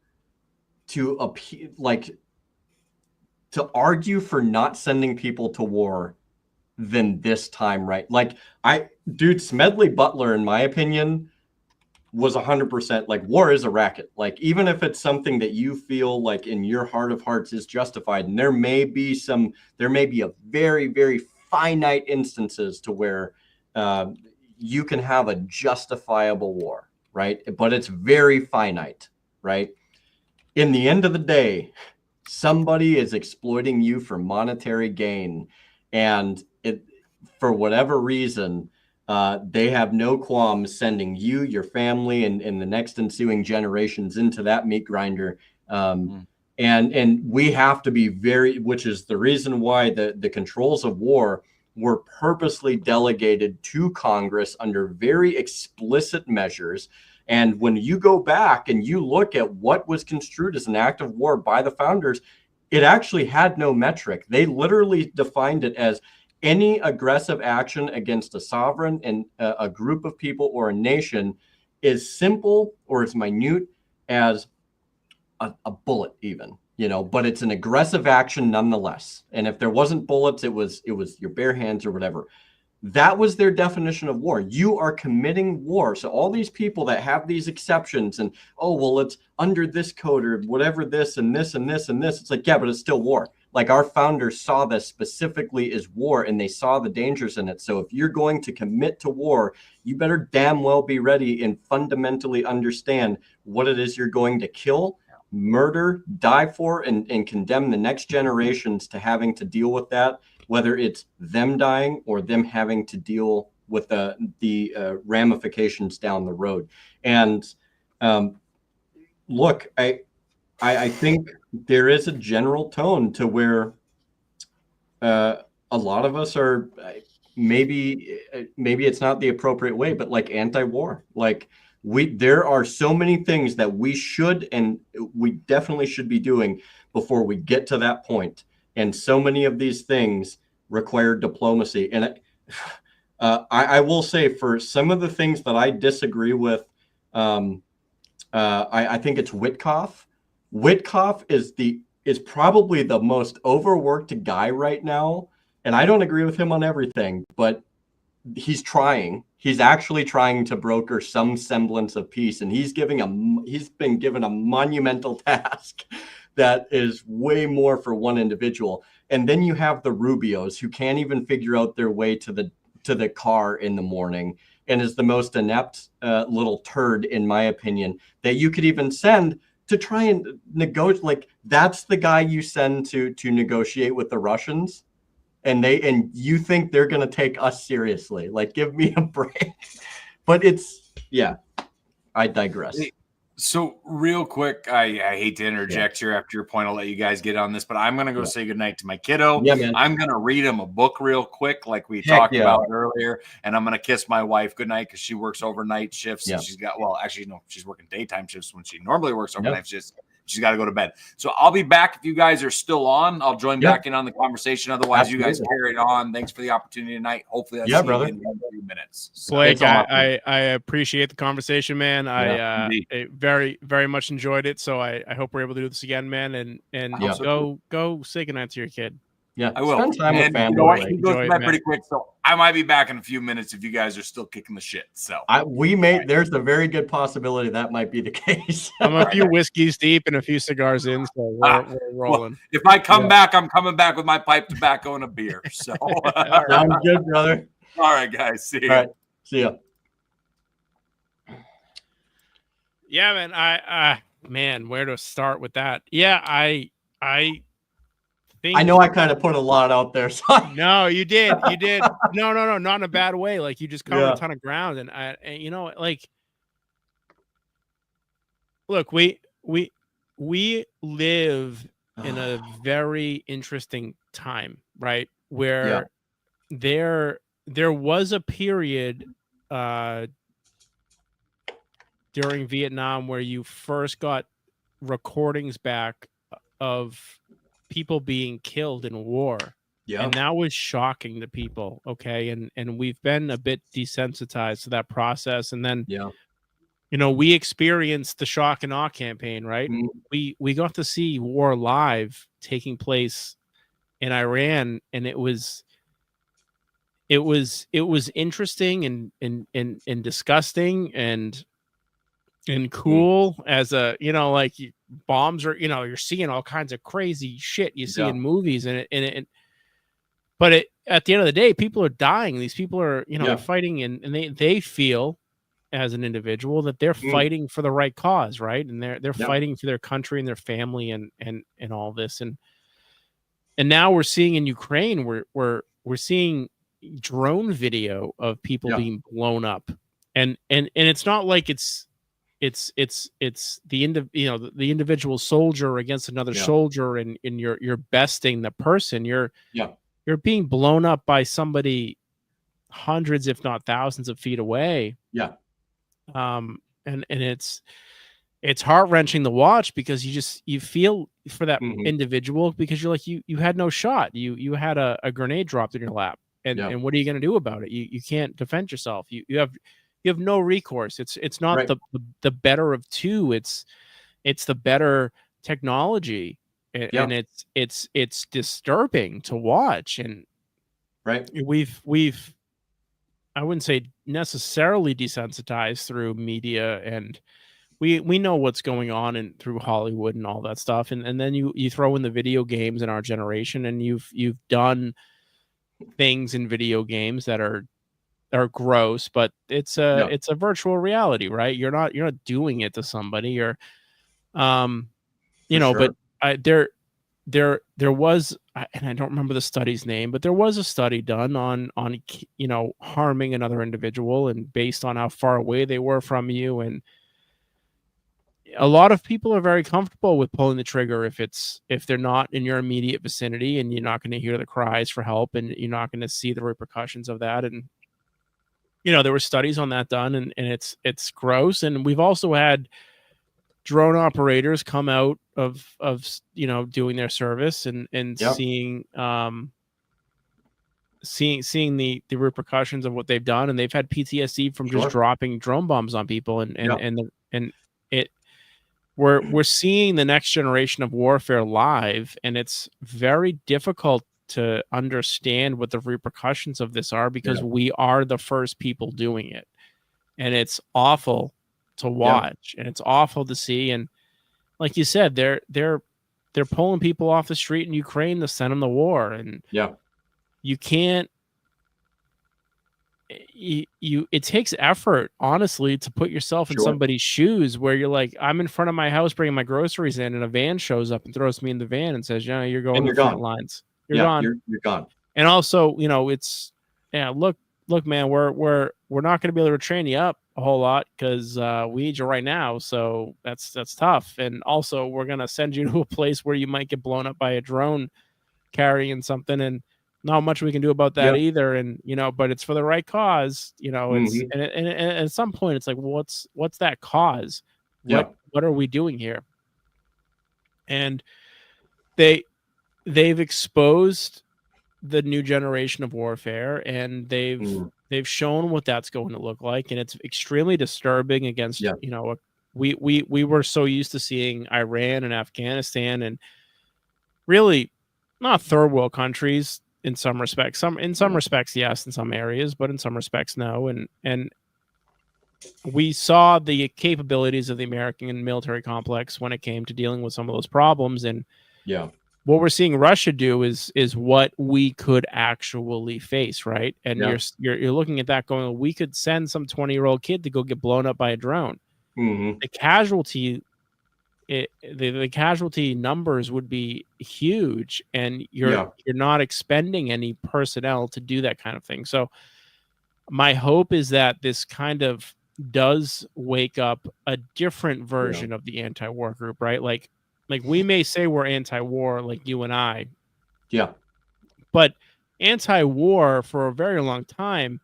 argue for not sending people to war than this time, right? Like, Smedley Butler, in my opinion, was 100% like, war is a racket. Like, even if it's something that you feel like in your heart of hearts is justified, and there may be a very, very finite instances to where you can have a justifiable war, right? But it's very finite, right? In the end of the day, somebody is exploiting you for monetary gain, and for whatever reason, they have no qualms sending you, your family, and the next ensuing generations into that meat grinder. And we have to be which is the reason why the controls of war were purposely delegated to Congress under very explicit measures. And when you go back and you look at what was construed as an act of war by the founders, it actually had no metric. They literally defined it as any aggressive action against a sovereign and a group of people or a nation is simple or as minute as a bullet, even, but it's an aggressive action nonetheless. And if there wasn't bullets, it was your bare hands or whatever. That was their definition of war. You are committing war. So all these people that have these exceptions and, oh, well, it's under this code or whatever, this and this and this and this. It's like, yeah, but it's still war. Like, our founders saw this specifically as war, and they saw the dangers in it. So if you're going to commit to war, you better damn well be ready and fundamentally understand what it is you're going to kill, murder, die for, and condemn the next generations to having to deal with that, whether it's them dying or them having to deal with the ramifications down the road. And look, I think there is a general tone to where a lot of us are maybe it's not the appropriate way, but like anti-war. Like, there are so many things that we should and we definitely should be doing before we get to that point. And so many of these things require diplomacy. And I will say, for some of the things that I disagree with, I think it's Witkoff. Witkoff is probably the most overworked guy right now. And I don't agree with him on everything, but he's trying. He's actually trying to broker some semblance of peace, and he's been given a monumental task that is way more for one individual. And then you have the Rubios who can't even figure out their way to the car in the morning, and is the most inept little turd, in my opinion, that you could even send to try and negotiate. Like, that's the guy you send to negotiate with the Russians, and you think they're going to take us seriously? Like, give me a break. But I digress. So real quick, I hate to interject here after your point. I'll let you guys get on this, but I'm going to go say goodnight to my kiddo. Yeah, man. I'm going to read him a book real quick, like we talked about earlier. And I'm going to kiss my wife goodnight because she works overnight shifts. And she's got, well, actually, no, she's working daytime shifts when she normally works overnight shifts. She's got to go to bed. So I'll be back. If you guys are still on, I'll join back in on the conversation. Otherwise, you guys carry it on. Thanks for the opportunity tonight. Hopefully, I'll see you in a few minutes. So, Blake, I appreciate the conversation, man. I very, very much enjoyed it. So I hope we're able to do this again, man. And go say goodnight to your kid. Yeah, I will. Spend time with family. You know what? He goes to bed pretty quick, so I might be back in a few minutes if you guys are still kicking the shit. So there's a very good possibility that might be the case. I'm a few whiskeys deep and a few cigars in, so we're rolling. Well, if I come back, I'm coming back with my pipe tobacco and a beer. So sounds good, brother. All right, guys. See you. All right, see ya. Yeah, man, where to start with that? Yeah, I know I kind of put a lot out there. So no, you did. No, not in a bad way. Like, you just covered a ton of ground, and you know, like, look, we live in a very interesting time, right? Where there was a period during Vietnam where you first got recordings back of people being killed in war. Yeah. And that was shocking to people. Okay. And we've been a bit desensitized to that process. And then, you know, we experienced the shock and awe campaign, right? Mm. We got to see war live taking place in Iran. And it was interesting and disgusting and cool as a, you know, like, bombs are, you know, you're seeing all kinds of crazy shit you see in movies but at the end of the day, people are dying. These people are, you know, fighting and they feel as an individual that they're fighting for the right cause, right? And they're fighting for their country and their family and all this. And now we're seeing in Ukraine, we're seeing drone video of people being blown up. And it's not like it's the individual soldier against another soldier, and you're besting the person. You're being blown up by somebody hundreds, if not thousands of feet away. And it's heart-wrenching to watch, because you feel for that individual, because you're like, you had no shot. You had a grenade dropped in your lap, and what are you going to do about it? You can't defend yourself. You have no recourse. It's not the better of two. It's the better technology, and it's disturbing to watch. And we've I wouldn't say necessarily desensitized through media, and we know what's going on and through Hollywood and all that stuff. And then you throw in the video games in our generation, and you've done things in video games that are gross, but it's a virtual reality, right? You're not doing it to somebody. You're but there was, and I don't remember the study's name, but there was a study done on harming another individual, and based on how far away they were from you. And a lot of people are very comfortable with pulling the trigger if they're not in your immediate vicinity, and you're not going to hear the cries for help, and you're not going to see the repercussions of that. And there were studies on that done, and it's gross. And we've also had drone operators come out of doing their service and seeing the repercussions of what they've done, and they've had PTSD from just dropping drone bombs on people, we're seeing the next generation of warfare live, and it's very difficult to understand what the repercussions of this are, because Yeah. we are the first people doing it, and it's awful to watch, and it's awful to see. And like you said, they're pulling people off the street in Ukraine to send them to war, and Yeah. you can't. It takes effort, honestly, to put yourself in Sure. somebody's shoes, where you're like, I'm in front of my house bringing my groceries in, and a van shows up and throws me in the van and says, "Yeah, you're going And to you're the front gone. lines. You're Yeah. gone." You're gone. And also, it's look, man, we're not going to be able to train you up a whole lot because we need you right now. So that's tough. And also, we're going to send you to a place where you might get blown up by a drone carrying something, and not much we can do about that either. And but it's for the right cause. It's and at some point it's like, well, what's that cause? What are we doing here? And they've exposed the new generation of warfare, and they've shown what that's going to look like, and it's extremely disturbing against we were so used to seeing Iran and Afghanistan, and really not third world countries in some respects. In some respects, yes, in some areas, but in some respects, no. And we saw the capabilities of the American military complex when it came to dealing with some of those problems. And what we're seeing Russia do is what we could actually face, right? And you're looking at that going, we could send some 20-year-old kid to go get blown up by a drone. The casualty numbers would be huge, and you're not expending any personnel to do that kind of thing. So my hope is that this kind of does wake up a different version of the anti-war group, right? Like we may say we're anti-war, like you and I. Yeah. But anti-war for a very long time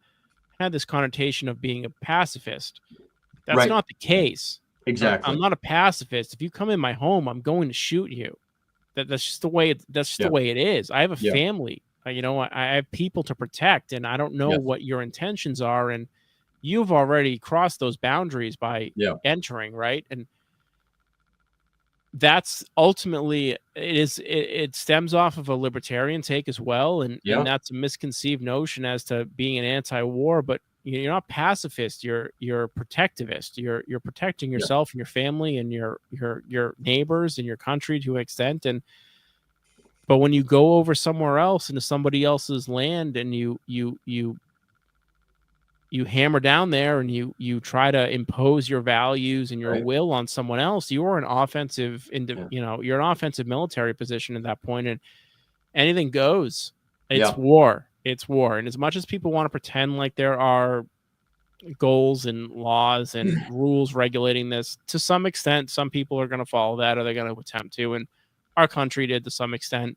had this connotation of being a pacifist. That's not the case. Exactly. I'm not a pacifist. If you come in my home, I'm going to shoot you. That's just the way the way it is. I have a family. I have people to protect, and I don't know what your intentions are, and you've already crossed those boundaries by entering, right? And that's ultimately it stems off of a libertarian take as well, and that's a misconceived notion as to being an anti-war, but you're not pacifist, you're protectivist. You're protecting yourself and your family and your neighbors and your country to an extent. But when you go over somewhere else into somebody else's land, and you hammer down there, and you try to impose your values and your will on someone else, you are an offensive you're an offensive military position at that point, and anything goes. It's war. It's war. And as much as people want to pretend like there are goals and laws and rules regulating this, to some extent, some people are going to follow that, or they're going to attempt to. And our country did to some extent.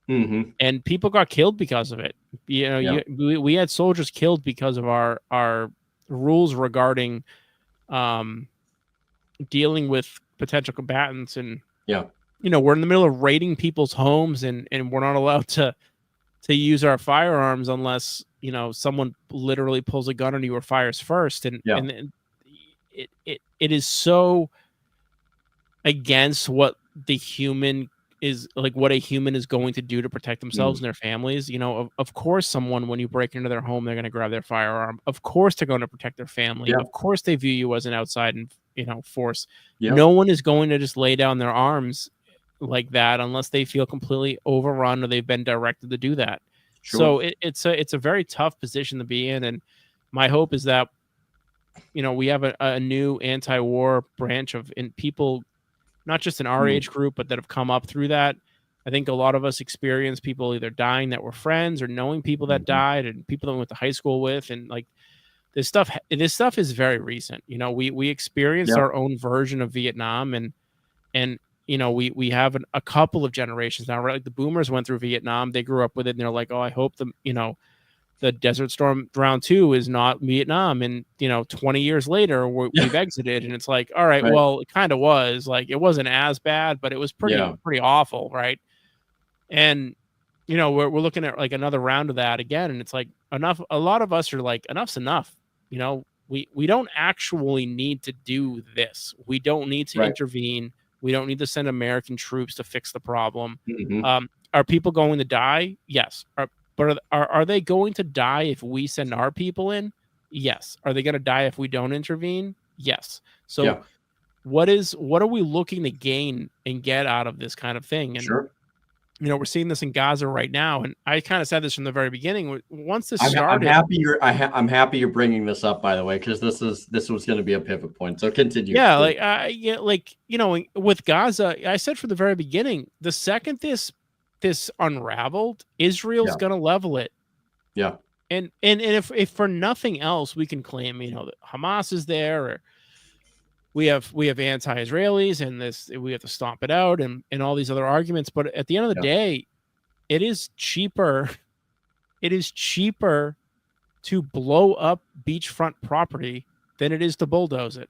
And people got killed because of it. We had soldiers killed because of our rules regarding dealing with potential combatants. And, we're in the middle of raiding people's homes, and we're not allowed to use our firearms unless someone literally pulls a gun on you or fires first, and it is so against what the human is, like what a human is going to do to protect themselves and their families. Of course, someone, when you break into their home, they're going to grab their firearm. Of course, they're going to protect their family. Of course, they view you as an outside force. No one is going to just lay down their arms like that unless they feel completely overrun or they've been directed to do that. So it's a very tough position to be in, and my hope is that we have a new anti-war branch of people, not just in our age group, but that have come up through that. I think a lot of us experience people either dying that were friends, or knowing people that died, and people that we went to high school with, and like this stuff is very recent. We experienced our own version of Vietnam, and we have a couple of generations now, right? Like the boomers went through Vietnam, they grew up with it, and they're like, oh, I hope the Desert Storm Round 2 is not Vietnam. And 20 years later, we've exited, and it's like, all right, well, it kind of was. Like, it wasn't as bad, but it was pretty awful, right? And we're looking at like another round of that again, and it's like enough. A lot of us are like, enough's enough. We don't actually need to do this. We don't need to intervene. We don't need to send American troops to fix the problem. Are people going to die? Yes. But are they going to die if we send our people in? Yes. Are they going to die if we don't intervene? Yes. So Yeah. what are we looking to gain and get out of this kind of thing? And Sure. we're seeing this in Gaza right now, and I kind of said this from the very beginning. Once this I'm started, I'm happy you're bringing this up, by the way, because this was going to be a pivot point. So continue. yeah, with Gaza, I said from the very beginning, the second this unraveled, Israel's going to level it. Yeah. And if for nothing else, we can claim, that Hamas is there, or we have anti-Israelis, and we have to stomp it out, and all these other arguments. But at the end of the day, it is cheaper. It is cheaper to blow up beachfront property than it is to bulldoze it.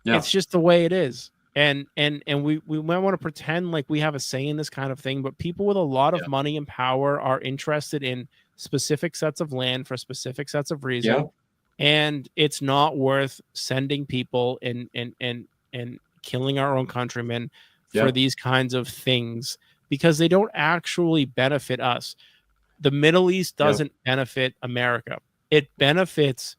Yeah. It's just the way it is. And we might want to pretend like we have a say in this kind of thing, but people with a lot of money and power are interested in specific sets of land for specific sets of reason. Yeah. And it's not worth sending people and killing our own countrymen for these kinds of things, because they don't actually benefit us. The Middle East doesn't benefit America. It benefits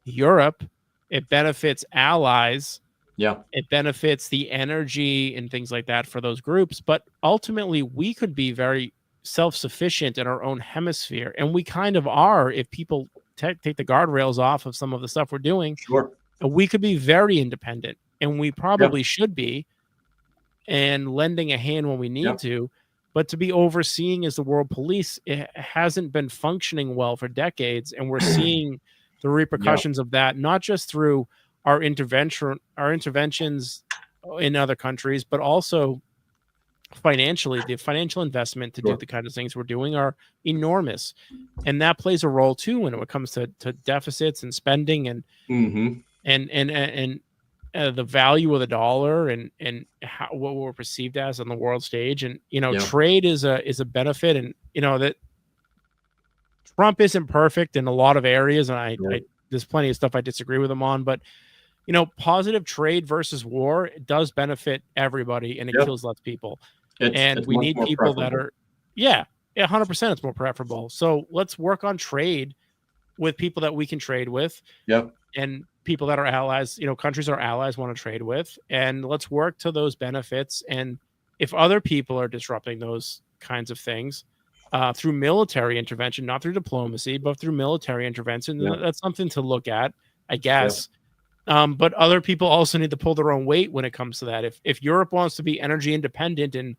Europe. It benefits allies. Yeah. It benefits the energy and things like that for those groups. But ultimately, we could be very self-sufficient in our own hemisphere. And we kind of are if people take the guardrails off of some of the stuff we're doing. Sure. We could be very independent, and we probably should be, and lending a hand when we need to. But to be overseeing as the world police, it hasn't been functioning well for decades. And we're seeing the repercussions of that, not just through our interventions in other countries, but also financially. The financial investment to do the kind of things we're doing are enormous, and that plays a role too when it comes to deficits and spending and the value of the dollar and what we're perceived as on the world stage. And trade is a benefit, and that Trump isn't perfect in a lot of areas, and I there's plenty of stuff I disagree with him on, but positive trade versus war, it does benefit everybody, and it kills less people. And we need people that are 100%. It's more preferable. So let's work on trade with people that we can trade with. And people that are allies, countries our allies want to trade with, and let's work to those benefits. And if other people are disrupting those kinds of things through military intervention, not through diplomacy, but through military intervention, that's something to look at, I guess. But other people also need to pull their own weight when it comes to that. If Europe wants to be energy independent and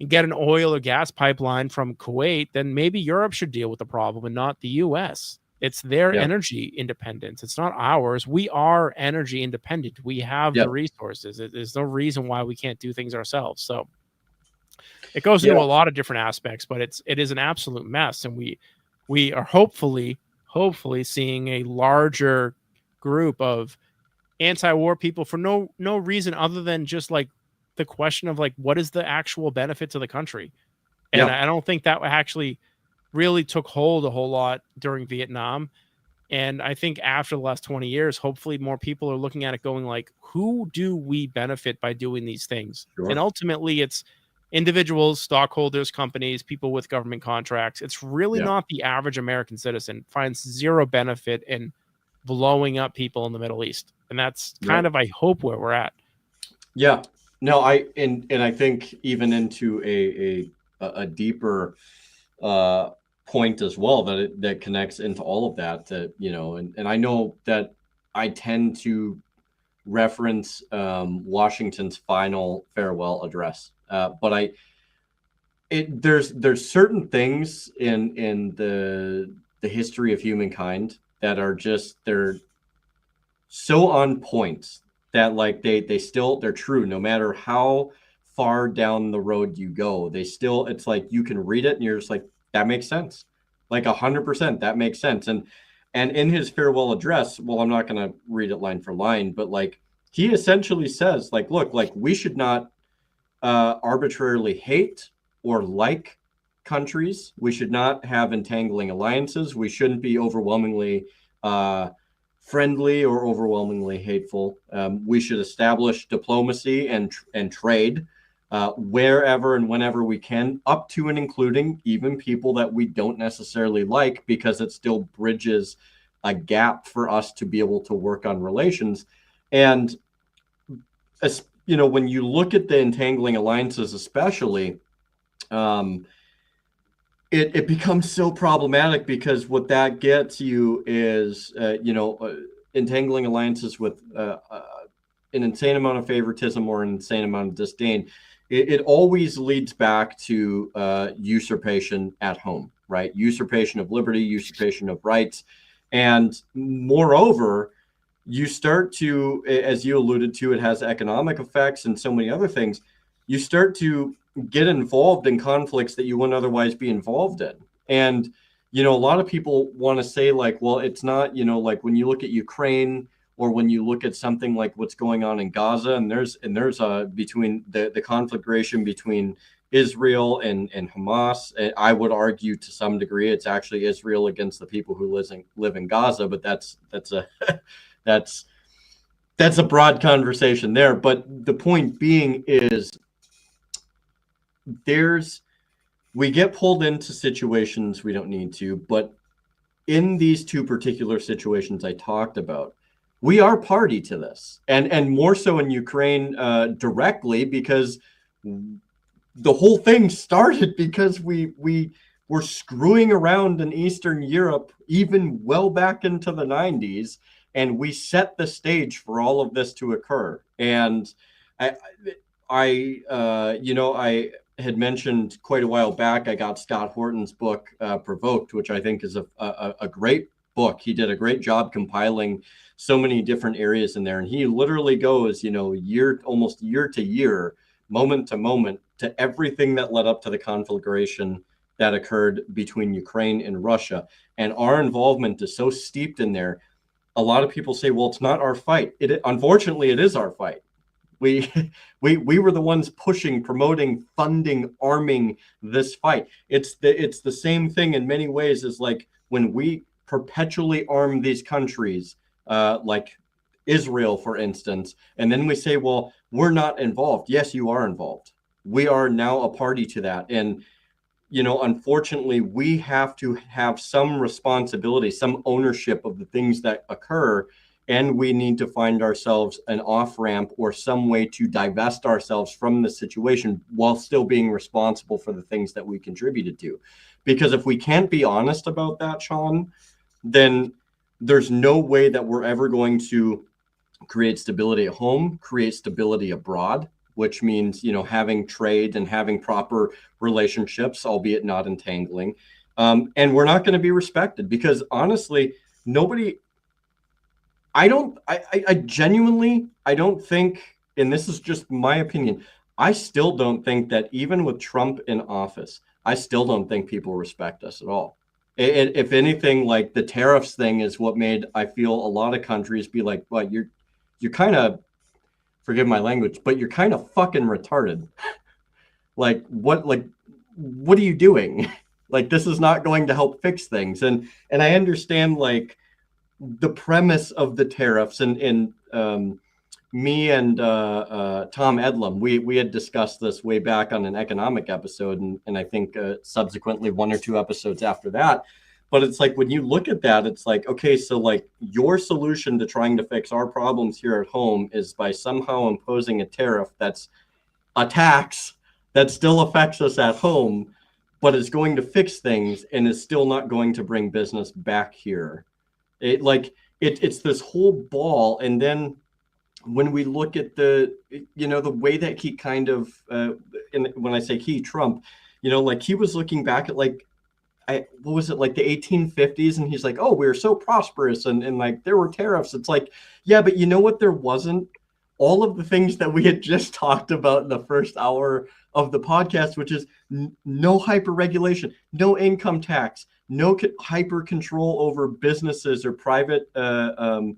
get an oil or gas pipeline from Kuwait, then maybe Europe should deal with the problem and not the U.S. It's their energy independence. It's not ours. We are energy independent. We have the resources. There's no reason why we can't do things ourselves. So it goes into a lot of different aspects, but it is an absolute mess. And we are hopefully seeing a larger group of anti-war people for no reason other than just like the question of like, what is the actual benefit to the country? And I don't think that actually really took hold a whole lot during Vietnam. And I think after the last 20 years, hopefully more people are looking at it going like, who do we benefit by doing these things? Sure. And ultimately it's individuals, stockholders, companies, people with government contracts. It's really not the average American citizen finds zero benefit in blowing up people in the Middle East. And that's kind of, I hope, where we're at. Yeah. No, I think even into a deeper point as well, that connects into all of that, and I know that I tend to reference Washington's final farewell address, but there's certain things in the history of humankind that are they're so on point that like they're true no matter how far down the road you go. It's like you can read it and you're just like, that makes sense, like 100%, that makes sense. And in his farewell address, well, I'm not going to read it line for line, but like he essentially says like, look, like we should not arbitrarily hate or like countries. We should not have entangling alliances. We shouldn't be overwhelmingly friendly or overwhelmingly hateful. We should establish diplomacy and trade wherever and whenever we can, up to and including even people that we don't necessarily like, because it still bridges a gap for us to be able to work on relations. And as you know, when you look at the entangling alliances, especially, it becomes so problematic, because what that gets you is, entangling alliances with an insane amount of favoritism or an insane amount of disdain. It always leads back to usurpation at home, right? Usurpation of liberty, usurpation of rights. And moreover, you start to, as you alluded to, it has economic effects and so many other things. You start to get involved in conflicts that you wouldn't otherwise be involved in. And, a lot of people want to say, like, well, it's not, like when you look at Ukraine, or when you look at something like what's going on in Gaza, and there's between the conflagration between Israel and Hamas, I would argue to some degree it's actually Israel against the people who live in Gaza, but that's a broad conversation there. But the point being is, we get pulled into situations we don't need to, but in these two particular situations I talked about, we are party to this, and more so in Ukraine directly, because the whole thing started because we were screwing around in Eastern Europe even well back into the 90s, and we set the stage for all of this to occur. And I had mentioned quite a while back, I got Scott Horton's book, Provoked, which I think is a great book. He did a great job compiling so many different areas in there. And he literally goes, almost year to year, moment to moment, to everything that led up to the conflagration that occurred between Ukraine and Russia. And our involvement is so steeped in there. A lot of people say, well, it's not our fight. Unfortunately, it is our fight. We were the ones pushing, promoting, funding, arming this fight. It's the same thing in many ways as like when we perpetually arm these countries, like Israel, for instance, and then we say, well, we're not involved. Yes, you are involved. We are now a party to that. And, unfortunately, we have to have some responsibility, some ownership of the things that occur. And we need to find ourselves an off-ramp or some way to divest ourselves from the situation while still being responsible for the things that we contributed to. Because if we can't be honest about that, Sean, then there's no way that we're ever going to create stability at home, create stability abroad, which means, having trade and having proper relationships, albeit not entangling. And we're not going to be respected, because honestly, I genuinely, I don't think, and this is just my opinion, I still don't think that even with Trump in office, I still don't think people respect us at all. If anything, like the tariffs thing is what made, I feel, a lot of countries be like, well, you're kind of, forgive my language, but you're kind of fucking retarded. What are you doing? Like, this is not going to help fix things. And I understand, like, the premise of the tariffs, and me and Tom Edlum, we had discussed this way back on an economic episode, and I think subsequently one or two episodes after that. But it's like, when you look at that, it's like, okay, so like your solution to trying to fix our problems here at home is by somehow imposing a tariff that's a tax that still affects us at home, but is going to fix things and is still not going to bring business back here. It's this whole ball. And then when we look at the way that he kind of, and when I say he, Trump, like he was looking back at like, what was it, like the 1850s, and he's like, oh, we were so prosperous, and like there were tariffs. It's like, yeah, but you know what, there wasn't? All of the things that we had just talked about in the first hour of the podcast, which is no hyper regulation, no income tax, no hyper control over businesses or private, or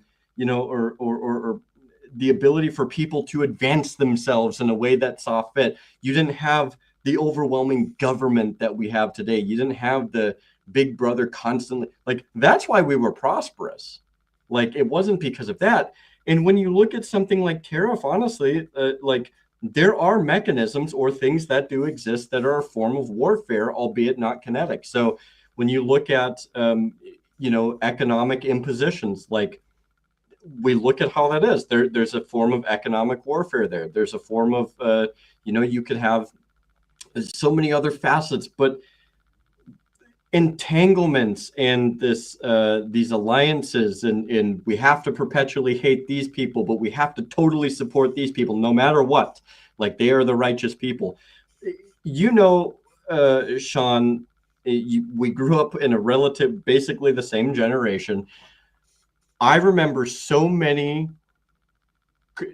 the ability for people to advance themselves in a way that saw fit. You didn't have the overwhelming government that we have today. You didn't have the big brother constantly. Like, that's why we were prosperous. Like, it wasn't because of that. And when you look at something like tariff, honestly, like there are mechanisms or things that do exist that are a form of warfare, albeit not kinetic. So when you look at, economic impositions, like we look at how that is, there's a form of economic warfare there. There's a form of, you could have so many other facets, but entanglements and these alliances, and we have to perpetually hate these people, but we have to totally support these people no matter what, like they are the righteous people. Sean, we grew up in a basically the same generation. I remember so many,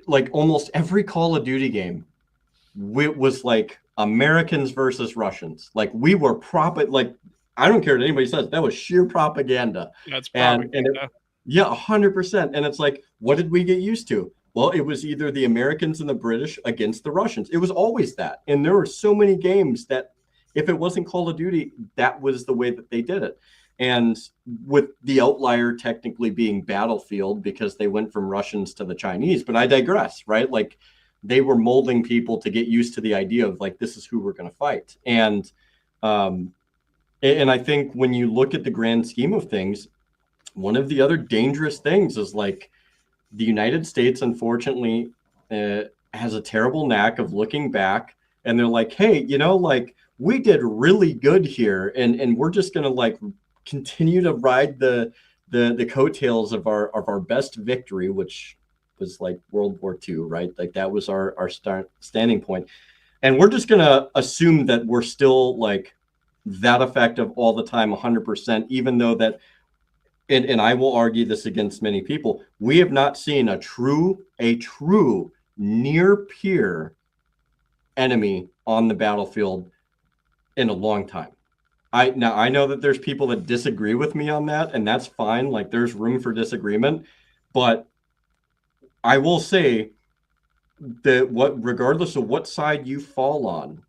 like almost every Call of Duty game was like Americans versus Russians. Like we were like, I don't care what anybody says, that was sheer propaganda. That's propaganda. Yeah, 100%. And it's like, what did we get used to? Well, it was either the Americans and the British against the Russians. It was always that. And there were so many games that if it wasn't Call of Duty, that was the way that they did it. And with the outlier technically being Battlefield, because they went from Russians to the Chinese, but I digress, right? Like they were molding people to get used to the idea of like, this is who we're going to fight. And I think when you look at the grand scheme of things, one of the other dangerous things is like the United States, unfortunately, has a terrible knack of looking back and they're like, hey, like we did really good here. And we're just going to like continue to ride the coattails of our best victory, which was like World War II, right? Like that was our standing point. And we're just going to assume that we're still like that effective all the time, 100%, even though that, and I will argue this against many people, we have not seen a true near peer enemy on the battlefield in a long time. I know that there's people that disagree with me on that, and that's fine. Like there's room for disagreement, but I will say that regardless of what side you fall on,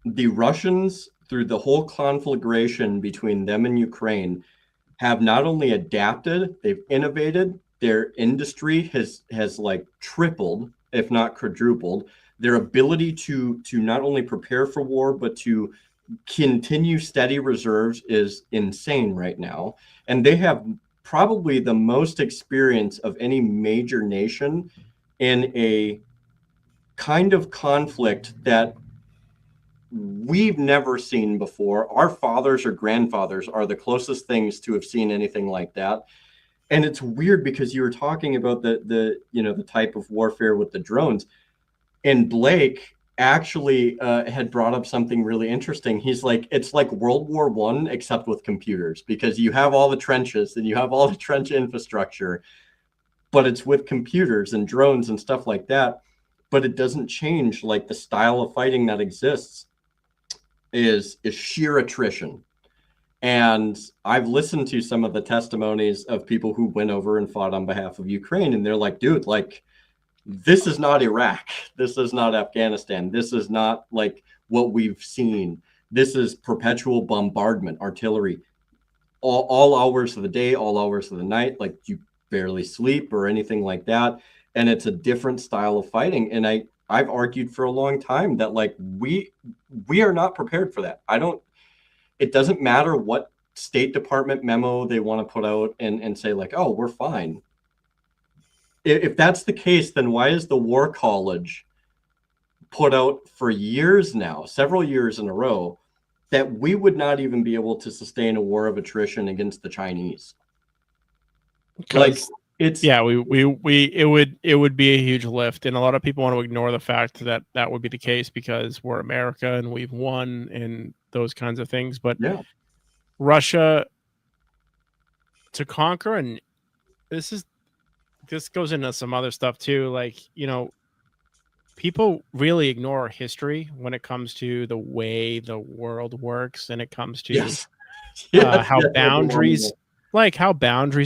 the Russians, through the whole conflagration between them and Ukraine, have not only adapted, they've innovated. Their industry has like tripled, if not quadrupled. Their ability to not only prepare for war, but to continue steady reserves is insane right now. And they have probably the most experience of any major nation in a kind of conflict that we've never seen before. Our fathers or grandfathers are the closest things to have seen anything like that. And it's weird because you were talking about the type of warfare with the drones, and Blake actually had brought up something really interesting. He's like, it's like World War I, except with computers, because you have all the trenches and you have all the trench infrastructure, but it's with computers and drones and stuff like that. But it doesn't change, like the style of fighting that exists is sheer attrition. And I've listened to some of the testimonies of people who went over and fought on behalf of Ukraine, and they're like, dude, like, this is not Iraq. This is not Afghanistan. This is not like what we've seen. This is perpetual bombardment, artillery, all hours of the day, all hours of the night. Like you barely sleep or anything like that. And it's a different style of fighting. And I've argued for a long time that like we are not prepared for that. It doesn't matter what State Department memo they want to put out and say like, oh, we're fine. If that's the case, then why is the War College put out for years now, several years in a row, that we would not even be able to sustain a war of attrition against the Chinese? Like it's it would be a huge lift, and a lot of people want to ignore the fact that that would be the case because we're America and we've won and those kinds of things. But yeah, Russia to conquer, and this goes into some other stuff too. Like, people really ignore history when it comes to the way the world works, and it comes to how boundaries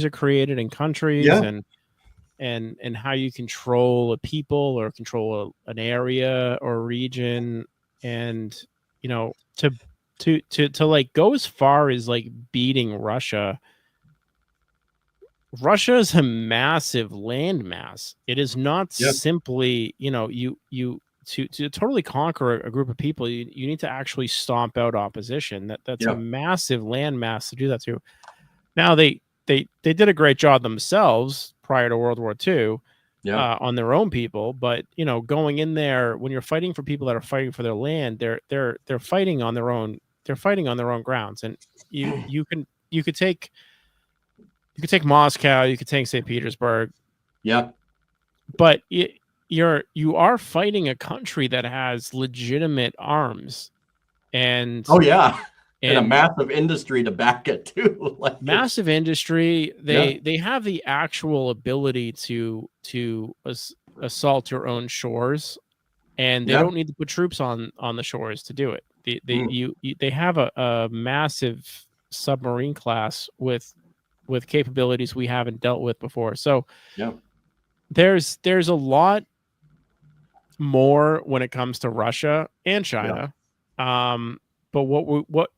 are created in countries, and how you control a people or control an area or a region, and to like go as far as like beating Russia. Russia is a massive landmass. It is not simply, to totally conquer a group of people, you need to actually stomp out opposition. That's a massive landmass to do that to. Now they did a great job themselves prior to World War II on their own people, but going in there when you're fighting for people that are fighting for their land, they're fighting on their own. They're fighting on their own grounds, and you could take Moscow, you could take St. Petersburg, but you are fighting a country that has legitimate arms, and and a massive industry to back it too. Like massive industry. They have the actual ability to assault your own shores, and they don't need to put troops on the shores to do it. They have a massive submarine class with capabilities we haven't dealt with before. So there's a lot more when it comes to Russia and China. But what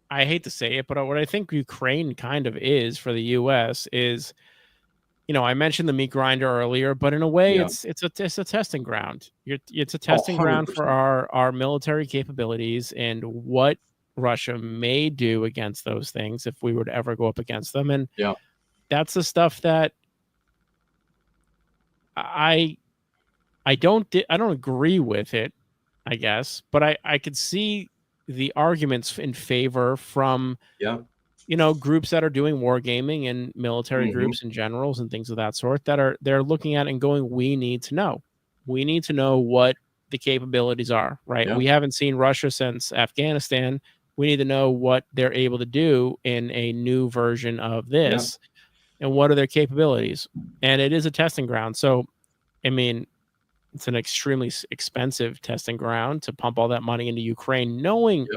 I hate to say it, but what I think Ukraine kind of is for the US is, I mentioned the meat grinder earlier, but in a way it's a testing ground. It's a testing ground for our military capabilities and what Russia may do against those things if we were to ever go up against them. And that's the stuff that I don't agree with it, I guess, but I could see the arguments in favor from groups that are doing wargaming and military groups and generals and things of that sort they're looking at and going, we need to know what the capabilities are, right? We haven't seen Russia since Afghanistan. We need to know what they're able to do in a new version of this and what are their capabilities. And it is a testing ground. So, I mean, it's an extremely expensive testing ground to pump all that money into Ukraine, knowing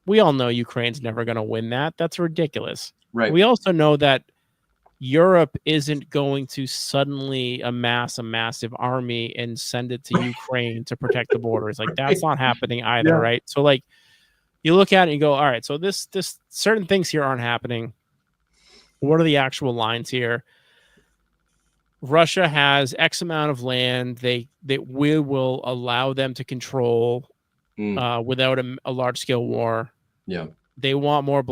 we all know Ukraine's never going to win that. That's ridiculous. Right. We also know that Europe isn't going to suddenly amass a massive army and send it to Ukraine to protect the borders. Like that's not happening either, right? So like you look at it and you go, all right, so this certain things here aren't happening. What are the actual lines here? Russia has X amount of land that we will allow them to control without a large scale war. They want more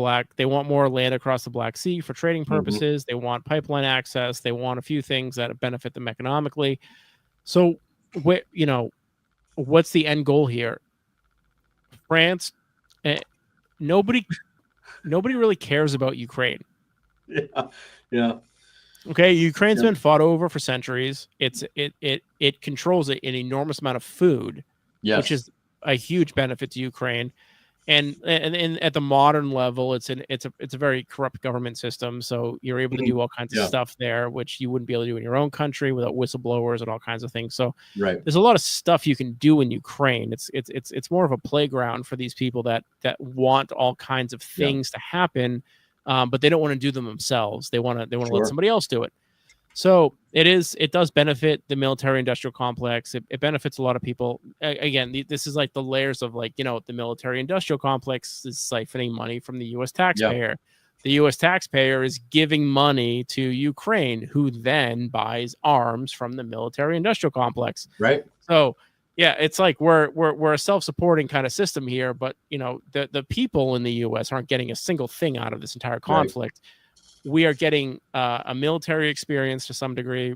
land across the Black Sea for trading purposes. They want pipeline access. They want a few things that benefit them economically. So, what's the end goal here? France, nobody really cares about Ukraine. Okay, Ukraine's been fought over for centuries. It controls an enormous amount of food, which is a huge benefit to Ukraine. And at the modern level, it's a very corrupt government system. So you're able to do all kinds of stuff there, which you wouldn't be able to do in your own country without whistleblowers and all kinds of things. So there's a lot of stuff you can do in Ukraine. It's more of a playground for these people that want all kinds of things to happen. But they don't want to do them themselves. They want to let somebody else do it. So it does benefit the military industrial complex. It benefits a lot of people. Again, this is like the layers of the military industrial complex is siphoning money from the U.S. taxpayer. The U.S. taxpayer is giving money to Ukraine, who then buys arms from the military industrial complex. Right. So it's like we're a self-supporting kind of system here, but the people in the U.S. aren't getting a single thing out of this entire conflict. We are getting a military experience to some degree.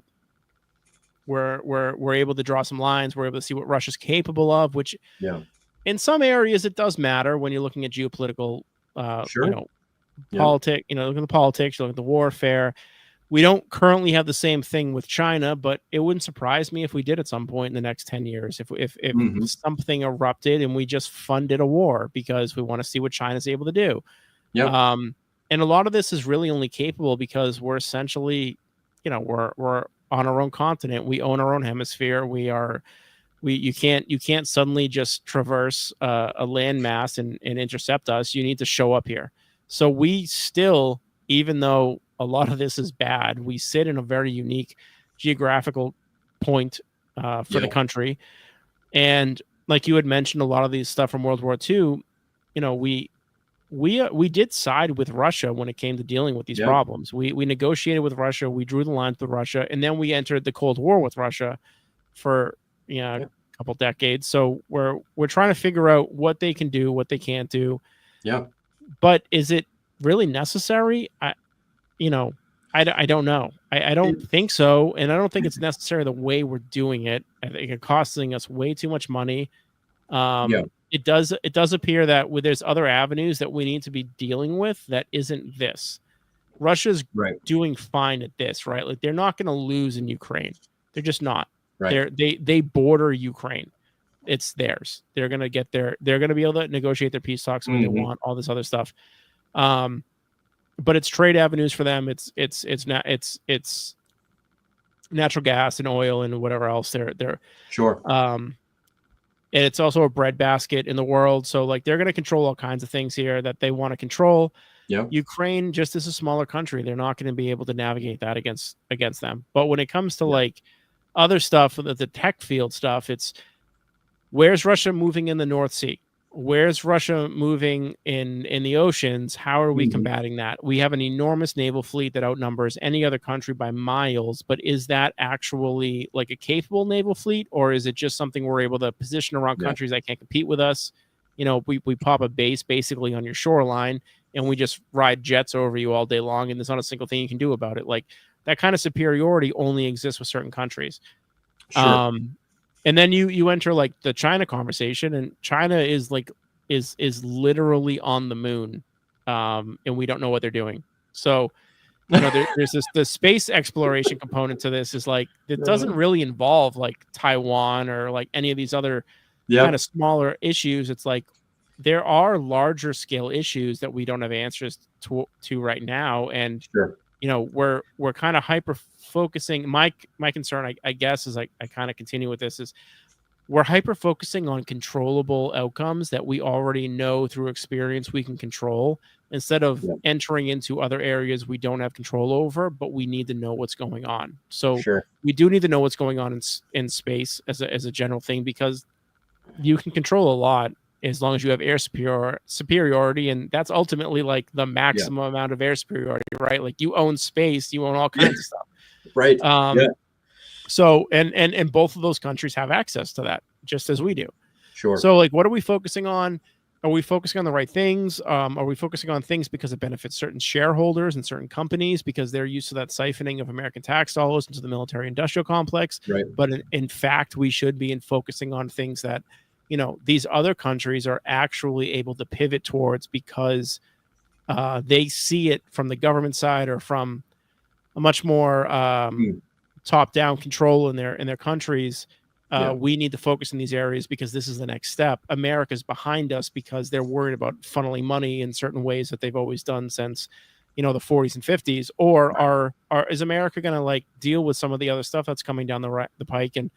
We're able to draw some lines. We're able to see what Russia's capable of, which in some areas it does matter when you're looking at geopolitical, politics. Look at the politics. You look at the warfare. We don't currently have the same thing with China, but it wouldn't surprise me if we did at some point in the next 10 years, if something erupted and we just funded a war because we want to see what China's able to do. And a lot of this is really only capable because we're essentially, we're on our own continent. We own our own hemisphere. You can't suddenly just traverse a landmass and intercept us. You need to show up here. So we still, even though a lot of this is bad, we sit in a very unique geographical point for the country. And like you had mentioned, a lot of these stuff from World War II, we did side with Russia when it came to dealing with these problems. We negotiated with Russia, we drew the lines with Russia, and then we entered the Cold War with Russia for a couple decades. So we're trying to figure out what they can do, what they can't do. Yeah. But is it really necessary? I don't know. I don't think so, and I don't think it's necessary the way we're doing it. I think it's costing us way too much money. It does appear that there's other avenues that we need to be dealing with that isn't this. Russia's doing fine at this, right? Like, they're not going to lose in Ukraine. They're just not. Right. They border Ukraine. It's theirs. They're going to get there. They're going to be able to negotiate their peace talks when they want, all this other stuff. But it's trade avenues for them. It's natural gas and oil and whatever else they're sure. And it's also a breadbasket in the world. So like, they're going to control all kinds of things here that they want to control. Yeah. Ukraine just is a smaller country. They're not going to be able to navigate that against them. But when it comes to like other stuff, the tech field stuff, it's where's Russia moving in the North Sea? Where's Russia moving in the oceans? How are we combating that? We have an enormous naval fleet that outnumbers any other country by miles, but is that actually like a capable naval fleet, or is it just something we're able to position around countries that can't compete with us? You know, we pop a base basically on your shoreline and we just ride jets over you all day long, and there's not a single thing you can do about it. Like, that kind of superiority only exists with certain countries. Sure. And then you enter like the China conversation, and China is like is literally on the moon, and we don't know what they're doing. So, you know, there's the space exploration component to this is like, it doesn't really involve like Taiwan or like any of these other kind of smaller issues. It's like there are larger scale issues that we don't have answers to right now, and you know, we're kind of hyper focusing. My concern, I guess, is I kind of continue with this, is we're hyper focusing on controllable outcomes that we already know through experience we can control, instead of entering into other areas we don't have control over, but we need to know what's going on. So we do need to know what's going on in space as a general thing, because you can control a lot as long as you have air superiority, and that's ultimately like the maximum amount of air superiority, right? Like, you own space, you own all kinds of stuff, right? So and both of those countries have access to that, just as we do. Sure. So like, what are we focusing on? Are we focusing on the right things? Are we focusing on things because it benefits certain shareholders and certain companies because they're used to that siphoning of American tax dollars into the military-industrial complex? Right. But in fact, we should be focusing on things that, you know, these other countries are actually able to pivot towards, because they see it from the government side or from a much more top-down control in their countries. We need to focus in these areas because this is the next step. America's behind us because they're worried about funneling money in certain ways that they've always done since, you know, the 40s and 50s. Or is America going to like deal with some of the other stuff that's coming down the pike and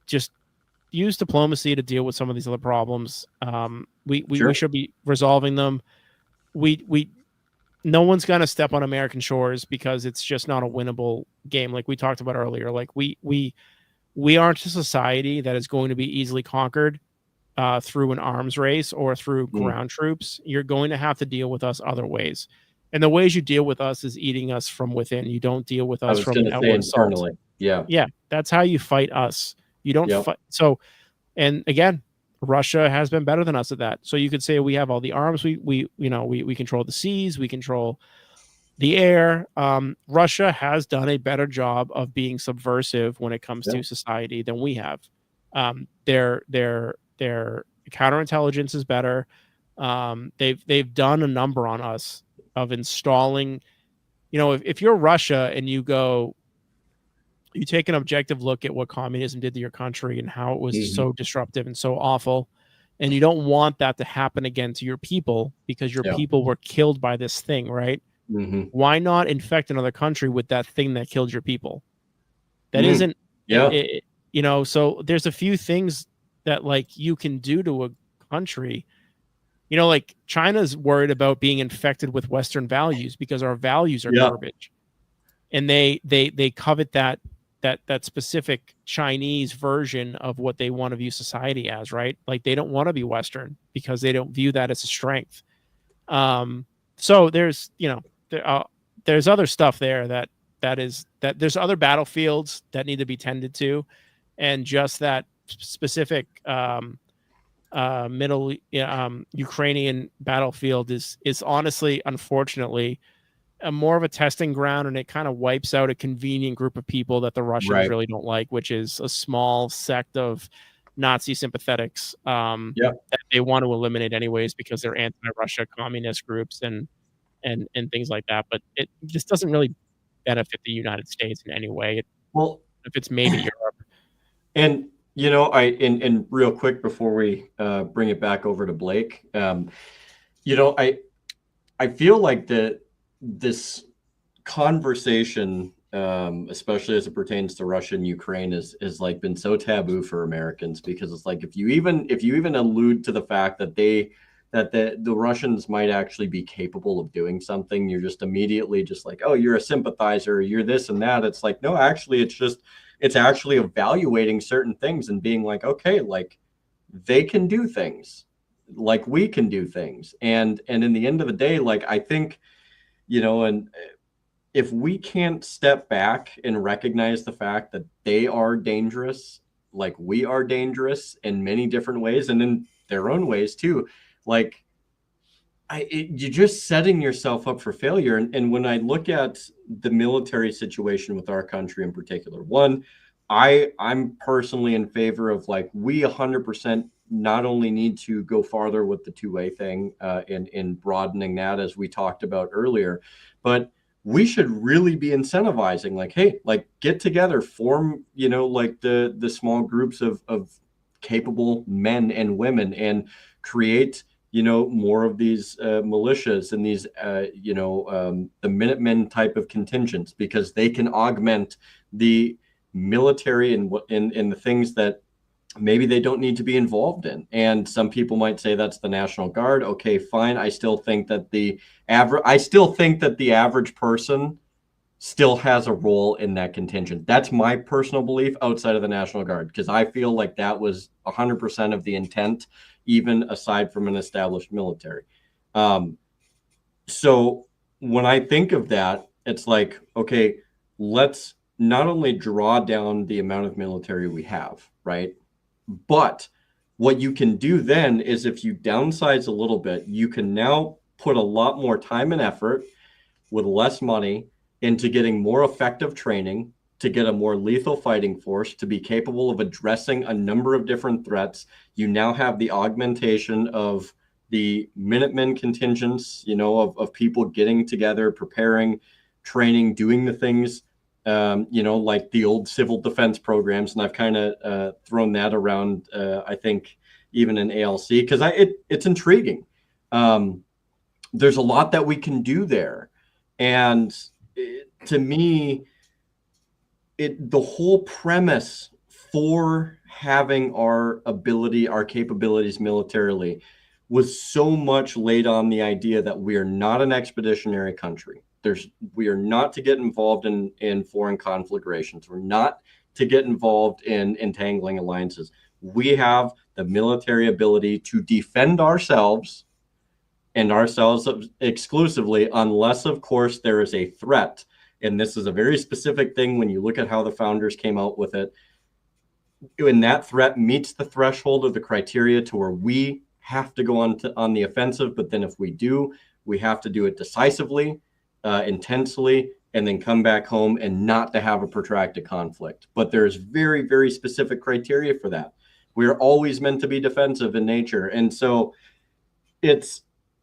just use diplomacy to deal with some of these other problems? We should be resolving them. No one's going to step on American shores because it's just not a winnable game. Like we talked about earlier, like we aren't a society that is going to be easily conquered through an arms race or through ground troops. You're going to have to deal with us other ways. And the ways you deal with us is eating us from within. You don't deal with us from outward assault. Yeah. That's how you fight us. You don't fight. So, and again, Russia has been better than us at that. So you could say we have all the arms. We control the seas. We control the air. Russia has done a better job of being subversive when it comes to society than we have. Their counterintelligence is better. They've done a number on us of installing. You know, if you're Russia and you take an objective look at what communism did to your country and how it was so disruptive and so awful, and you don't want that to happen again to your people because your people were killed by this thing, right? Why not infect another country with that thing that killed your people? That isn't, you know, so there's a few things that like you can do to a country. You know, like China's worried about being infected with Western values because our values are garbage. And they covet that specific Chinese version of what they want to view society as, right? Like they don't want to be Western because they don't view that as a strength. So there's, there's other stuff there that there's other battlefields that need to be tended to, and just that specific middle Ukrainian battlefield is honestly, unfortunately, more of a testing ground, and it kind of wipes out a convenient group of people that the Russians really don't like, which is a small sect of Nazi sympathetics that they want to eliminate anyways because they're anti-Russia communist groups and things like that. But it just doesn't really benefit the United States in any way. Well, if it's maybe Europe. And and real quick before we bring it back over to Blake, I feel like this conversation, especially as it pertains to Russia and Ukraine, is like been so taboo for Americans, because it's like if you even allude to the fact that the Russians might actually be capable of doing something, you're just immediately just like, oh, you're a sympathizer, you're this and that. It's like, no, actually, it's actually evaluating certain things and being like, okay, like they can do things like we can do things. And in the end of the day, like, I think, and if we can't step back and recognize the fact that they are dangerous, like we are dangerous in many different ways and in their own ways too, like you're just setting yourself up for failure. And when I look at the military situation with our country in particular, one, I'm personally in favor of, like, we 100% not only need to go farther with the two-way thing in broadening that, as we talked about earlier, but we should really be incentivizing, like, hey, like, get together, form, like the small groups of capable men and women, and create, more of these militias and these, the Minutemen type of contingents, because they can augment the military and in the things that maybe they don't need to be involved in. And some people might say that's the National Guard. Okay, fine. I still think that the average person still has a role in that contingent. That's my personal belief outside of the National Guard, because I feel like that was 100% of the intent, even aside from an established military. So when I think of that, it's like, okay, let's not only draw down the amount of military we have, right? But what you can do then is, if you downsize a little bit, you can now put a lot more time and effort with less money into getting more effective training, to get a more lethal fighting force, to be capable of addressing a number of different threats. You now have the augmentation of the Minutemen contingents, of people getting together, preparing, training, doing the things, like the old civil defense programs. And I've kind of thrown that around, I think, even in ALC, because it's intriguing. There's a lot that we can do there. And to me, the whole premise for having our capabilities militarily was so much laid on the idea that we are not an expeditionary country. We are not to get involved in foreign conflagrations. We're not to get involved in entangling alliances. We have the military ability to defend ourselves, and ourselves exclusively, unless, of course, there is a threat. And this is a very specific thing when you look at how the founders came out with it. When that threat meets the threshold of the criteria to where we have to go on the offensive, but then if we do, we have to do it decisively, intensely, and then come back home, and not to have a protracted conflict. But there's very, very specific criteria for that. We're always meant to be defensive in nature. And so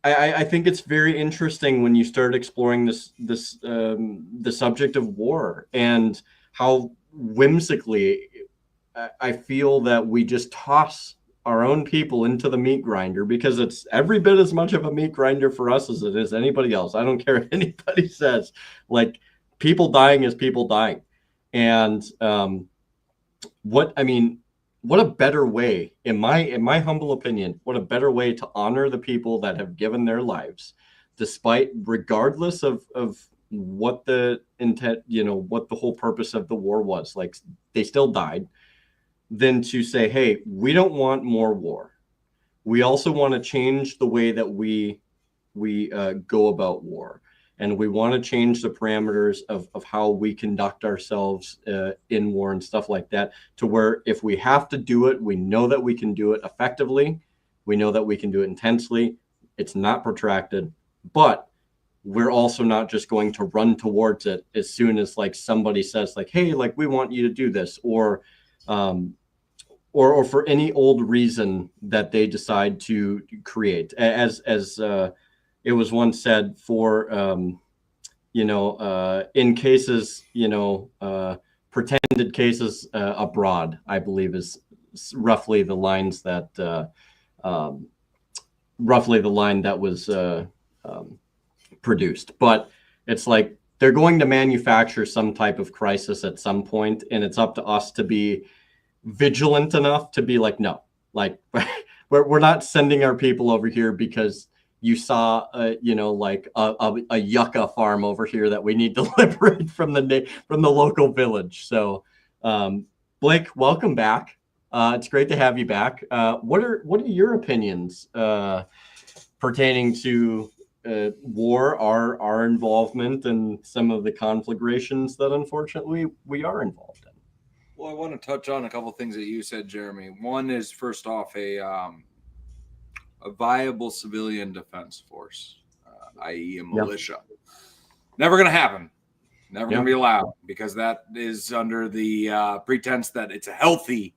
I think it's very interesting when you start exploring the subject of war, and how whimsically I feel that we just toss our own people into the meat grinder, because it's every bit as much of a meat grinder for us as it is anybody else. I don't care what anybody says. Like, people dying is people dying. And what a better way, in my humble opinion, what a better way to honor the people that have given their lives, regardless of what the intent, what the whole purpose of the war was. Like, they still died. Than to say, hey, we don't want more war. We also want to change the way that we go about war. And we want to change the parameters of how we conduct ourselves in war and stuff like that, to where if we have to do it, we know that we can do it effectively. We know that we can do it intensely. It's not protracted, but we're also not just going to run towards it as soon as like somebody says like, hey, like we want you to do this, or for any old reason that they decide to create. As it was once said, for in cases, pretended cases abroad, I believe is roughly the lines that roughly the line that was produced. But it's like they're going to manufacture some type of crisis at some point, and it's up to us to be vigilant enough to be like, no, like we're not sending our people over here because you saw like a yucca farm over here that we need to liberate from the local village. So Blake, welcome back. It's great to have you back. What are your opinions pertaining to war, our involvement, and some of the conflagrations that unfortunately we are involved in? Well, I want to touch on a couple of things that you said, Jeremy. One is, first off, a viable civilian defense force, i.e. a militia. Never going to happen. Never going to be allowed, because that is under the pretense that it's a healthy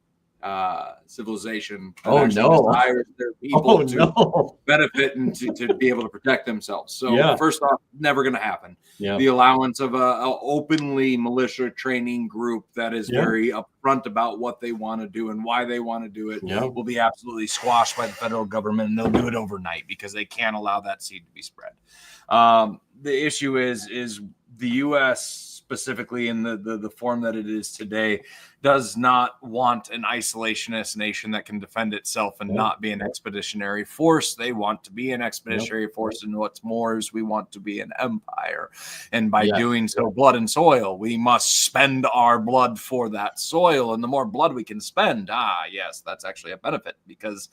civilization that desires their people to benefit and to be able to protect themselves. So first off, never going to happen. The allowance of a openly militia training group that is very upfront about what they want to do and why they want to do it will be absolutely squashed by the federal government, and they'll do it overnight because they can't allow that seed to be spread. The issue is the U.S., specifically in the form that it is today, does not want an isolationist nation that can defend itself and not be an expeditionary force. They want to be an expeditionary force, and what's more is we want to be an empire. And by doing so, blood and soil, we must spend our blood for that soil. And the more blood we can spend, yes, that's actually a benefit, because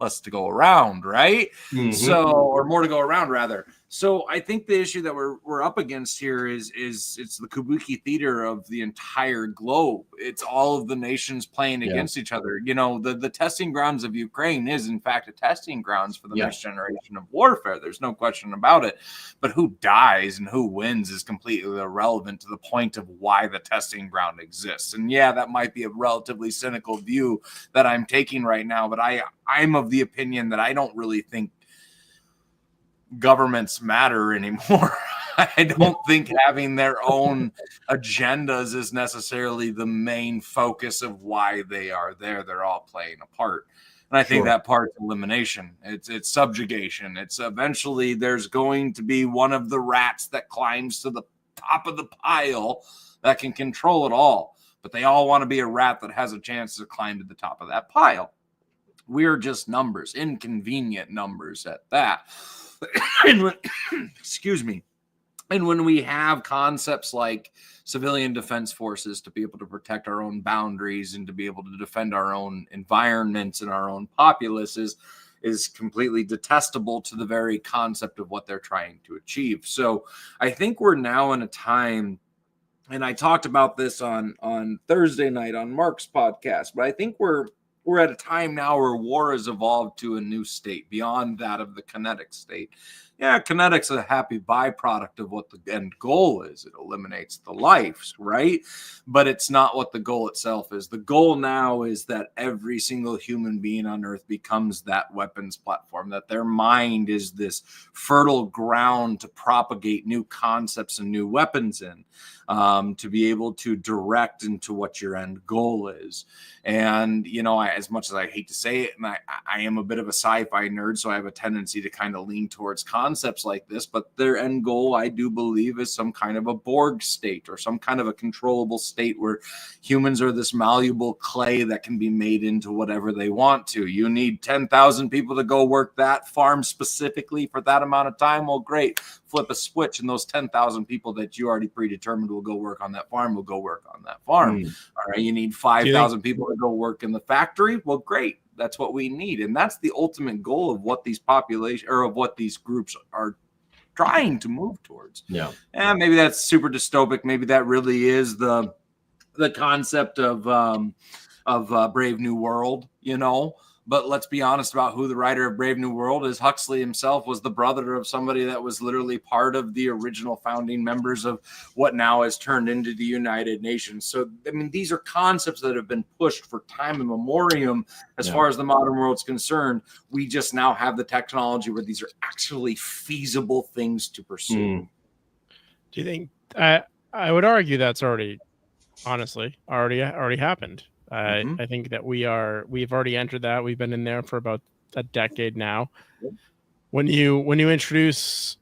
less to go around, right? So, or more to go around, rather. So I think the issue that we're up against here is it's the kabuki theater of the entire globe. It's all of the nations playing against each other. The testing grounds of Ukraine is in fact a testing grounds for the next generation of warfare. There's no question about it. But who dies and who wins is completely irrelevant to the point of why the testing ground exists. And that might be a relatively cynical view that I'm taking right now, but I'm of the opinion that I don't really think governments matter anymore. I don't think having their own agendas is necessarily the main focus of why they are there. They're all playing a part. And I think that part's elimination. It's subjugation. It's eventually there's going to be one of the rats that climbs to the top of the pile that can control it all. But they all want to be a rat that has a chance to climb to the top of that pile. We're just numbers, inconvenient numbers at that. Excuse me. And when we have concepts like civilian defense forces to be able to protect our own boundaries and to be able to defend our own environments and our own populaces is completely detestable to the very concept of what they're trying to achieve. So I think we're now in a time, and I talked about this on Thursday night on Mark's podcast, but I think we're at a time now where war has evolved to a new state beyond that of the kinetic state. Kinetic's a happy byproduct of what the end goal is. It eliminates the lives, right? But it's not what the goal itself is. The goal now is that every single human being on earth becomes that weapons platform, that their mind is this fertile ground to propagate new concepts and new weapons in, to be able to direct into what your end goal is. And, as much as I hate to say it, and I am a bit of a sci-fi nerd, so I have a tendency to kind of lean towards concepts like this, but their end goal, I do believe, is some kind of a Borg state or some kind of a controllable state where humans are this malleable clay that can be made into whatever they want to. You need 10,000 people to go work that farm specifically for that amount of time. Well, great. Flip a switch, and those 10,000 people that you already predetermined will go work on that farm will go work on that farm. All right. You need 5,000 people to go work in the factory. Well, great. That's what we need. And that's the ultimate goal of what these population or of what these groups are trying to move towards. Yeah. And maybe that's super dystopic. Maybe that really is the concept of Brave New World, But let's be honest about who the writer of Brave New World is. Huxley himself was the brother of somebody that was literally part of the original founding members of what now has turned into the United Nations. So, I mean, these are concepts that have been pushed for time immemorial as far as the modern world's concerned. We just now have the technology where these are actually feasible things to pursue. Do you think, I would argue that's already happened. I think that we've already entered that. We've been in there for about a decade now. When you introduce,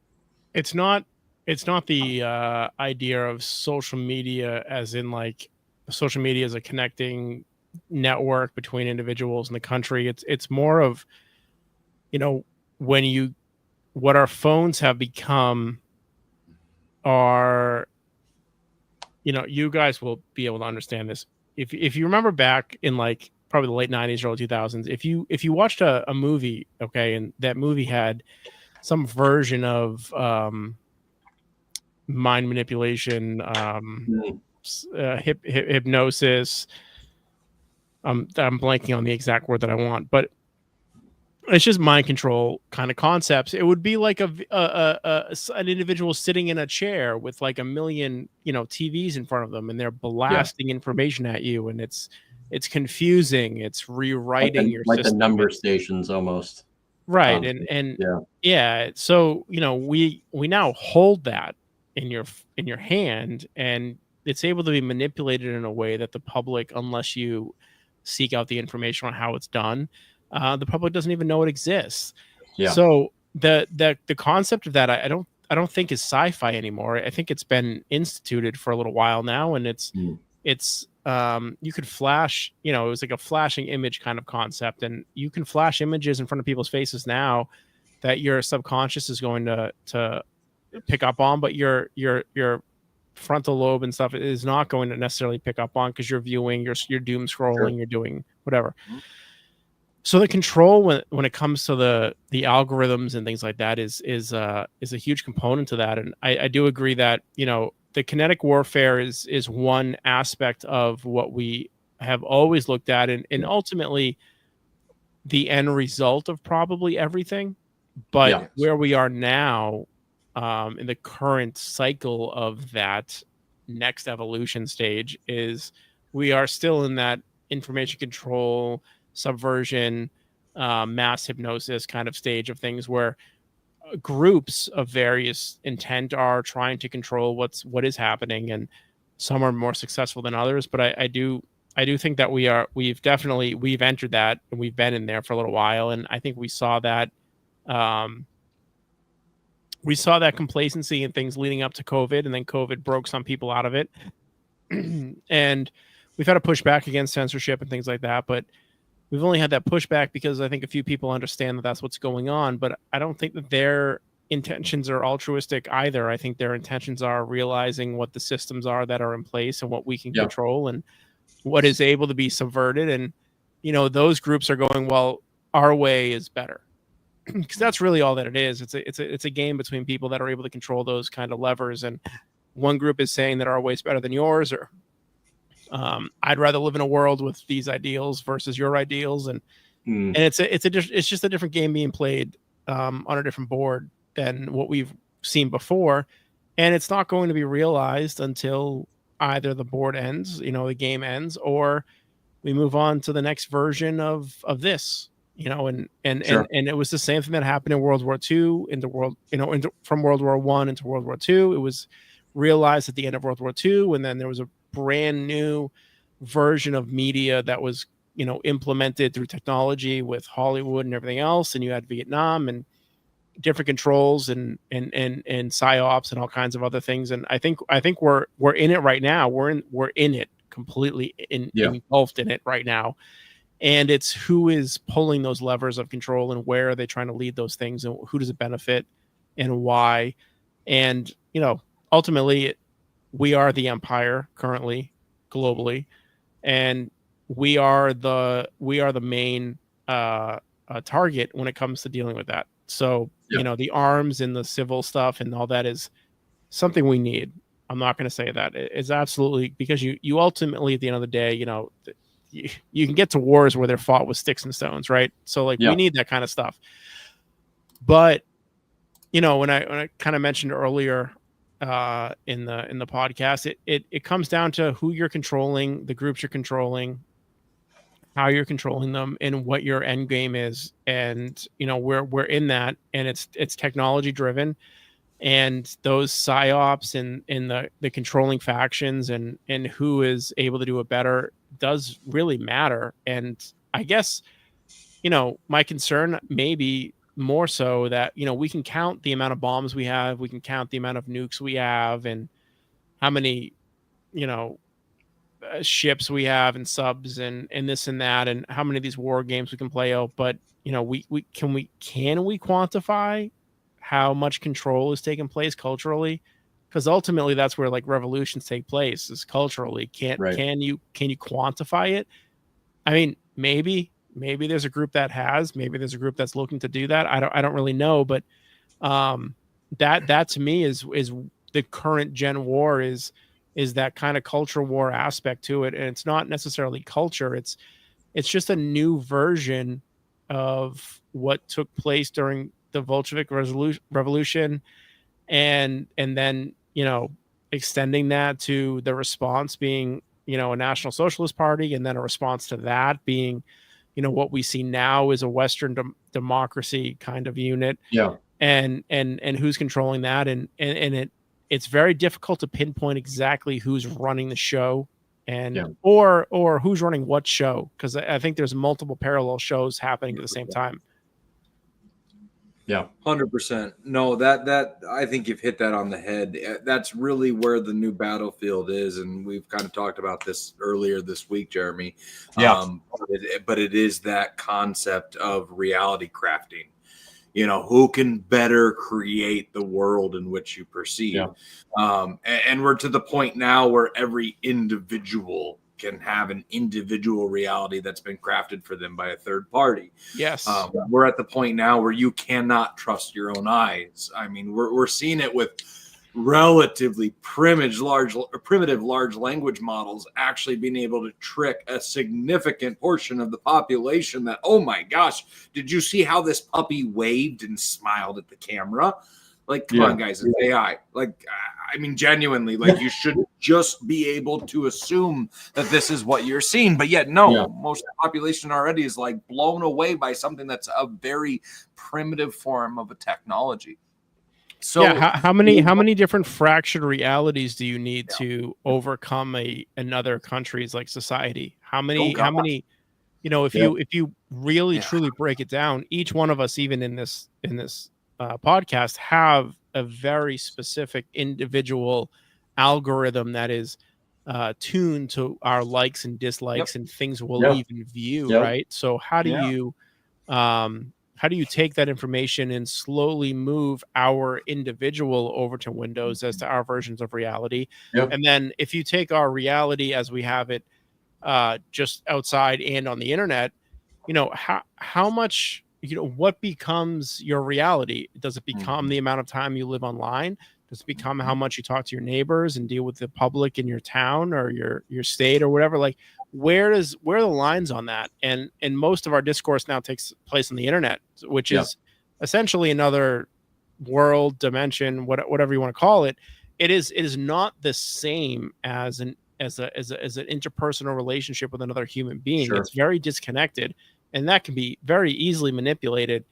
it's not the idea of social media as in like social media as a connecting network between individuals in the country. It's more of, what our phones have become are, you guys will be able to understand this. If you remember back in like probably the late 90s, early 2000s, if you watched a movie, okay, and that movie had some version of mind manipulation, hypnosis. I'm blanking on the exact word that I want, but it's just mind control kind of concepts. It would be like an individual sitting in a chair with like a million, TVs in front of them, and they're blasting information at you, and it's confusing. It's rewriting your like system. The number stations almost. Right. And so, we now hold that in your hand, and it's able to be manipulated in a way that the public, unless you seek out the information on how it's done, the public doesn't even know it exists. Yeah. So the concept of that, I don't think is sci-fi anymore. I think it's been instituted for a little while now, and it's you could flash, it was like a flashing image kind of concept, and you can flash images in front of people's faces now that your subconscious is going to pick up on, but your frontal lobe and stuff is not going to necessarily pick up on, because you're viewing, you're doom scrolling, you're doing whatever. So the control when it comes to the algorithms and things like that is a huge component to that. And I do agree that, the kinetic warfare is one aspect of what we have always looked at, and ultimately the end result of probably everything. But where we are now, in the current cycle of that next evolution stage, is we are still in that information control, subversion, mass hypnosis kind of stage of things, where groups of various intent are trying to control what is happening, and some are more successful than others. But I do think that we've entered that, and we've been in there for a little while, and I think we saw that complacency and things leading up to COVID, and then COVID broke some people out of it. And we've had to push back against censorship and things like that, but we've only had that pushback because I think a few people understand that that's what's going on, but I don't think that their intentions are altruistic either. I think their intentions are realizing what the systems are that are in place and what we can control and what is able to be subverted. And, those groups are going, well, our way is better. Because that's really all that it is. It's a game between people that are able to control those kind of levers. And one group is saying that our way is better than yours, or I'd rather live in a world with these ideals versus your ideals, and it's just a different game being played on a different board than what we've seen before, and it's not going to be realized until either the board ends, the game ends, or we move on to the next version of this, and it was the same thing that happened in World War II from World War I into World War II. It was realized at the end of World War II, and then there was a brand new version of media that was implemented through technology with Hollywood and everything else, and you had Vietnam and different controls and psyops and all kinds of other things. And I think we're in it right now. We're in it completely, engulfed in it right now, and it's who is pulling those levers of control, and where are they trying to lead those things, and who does it benefit and why. And ultimately we are the empire currently globally, and we are the main target when it comes to dealing with that. So the arms and the civil stuff and all that is something we need. I'm not going to say that it's absolutely, because you ultimately at the end of the day, you can get to wars where they're fought with sticks and stones, right? So like we need that kind of stuff. But when I kind of mentioned earlier in the podcast, it comes down to who you're controlling, the groups you're controlling, how you're controlling them, and what your end game is. And we're in that, and it's technology driven. And those psyops and the controlling factions and who is able to do it better does really matter. And I guess, my concern maybe more so that, we can count the amount of bombs we have, we can count the amount of nukes we have, and how many, ships we have and subs and this and that, and how many of these war games we can play out. But, can we quantify how much control is taking place culturally? Because ultimately that's where like revolutions take place, is culturally. Can you quantify it? I mean, maybe there's a group that has, maybe there's a group that's looking to do that. I don't really know, but that to me is the current gen war, is that kind of culture war aspect to it. And it's not necessarily culture, it's just a new version of what took place during the Bolshevik revolution, and then extending that to the response being a National Socialist Party, and then a response to that being what we see now is a Western democracy kind of unit, and who's controlling that, and it's very difficult to pinpoint exactly who's running the show, and or who's running what show, because I think there's multiple parallel shows happening at the same time. 100%. No, that I think you've hit that on the head. That's really where the new battlefield is, and we've kind of talked about this earlier this week, Jeremy. But it is that concept of reality crafting. Who can better create the world in which you perceive? And we're to the point now where every individual can have an individual reality that's been crafted for them by a third party. Yes. We're at the point now where you cannot trust your own eyes. I mean, we're seeing it with relatively primitive large language models actually being able to trick a significant portion of the population that, oh my gosh, did you see how this puppy waved and smiled at the camera? Like, come on, guys, it's AI. Like, I mean, genuinely, like, you should just be able to assume that this is what you're seeing. But yet, no, most of the population already is like blown away by something that's a very primitive form of a technology. So how many different fractured realities do you need to overcome another country's like society? How many, if you really truly break it down, each one of us, even in this podcast, have a very specific individual algorithm that is tuned to our likes and dislikes and things we'll even view, right? So how do you take that information and slowly move our individual over to Windows as to our versions of reality? And then if you take our reality as we have it just outside and on the internet, how much, what becomes your reality? Does it become the amount of time you live online? Does it become how much you talk to your neighbors and deal with the public in your town or your state or whatever? Like, where are the lines on that? And most of our discourse now takes place on the internet, which is essentially another world, dimension, whatever you want to call it. It is not the same as an interpersonal relationship with another human being. It's very disconnected, and that can be very easily manipulated.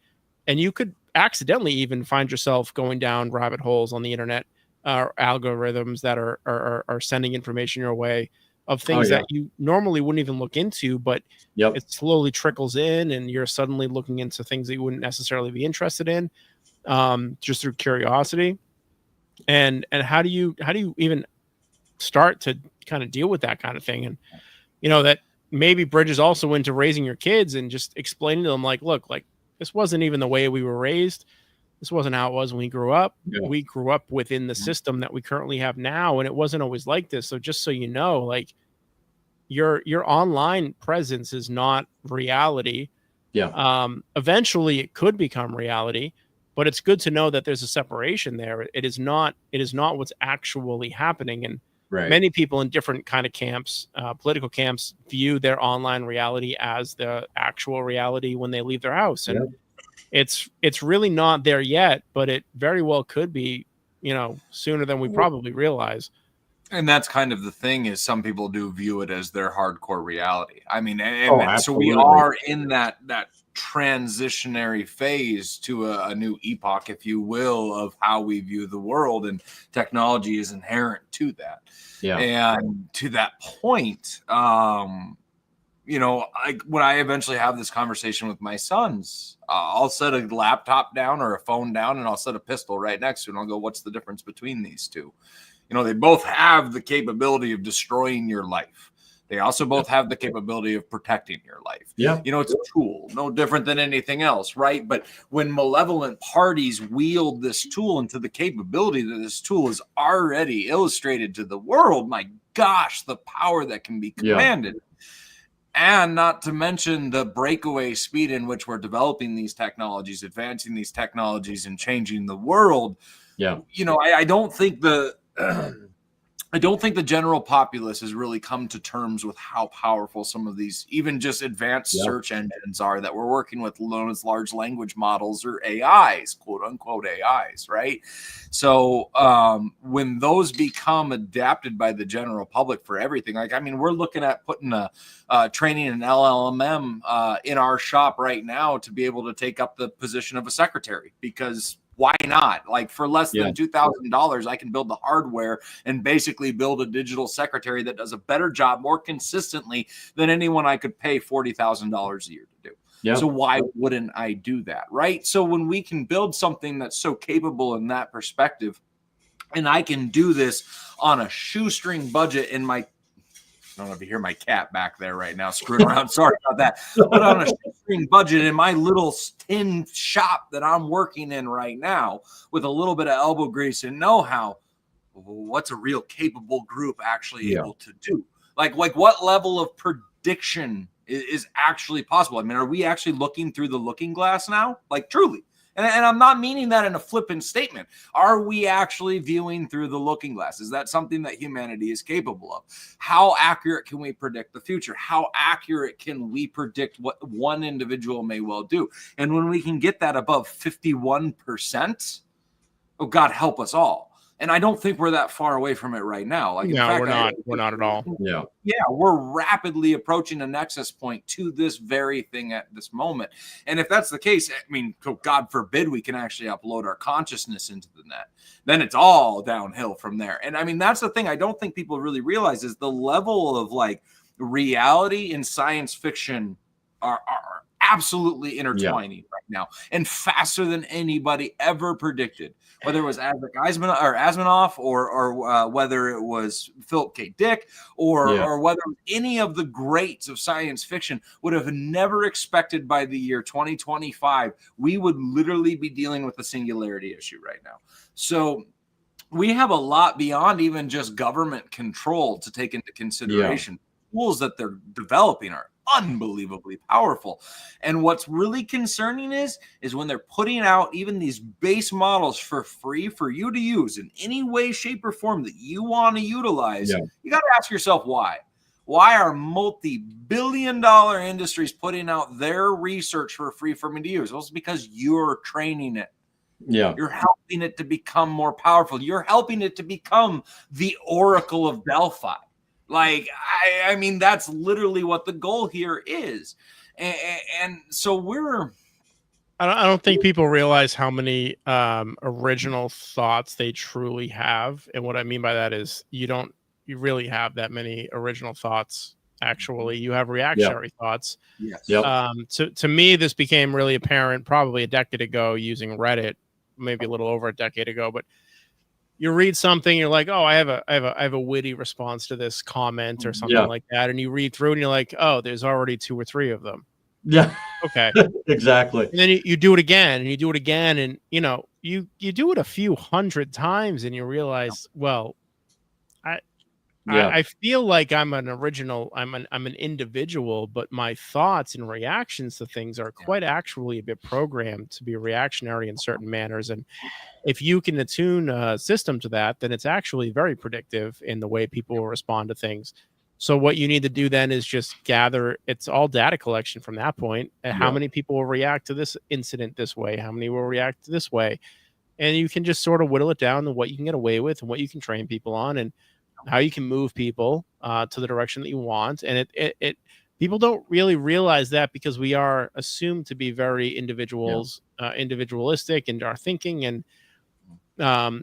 And you could accidentally even find yourself going down rabbit holes on the internet, algorithms that are sending information your way of things that you normally wouldn't even look into, but it slowly trickles in, and you're suddenly looking into things that you wouldn't necessarily be interested in, just through curiosity. And how do you even start to kind of deal with that kind of thing? And that maybe bridges also into raising your kids and just explaining to them, like, look, like, this wasn't even the way we were raised. This wasn't how it was when we grew up. We grew up within the system that we currently have now, and it wasn't always like this. So just so you know, like, your online presence is not reality. Eventually it could become reality, but it's good to know that there's a separation there. It is not what's actually happening. And many people in different kind of camps, political camps, view their online reality as the actual reality when they leave their house. And it's really not there yet, but it very well could be, sooner than we probably realize. And that's kind of the thing, is some people do view it as their hardcore reality. I mean, so we are in that transitionary phase to a new epoch, if you will, of how we view the world, and technology is inherent to that. And to that point, when I eventually have this conversation with my sons, I'll set a laptop down or a phone down, and I'll set a pistol right next to it, and I'll go, what's the difference between these two? They both have the capability of destroying your life. They also both have the capability of protecting your life. It's a tool, no different than anything else, right? But when malevolent parties wield this tool into the capability that this tool is already illustrated to the world, my gosh, the power that can be commanded. And not to mention the breakaway speed in which we're developing these technologies, advancing these technologies, and changing the world. I don't think the general populace has really come to terms with how powerful some of these, even just advanced search engines are that we're working with, known as large language models, or AIs, quote unquote AIs, right? So when those become adapted by the general public for everything, we're looking at putting training an LLM in our shop right now to be able to take up the position of a secretary, because why not? Like, for less than $2,000, I can build the hardware and basically build a digital secretary that does a better job more consistently than anyone I could pay $40,000 a year to do. So why wouldn't I do that, right? So when we can build something that's so capable in that perspective, and I can do this on a shoestring budget in my, I don't know if you hear my cat back there right now screwing around. Sorry about that. But on a shoestring budget in my little tin shop that I'm working in right now, with a little bit of elbow grease and know-how, what's a real capable group actually able to do? Like what level of prediction is actually possible? I mean, are we actually looking through the looking glass now? Like, truly. And I'm not meaning that in a flippant statement. Are we actually viewing through the looking glass? Is that something that humanity is capable of? How accurate can we predict the future? How accurate can we predict what one individual may well do? And when we can get that above 51%, oh, God help us all. And I don't think we're that far away from it right now. Like, no, we're not. We're not at all. Yeah, we're rapidly approaching a nexus point to this very thing at this moment. And if that's the case, I mean, God forbid we can actually upload our consciousness into the net. Then it's all downhill from there. And I mean, that's the thing I don't think people really realize, is the level of like reality and science fiction are absolutely intertwining right now, and faster than anybody ever predicted. Whether it was Asimov or whether it was Philip K. Dick or whether any of the greats of science fiction would have never expected by the year 2025, we would literally be dealing with the singularity issue right now. So we have a lot beyond even just government control to take into consideration. Tools that they're developing are unbelievably powerful. And what's really concerning is when they're putting out even these base models for free for you to use in any way, shape, or form that you want to utilize. You got to ask yourself why. Why are multi-billion-dollar industries putting out their research for free for me to use? Well, it's because you're training it. You're helping it to become more powerful. You're helping it to become the Oracle of Delphi. Like, I mean, that's literally what the goal here is. And so I don't think people realize how many original thoughts they truly have. And what I mean by that is you really have that many original thoughts. Actually, you have reactionary thoughts. To me, this became really apparent probably a decade ago using Reddit, maybe a little over a decade ago, but you read something, you're like, oh, I have a witty response to this comment or something like that. And you read through and you're like, oh, there's already 2 or 3 of them. Okay. Exactly. And then you do it again and you do it again. And, you do it a few hundred times and you realize, well, I feel like I'm an individual, but my thoughts and reactions to things are quite actually a bit programmed to be reactionary in certain manners. And if you can attune a system to that, then it's actually very predictive in the way people will respond to things. So what you need to do then is just gather, it's all data collection from that point. How many people will react to this incident this way? How many will react this way? And you can just sort of whittle it down to what you can get away with and what you can train people on and how you can move people to the direction that you want. And it people don't really realize that because we are assumed to be very individualistic in our thinking. And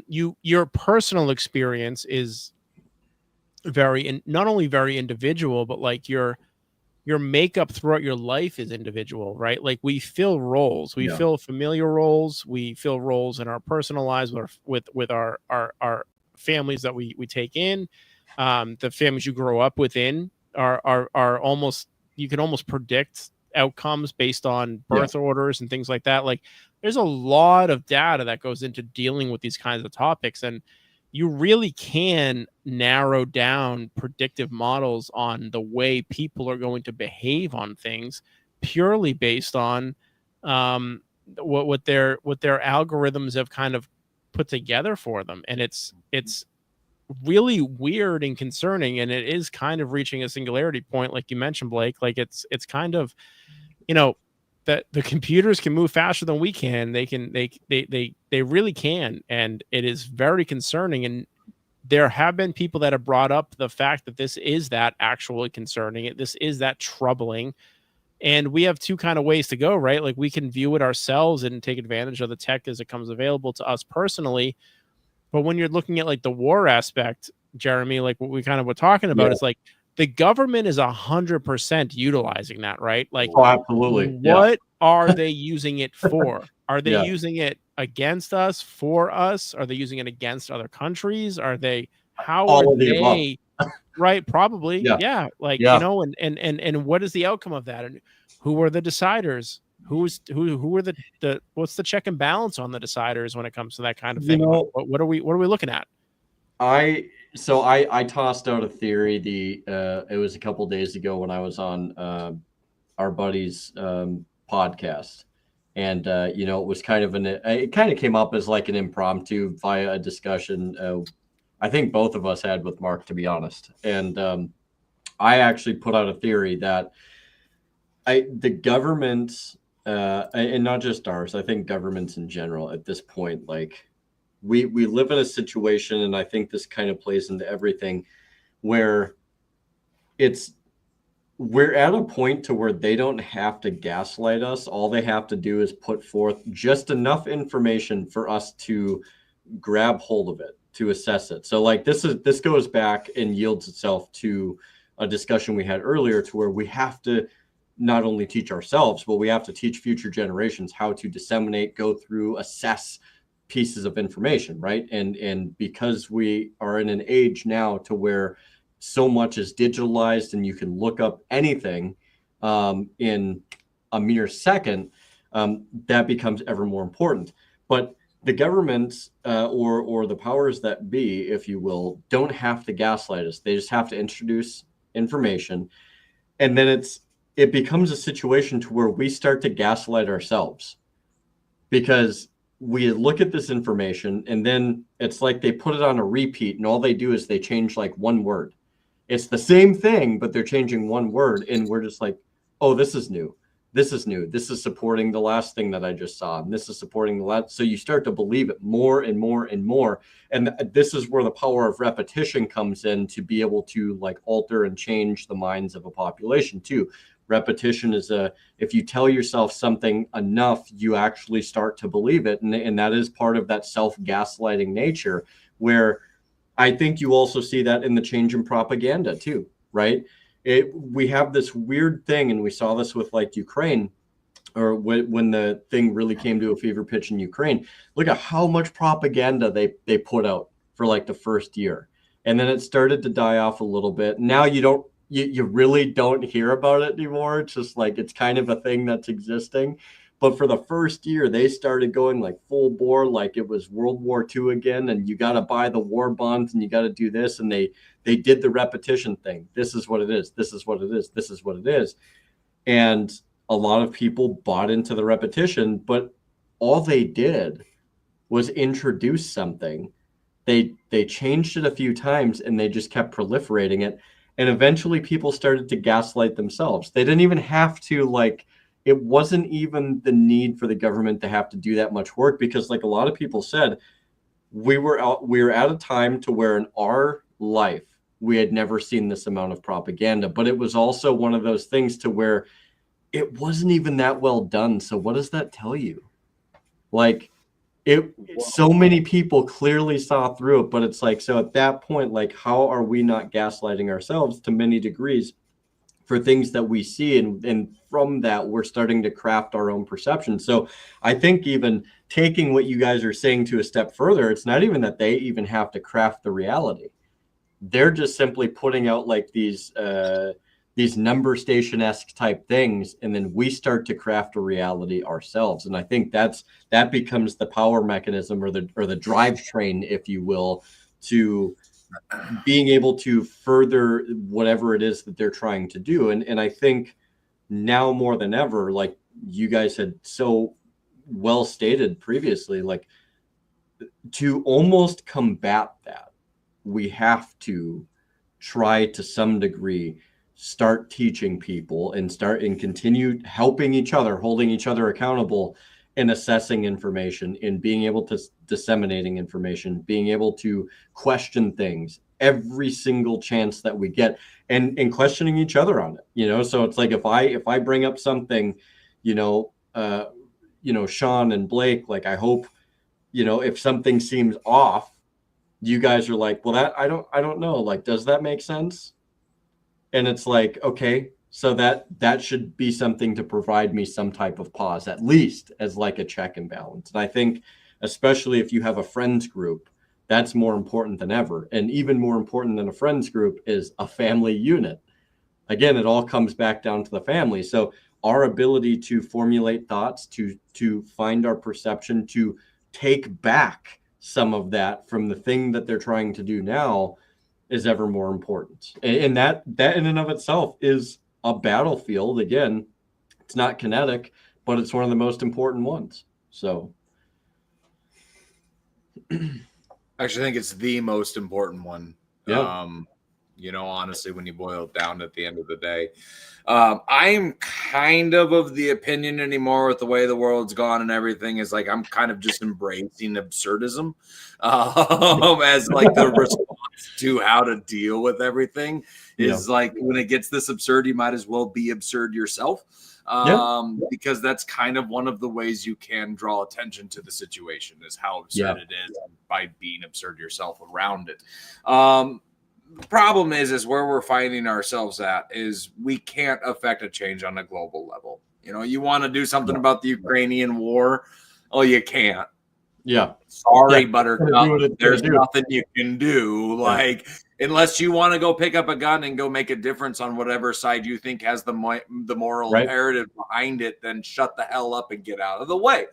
your personal experience is not only very individual, but like your makeup throughout your life is individual, right? Like we fill roles, we fill familiar roles, we fill roles in our personal lives with our families that we take in. The families you grow up within are almost, you can almost predict outcomes based on birth orders and things like that. Like there's a lot of data that goes into dealing with these kinds of topics, and you really can narrow down predictive models on the way people are going to behave on things purely based on what their algorithms have kind of put together for them. And it's really weird and concerning, and it is kind of reaching a singularity point, like you mentioned, Blake. Like it's kind of, that the computers can move faster than we can. They really can, and it is very concerning. And there have been people that have brought up the fact that this is that actually concerning. This is that troubling. And we have two kind of ways to go, right? Like we can view it ourselves and take advantage of the tech as it comes available to us personally. But when you're looking at like the war aspect, Jeremy, like what we kind of were talking about, is like the government is 100% utilizing that, right? Like, absolutely. What are they using it for? Are they using it against us, for us? Are they using it against other countries? Are they, how all are they, right? Probably. Like, and what is the outcome of that? And who are the deciders? Who are the what's the check and balance on the deciders when it comes to that kind of thing? What are we looking at? I tossed out a theory. It was a couple days ago when I was on our buddy's podcast, and it was kind of it kind of came up as like an impromptu via a discussion I think both of us had with Mark, to be honest. And I actually put out a theory that the government, and not just ours, I think governments in general at this point, like we live in a situation, and I think this kind of plays into everything, where we're at a point to where they don't have to gaslight us. All they have to do is put forth just enough information for us to grab hold of it, to assess it. So like this goes back and yields itself to a discussion we had earlier, to where we have to not only teach ourselves, but we have to teach future generations how to disseminate, go through, assess pieces of information, right? And because we are in an age now to where so much is digitalized and you can look up anything in a mere second, that becomes ever more important. But the government or the powers that be, if you will, don't have to gaslight us. They just have to introduce information, and then it becomes a situation to where we start to gaslight ourselves, because we look at this information and then it's like they put it on a repeat, and all they do is they change like one word. It's the same thing, but they're changing one word, and we're just like, oh, this is new. This is new. This is supporting the last thing that I just saw, and this is supporting the last. So you start to believe it more and more and more. And this is where the power of repetition comes in, to be able to like alter and change the minds of a population too. Repetition is if you tell yourself something enough, you actually start to believe it. And that is part of that self-gaslighting nature, where I think you also see that in the change in propaganda too, right? We have this weird thing, and we saw this with like Ukraine, or when the thing really came to a fever pitch in Ukraine. Look at how much propaganda they put out for like the first year, and then it started to die off a little bit. Now you really don't hear about it anymore. It's just like it's kind of a thing that's existing. But for the first year, they started going like full bore, like it was World War II again, and you got to buy the war bonds and you got to do this. And they did the repetition thing. This is what it is. This is what it is. This is what it is. And a lot of people bought into the repetition, but all they did was introduce something. They changed it a few times and they just kept proliferating it. And eventually people started to gaslight themselves. They didn't even have to, like, it wasn't even the need for the government to have to do that much work, because like a lot of people said, we were at a time to where in our life, we had never seen this amount of propaganda, but it was also one of those things to where it wasn't even that well done. So what does that tell you? Like, so many people clearly saw through it, but it's like, so at that point, like, how are we not gaslighting ourselves to many degrees for things that we see? And from that, we're starting to craft our own perception. So I think even taking what you guys are saying to a step further, it's not even that they even have to craft the reality. They're just simply putting out like these number station-esque type things, and then we start to craft a reality ourselves. And I think that becomes the power mechanism, or the drivetrain, if you will, to being able to further whatever it is that they're trying to do. And I think now more than ever, like you guys had so well stated previously, like to almost combat that, we have to try to some degree start teaching people and continue helping each other, holding each other accountable, and assessing information, and being able to disseminating information, being able to question things every single chance that we get, and questioning each other on it. So it's like if I bring up something, Sean and Blake, like I hope, if something seems off, you guys are like, well, that I don't know, like, does that make sense? And it's like, okay, so that should be something to provide me some type of pause, at least as like a check and balance. And I think, especially if you have a friends group, that's more important than ever. And even more important than a friends group is a family unit. Again, it all comes back down to the family. So our ability to formulate thoughts, to find our perception, to take back some of that from the thing that they're trying to do now is ever more important. And that in and of itself is a battlefield. Again, it's not kinetic, but it's one of the most important ones. So I actually think it's the most important one. Yeah. Honestly, when you boil it down at the end of the day, I'm kind of the opinion anymore with the way the world's gone and everything is like, I'm kind of just embracing absurdism as like the response to how to deal with everything is like, when it gets this absurd, you might as well be absurd yourself. Because that's kind of one of the ways you can draw attention to the situation, is how absurd it is, by being absurd yourself around it. The problem is where we're finding ourselves at is we can't affect a change on a global level. You want to do something about the Ukrainian war. Oh, you can't. Yeah. Sorry, Buttercup. There's nothing you can do. Like, unless you want to go pick up a gun and go make a difference on whatever side you think has the moral imperative behind it, then shut the hell up and get out of the way.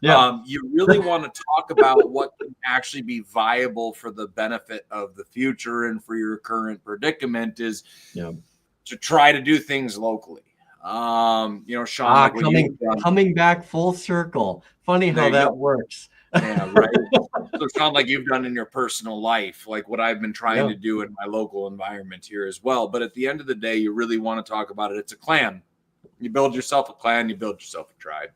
You really want to talk about what can actually be viable for the benefit of the future and for your current predicament is to try to do things locally. Sean, coming back full circle. Funny how that works. Yeah, right. So it sounds like you've done in your personal life, like what I've been trying to do in my local environment here as well. But at the end of the day, you really want to talk about it. It's a clan. You build yourself a clan, you build yourself a tribe.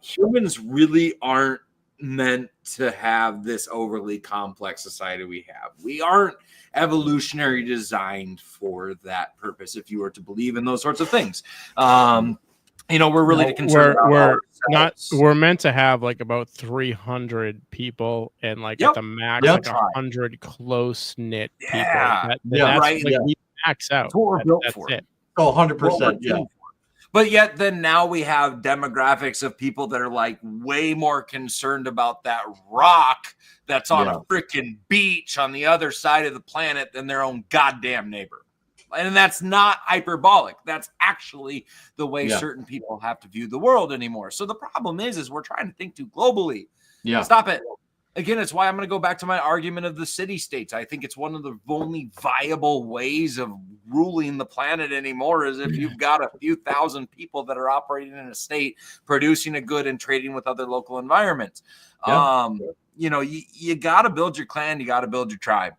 Humans really aren't meant to have this overly complex society we have. We aren't evolutionary designed for that purpose, if you were to believe in those sorts of things. We're really concerned about we're meant to have like about 300 people and like at the max like 100 close knit people. That's right. Like we max out. That's what we're built for. It. Oh, 100%. Yeah. But yet then now we have demographics of people that are like way more concerned about that rock that's on a freaking beach on the other side of the planet than their own goddamn neighbor. And that's not hyperbolic. That's actually the way certain people have to view the world anymore. So the problem is we're trying to think too globally. Yeah. Stop it. Again, it's why I'm going to go back to my argument of the city states. I think it's one of the only viable ways of ruling the planet anymore is if you've got a few thousand people that are operating in a state, producing a good and trading with other local environments. Yeah. You got to build your clan. You got to build your tribe.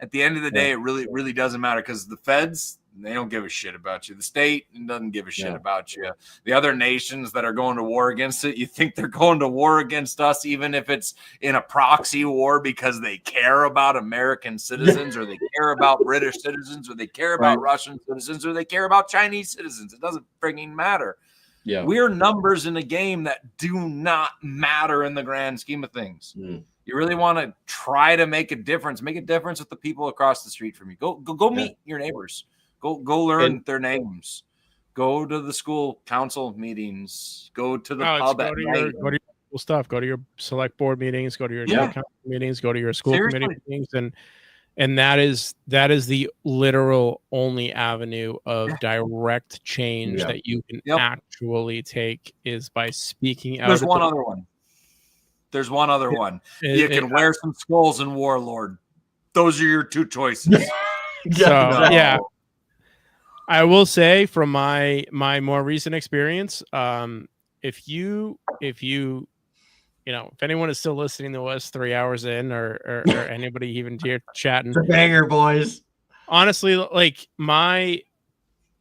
At the end of the day, it really doesn't matter because the feds, they don't give a shit about you. The state doesn't give a shit about you. The other nations that are going to war against it, you think they're going to war against us, even if it's in a proxy war because they care about American citizens or they care about British citizens or they care about Russian citizens or they care about Chinese citizens. It doesn't freaking matter. Yeah. We're numbers in a game that do not matter in the grand scheme of things. You really want to try to make a difference with the people across the street from you. Go meet your neighbors. Go learn their names. Go to the school council meetings. Go to the pub at night. Go to your school stuff. Go to your select board meetings. Go to your council meetings. Go to your school committee meetings. And that is the literal only avenue of direct change that you can actually take is by speaking out. There's one other one. You can wear some skulls and Warlord. Those are your two choices. I will say from my more recent experience, if anyone is still listening to us 3 hours in or anybody even here chatting, it's a banger, boys. Honestly, like my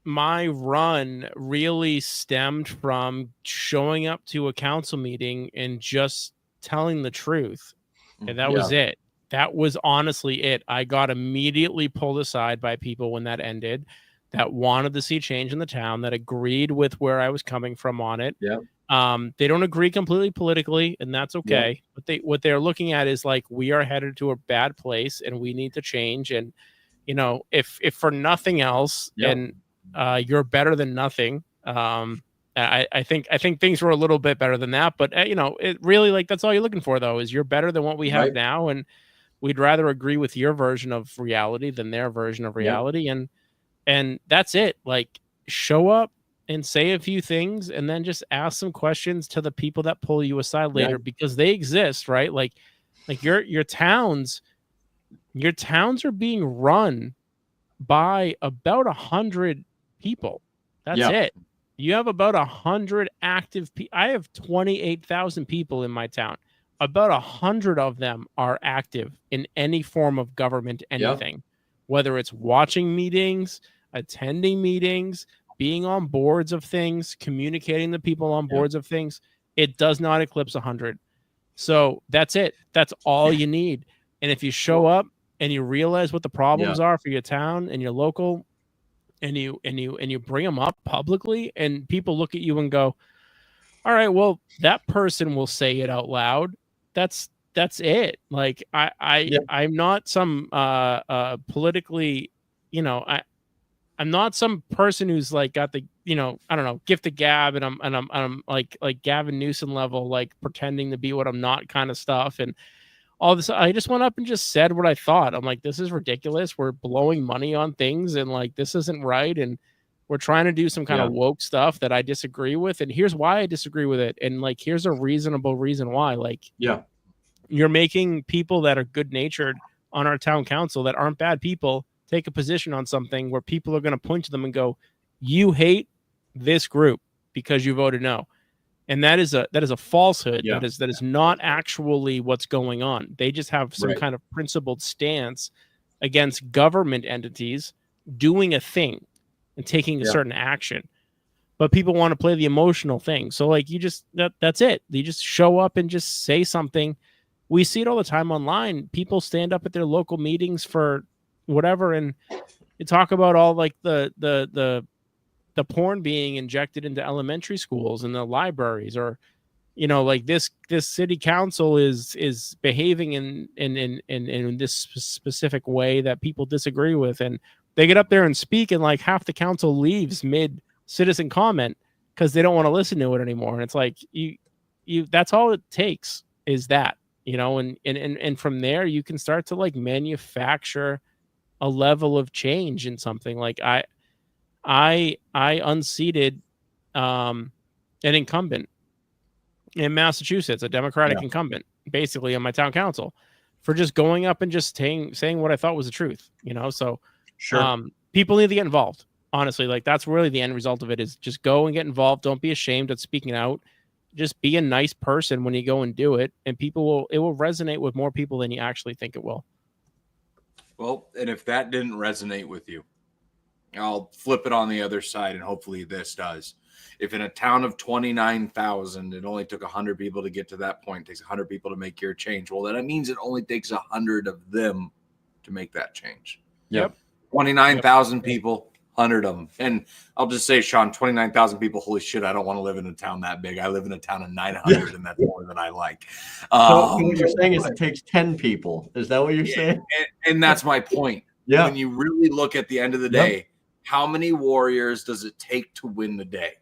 run really stemmed from showing up to a council meeting and just telling the truth. And that was it. That was honestly it. I got immediately pulled aside by people when that ended that wanted to see change in the town, that agreed with where I was coming from on it. Yeah. They don't agree completely politically, and that's okay. But what they're looking at is like, we are headed to a bad place and we need to change. And, if for nothing else, and you're better than nothing. I think things were a little bit better than that, but it really, like, that's all you're looking for though, is you're better than what we have now. And we'd rather agree with your version of reality than their version of reality. And that's it. Like, show up and say a few things and then just ask some questions to the people that pull you aside later because they exist, right? Like your towns are being run by about 100 people. That's it. You have about 100 active people. I have 28,000 people in my town. About 100 of them are active in any form of government, anything, whether it's watching meetings, attending meetings, being on boards of things, communicating to people on boards of things. It does not eclipse 100. So that's it. That's all you need. And if you show up and you realize what the problems are for your town and your local, and you bring them up publicly, and people look at you and go, all right, well, that person will say it out loud. That's it. Like I'm not some politically, I'm not some person who's like got the, I don't know, gift of gab, and I'm like Gavin Newsom level, like pretending to be what I'm not kind of stuff. And all this, I just went up and just said what I thought. I'm like, this is ridiculous. We're blowing money on things, and like, this isn't right. And we're trying to do some kind of woke stuff that I disagree with. And here's why I disagree with it. And like, here's a reasonable reason why. Like, you're making people that are good natured on our town council that aren't bad people take a position on something where people are going to point to them and go, you hate this group because you voted no. And that is a falsehood. That is not actually what's going on. They just have some kind of principled stance against government entities doing a thing and taking a certain action. But people want to play the emotional thing. So like, that's it. You just show up and just say something. We see it all the time online. People stand up at their local meetings for whatever, and you talk about all like the porn being injected into elementary schools and the libraries, or like this city council is behaving in this specific way that people disagree with, and they get up there and speak, and like half the council leaves mid citizen comment because they don't want to listen to it anymore. And it's like, you that's all it takes is that, and from there you can start to like manufacture a level of change in something. Like I unseated an incumbent in Massachusetts, a Democratic incumbent, basically on my town council, for just going up and just saying what I thought was the truth, So people need to get involved. Honestly, like that's really the end result of it, is just go and get involved. Don't be ashamed of speaking out. Just be a nice person when you go and do it, and it will resonate with more people than you actually think it will. Well, and if that didn't resonate with you, I'll flip it on the other side, and hopefully this does. If in a town of 29,000, it only took 100 people to get to that point, it takes 100 people to make your change. Well, that means it only takes 100 of them to make that change. Yep. 29,000 people, 100 of them. And I'll just say, Sean, 29,000 people, holy shit, I don't want to live in a town that big. I live in a town of 900, and that's more than I like. So what you're saying is it takes 10 people. Is that what you're saying? And that's my point. Yeah. When you really look at the end of the day, how many warriors does it take to win the day?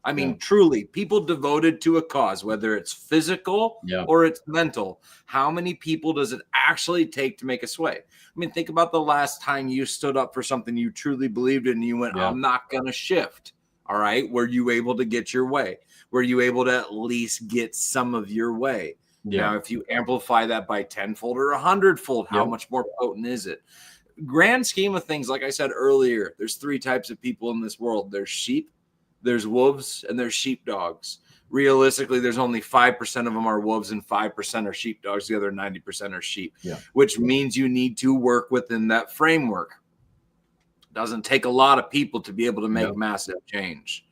I mean, truly, people devoted to a cause, whether it's physical or it's mental, how many people does it actually take to make a sway? I mean, think about the last time you stood up for something you truly believed in and you went, I'm not going to shift. All right. Were you able to get your way? Were you able to at least get some of your way? Now, if you amplify that by 10-fold or 100-fold, how much more potent is it? Grand scheme of things, like I said earlier, there's 3 types of people in this world. There's sheep, there's wolves, and there's sheepdogs. Realistically, there's only 5% of them are wolves and 5% are sheepdogs. The other 90% are sheep, which means you need to work within that framework. It doesn't take a lot of people to be able to make massive change.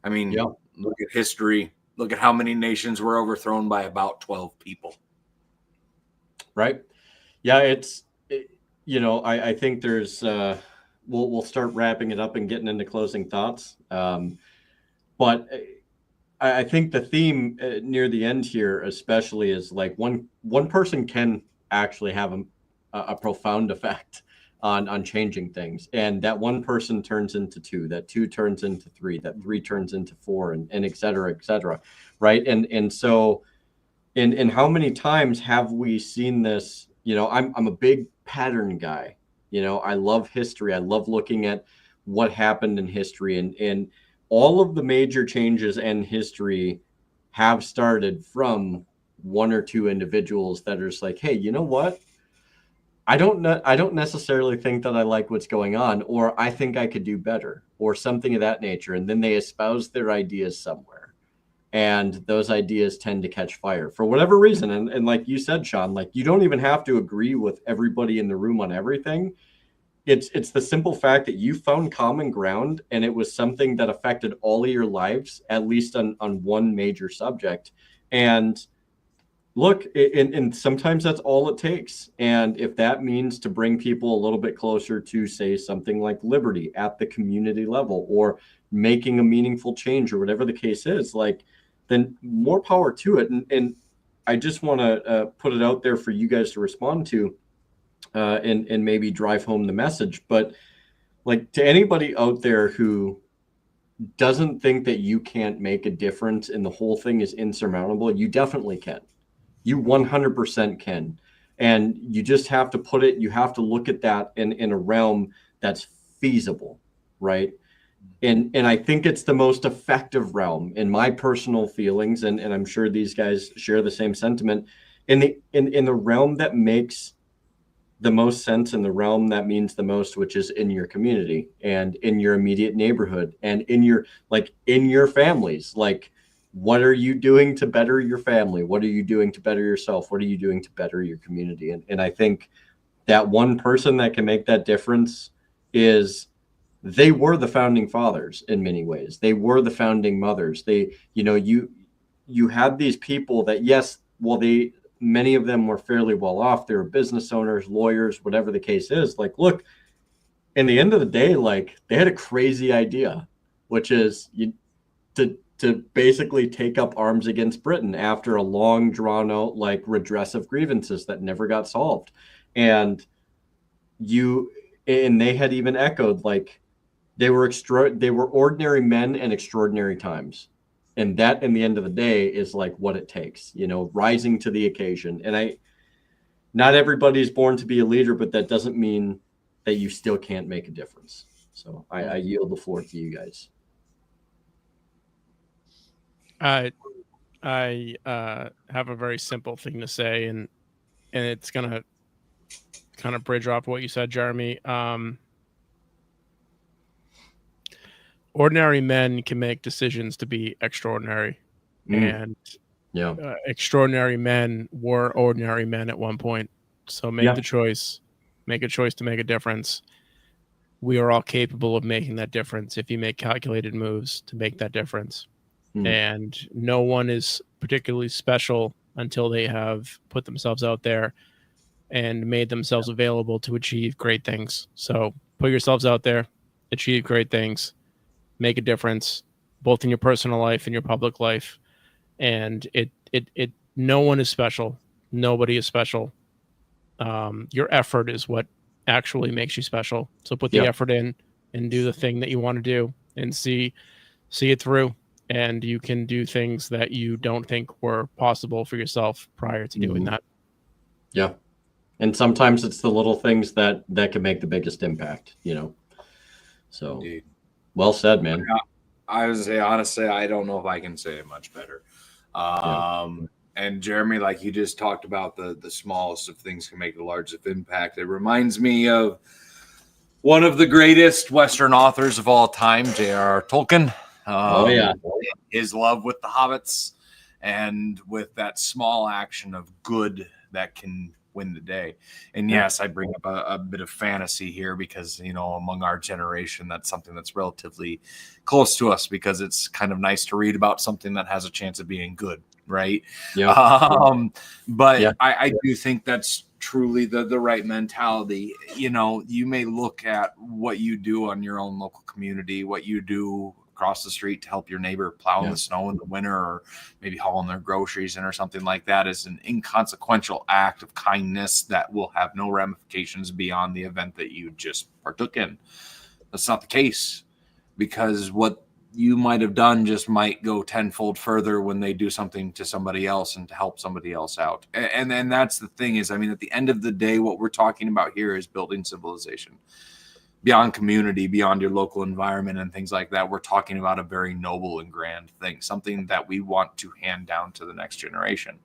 I mean, look at history. Look at how many nations were overthrown by about 12 people. Right. Yeah, I think there's we'll start wrapping it up and getting into closing thoughts. But I think the theme near the end here, especially, is like one person can actually have a profound effect on changing things, and that one person turns into 2, that 2 turns into 3, that 3 turns into 4, and et cetera, right? And so, and how many times have we seen this? I'm a big pattern guy. I love history. I love looking at what happened in history, and all of the major changes in history have started from 1 or 2 individuals that are just like, hey, you know what? I don't necessarily think that I like what's going on, or I think I could do better, or something of that nature. And then they espouse their ideas somewhere, and those ideas tend to catch fire for whatever reason. And like you said, Sean, like you don't even have to agree with everybody in the room on everything. It's the simple fact that you found common ground, and it was something that affected all of your lives, at least on one major subject. And look, and sometimes that's all it takes. And if that means to bring people a little bit closer to, say, something like liberty at the community level, or making a meaningful change, or whatever the case is, like, then more power to it. And I just want to put it out there for you guys to respond to. And maybe drive home the message. But like, to anybody out there who doesn't think that you can't make a difference and the whole thing is insurmountable, you definitely can. You 100% can. And you just have to you have to look at that in a realm that's feasible, right? And I think it's the most effective realm, in my personal feelings, and I'm sure these guys share the same sentiment, in the realm that makes the most sense, in the realm that means the most, which is in your community and in your immediate neighborhood and in your families. Like, what are you doing to better your family? What are you doing to better yourself? What are you doing to better your community? And I think that one person that can make that difference they were the founding fathers in many ways. They were the founding mothers. You had these people that, yes, well, many of them were fairly well off. They were business owners, lawyers, whatever the case is. Like, look, in the end of the day, like, they had a crazy idea, which is to basically take up arms against Britain after a long drawn out, like, redress of grievances that never got solved. And they had even echoed, like, they were ordinary men in extraordinary times. And that, in the end of the day, is like what it takes, rising to the occasion. And not everybody's born to be a leader, but that doesn't mean that you still can't make a difference. So I yield the floor to you guys. I have a very simple thing to say, and it's gonna kind of bridge off what you said, Jeremy. Ordinary men can make decisions to be extraordinary, and extraordinary men were ordinary men at one point. So make the choice, make a choice to make a difference. We are all capable of making that difference if you make calculated moves to make that difference. And no one is particularly special until they have put themselves out there and made themselves available to achieve great things. So put yourselves out there, achieve great things, make a difference, both in your personal life and your public life. And no one is special. Nobody is special. Your effort is what actually makes you special. So put the effort in and do the thing that you want to do and see it through. And you can do things that you don't think were possible for yourself prior to doing that. Yeah. And sometimes it's the little things that can make the biggest impact, you know? So indeed. Well said, man. I would say, honestly, I don't know if I can say it much better. And Jeremy, like you just talked about, the smallest of things can make the largest impact. It reminds me of one of the greatest Western authors of all time, J.R.R. Tolkien. His love with the hobbits, and with that small action of good that can win the day. And yes, I bring up a bit of fantasy here because, you know, among our generation, that's something that's relatively close to us because it's kind of nice to read about something that has a chance of being good, right? But I do think that's truly the right mentality. You know, you may look at what you do on your own local community, what you do across the street to help your neighbor plow in the snow in the winter, or maybe hauling their groceries in or something like that, is an inconsequential act of kindness that will have no ramifications beyond the event that you just partook in. That's not the case, because what you might have done just might go tenfold further when they do something to somebody else and to help somebody else out. And then that's the thing is, I mean, at the end of the day, what we're talking about here is building civilization. Beyond community, beyond your local environment and things like that, we're talking about a very noble and grand thing, something that we want to hand down to the next generation.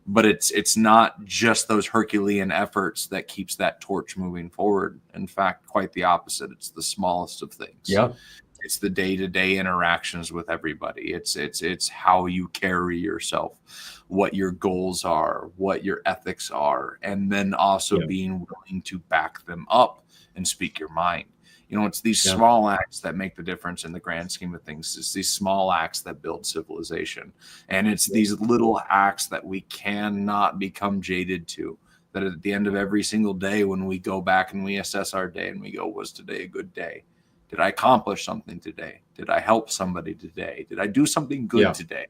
But it's not just those Herculean efforts that keeps that torch moving forward. In fact, quite the opposite. It's the smallest of things. Yeah. It's the day-to-day interactions with everybody. It's how you carry yourself, what your goals are, what your ethics are, and then also being willing to back them up and speak your mind. You know, it's these small acts that make the difference in the grand scheme of things. It's these small acts that build civilization. And it's these little acts that we cannot become jaded to, that at the end of every single day, when we go back and we assess our day and we go, was today a good day? Did I accomplish something today? Did I help somebody today? Did I do something good today?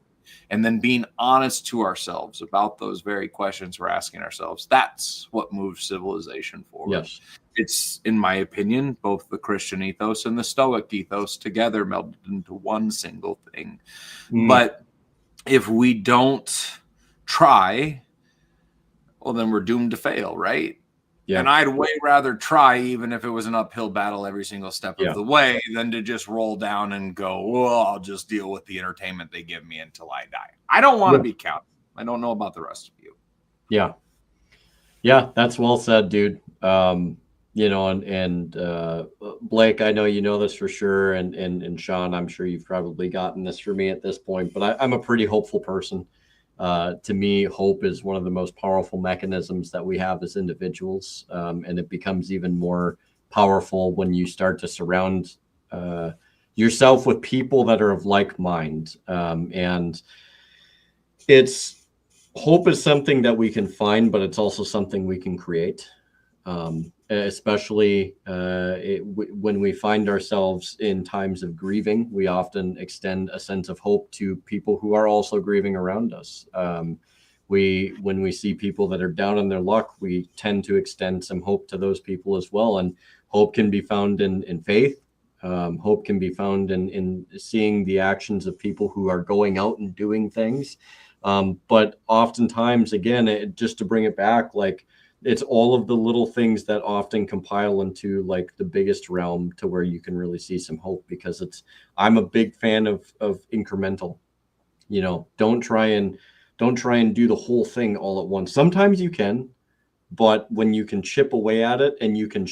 And then being honest to ourselves about those very questions we're asking ourselves, that's what moves civilization forward. Yes. It's, in my opinion, both the Christian ethos and the Stoic ethos together melded into one single thing. But if we don't try, well, then we're doomed to fail, right? Yeah. And I'd way rather try, even if it was an uphill battle every single step of the way, than to just roll down and go, well, I'll just deal with the entertainment they give me until I die. I don't want to be counted. I don't know about the rest of you. Yeah. Yeah, that's well said, dude. You know, and Blake, I know you know this for sure. And Sean, I'm sure you've probably gotten this for me at this point, but I'm a pretty hopeful person. To me, hope is one of the most powerful mechanisms that we have as individuals. And it becomes even more powerful when you start to surround yourself with people that are of like mind. And hope is something that we can find, but it's also something we can create. Especially when we find ourselves in times of grieving, we often extend a sense of hope to people who are also grieving around us. When we see people that are down on their luck, we tend to extend some hope to those people as well. And hope can be found in faith. Hope can be found in seeing the actions of people who are going out and doing things. But oftentimes, again, just to bring it back, like, it's all of the little things that often compile into like the biggest realm to where you can really see some hope, because I'm a big fan of incremental. You know, don't try and do the whole thing all at once. Sometimes you can, but when you can chip away at it and you can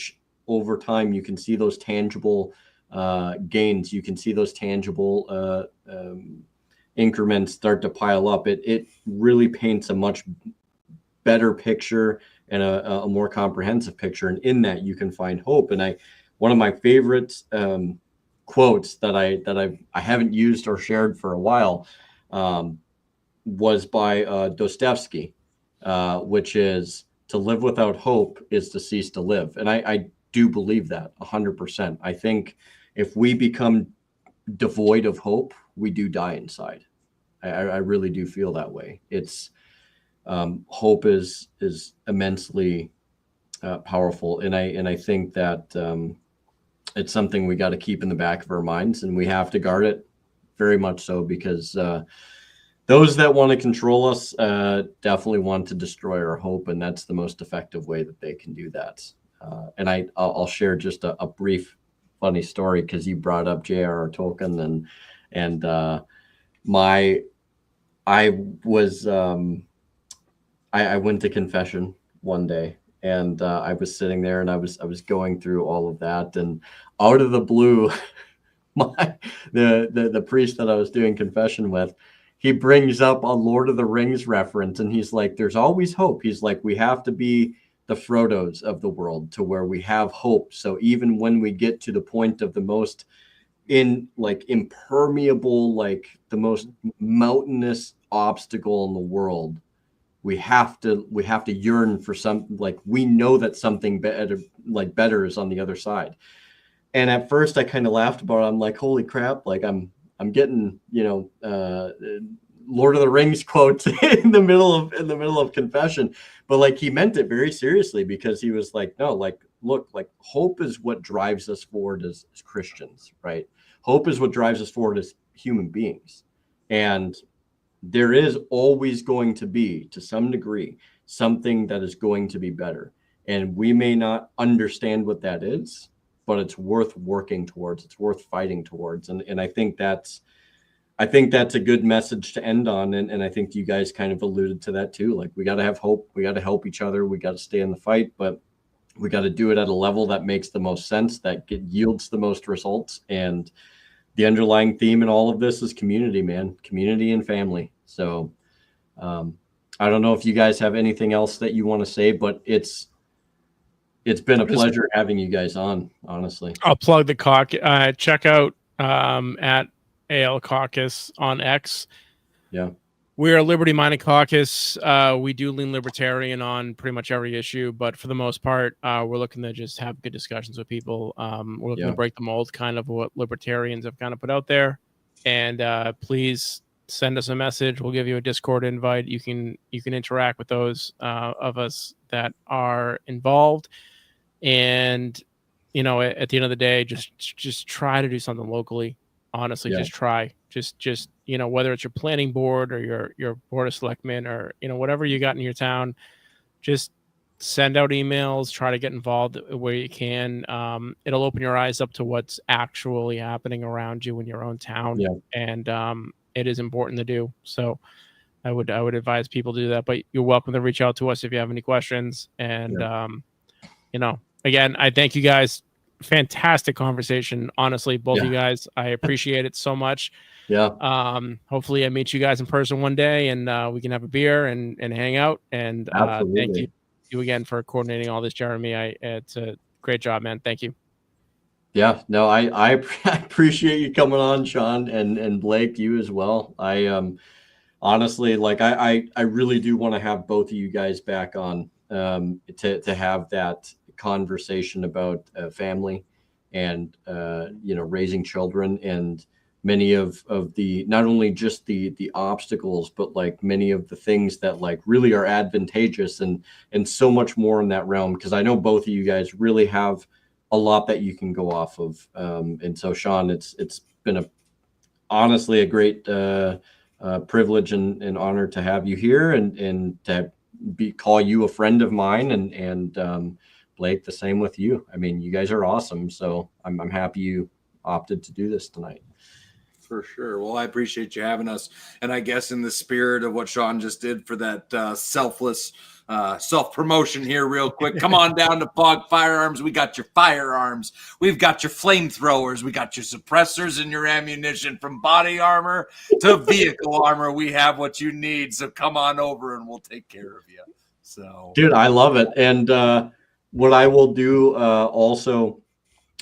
over time, you can see those tangible gains, you can see those tangible increments start to pile up. It really paints a much better picture and a more comprehensive picture. And in that you can find hope. And one of my favorite quotes that I haven't used or shared for a while was by Dostoevsky, which is, to live without hope is to cease to live. And I do believe that 100%. I think if we become devoid of hope, we do die inside. I really do feel that way. It's hope is immensely powerful, and I think that it's something we got to keep in the back of our minds, and we have to guard it very much so, because those that want to control us definitely want to destroy our hope, and that's the most effective way that they can do that. And I'll share just a brief funny story, because you brought up J.R.R. Tolkien, and I went to confession one day, and I was sitting there, and I was going through all of that, and out of the blue, the priest that I was doing confession with, he brings up a Lord of the Rings reference, and he's like, "There's always hope." He's like, "We have to be the Frodos of the world, to where we have hope. So even when we get to the point of the most impermeable, like the most mountainous obstacle in the world, we have to yearn for some, like, we know that something better is on the other side." And at first I kind of laughed about it. I'm like, holy crap, like I'm getting, Lord of the Rings quotes in the middle of confession. But like, he meant it very seriously, because he was like, no, like, look, like, hope is what drives us forward as Christians, right? Hope is what drives us forward as human beings. And there is always going to be, to some degree, something that is going to be better. And we may not understand what that is, but it's worth working towards. It's worth fighting towards. And I think that's a good message to end on. And I think you guys kind of alluded to that too. Like, we got to have hope. We got to help each other. We got to stay in the fight, but we got to do it at a level that makes the most sense, that yields the most results. And the underlying theme in all of this is community, man, community and family. So I don't know if you guys have anything else that you want to say, but it's been a pleasure having you guys on, honestly. I'll plug the caucus. Check out at AL Caucus on X. Yeah. We're a liberty-minded caucus. We do lean libertarian on pretty much every issue, but for the most part, we're looking to just have good discussions with people. We're looking to break the mold, kind of what libertarians have kind of put out there. And please send us a message. We'll give you a Discord invite. You can interact with those of us that are involved. And at the end of the day, just try to do something locally. Honestly, just try. Just whether it's your planning board or your board of selectmen, or whatever you got in your town, just send out emails, try to get involved where you can. It'll open your eyes up to what's actually happening around you in your own town. And it is important to do. So I would advise people to do that, but you're welcome to reach out to us if you have any questions. And again, I thank you guys. Fantastic conversation, honestly, both of you guys. I appreciate it so much. Hopefully I meet you guys in person one day, and we can have a beer and hang out. And thank you again for coordinating all this, Jeremy. It's a great job, man. Thank you. Yeah, no, I appreciate you coming on, Sean, and Blake, you as well. I honestly, like, I really do want to have both of you guys back on to have that conversation about family and raising children, and many of the, not only just the obstacles, but like many of the things that like really are advantageous, and so much more in that realm, because I know both of you guys really have a lot that you can go off of. And so, Sean, it's been honestly a great privilege and honor to have you here, and to call you a friend of mine, and Blake, the same with you. I mean, you guys are awesome. So I'm happy you opted to do this tonight. For sure. Well, I appreciate you having us. And I guess in the spirit of what Sean just did for that selfless self-promotion here real quick, come on down to Fog Firearms. We got your firearms. We've got your flamethrowers. We got your suppressors and your ammunition. From body armor to vehicle armor, we have what you need. So come on over and we'll take care of you. So, dude, I love it. And what I will do also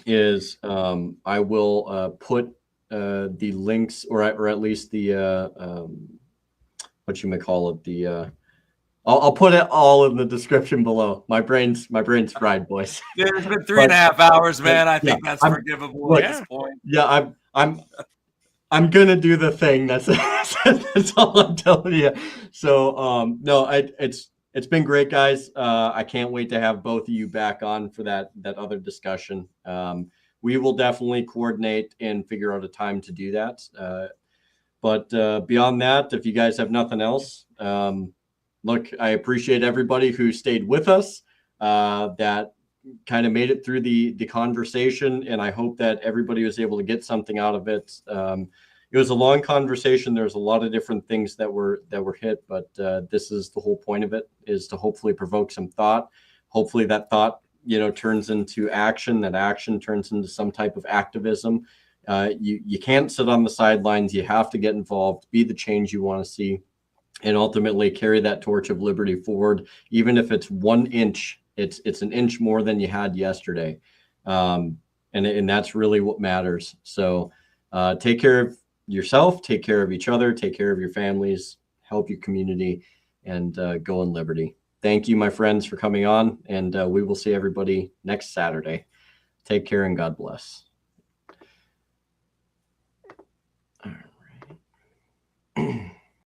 is I will put the links, or at least the what you may call it, the I'll put it all in the description below. My brain's fried, boys. Yeah, it's been 3.5 hours, man. I think that's forgivable at this point. Yeah, I'm gonna do the thing. That's that's all I'm telling you. So no, it's been great, guys. I can't wait to have both of you back on for that other discussion. We will definitely coordinate and figure out a time to do that. But beyond that, if you guys have nothing else, look, I appreciate everybody who stayed with us, that kind of made it through the conversation, and I hope that everybody was able to get something out of it. It was a long conversation. There's a lot of different things that were hit, but this is the whole point of it, is to hopefully provoke some thought. Hopefully that thought, turns into action, that action turns into some type of activism. You can't sit on the sidelines. You have to get involved, be the change you want to see, and ultimately carry that torch of liberty forward. Even if it's 1 inch, it's an inch more than you had yesterday. And that's really what matters. So take care of yourself, take care of each other, take care of your families, help your community, and go in liberty. Thank you, my friends, for coming on, and we will see everybody next Saturday. Take care and God bless.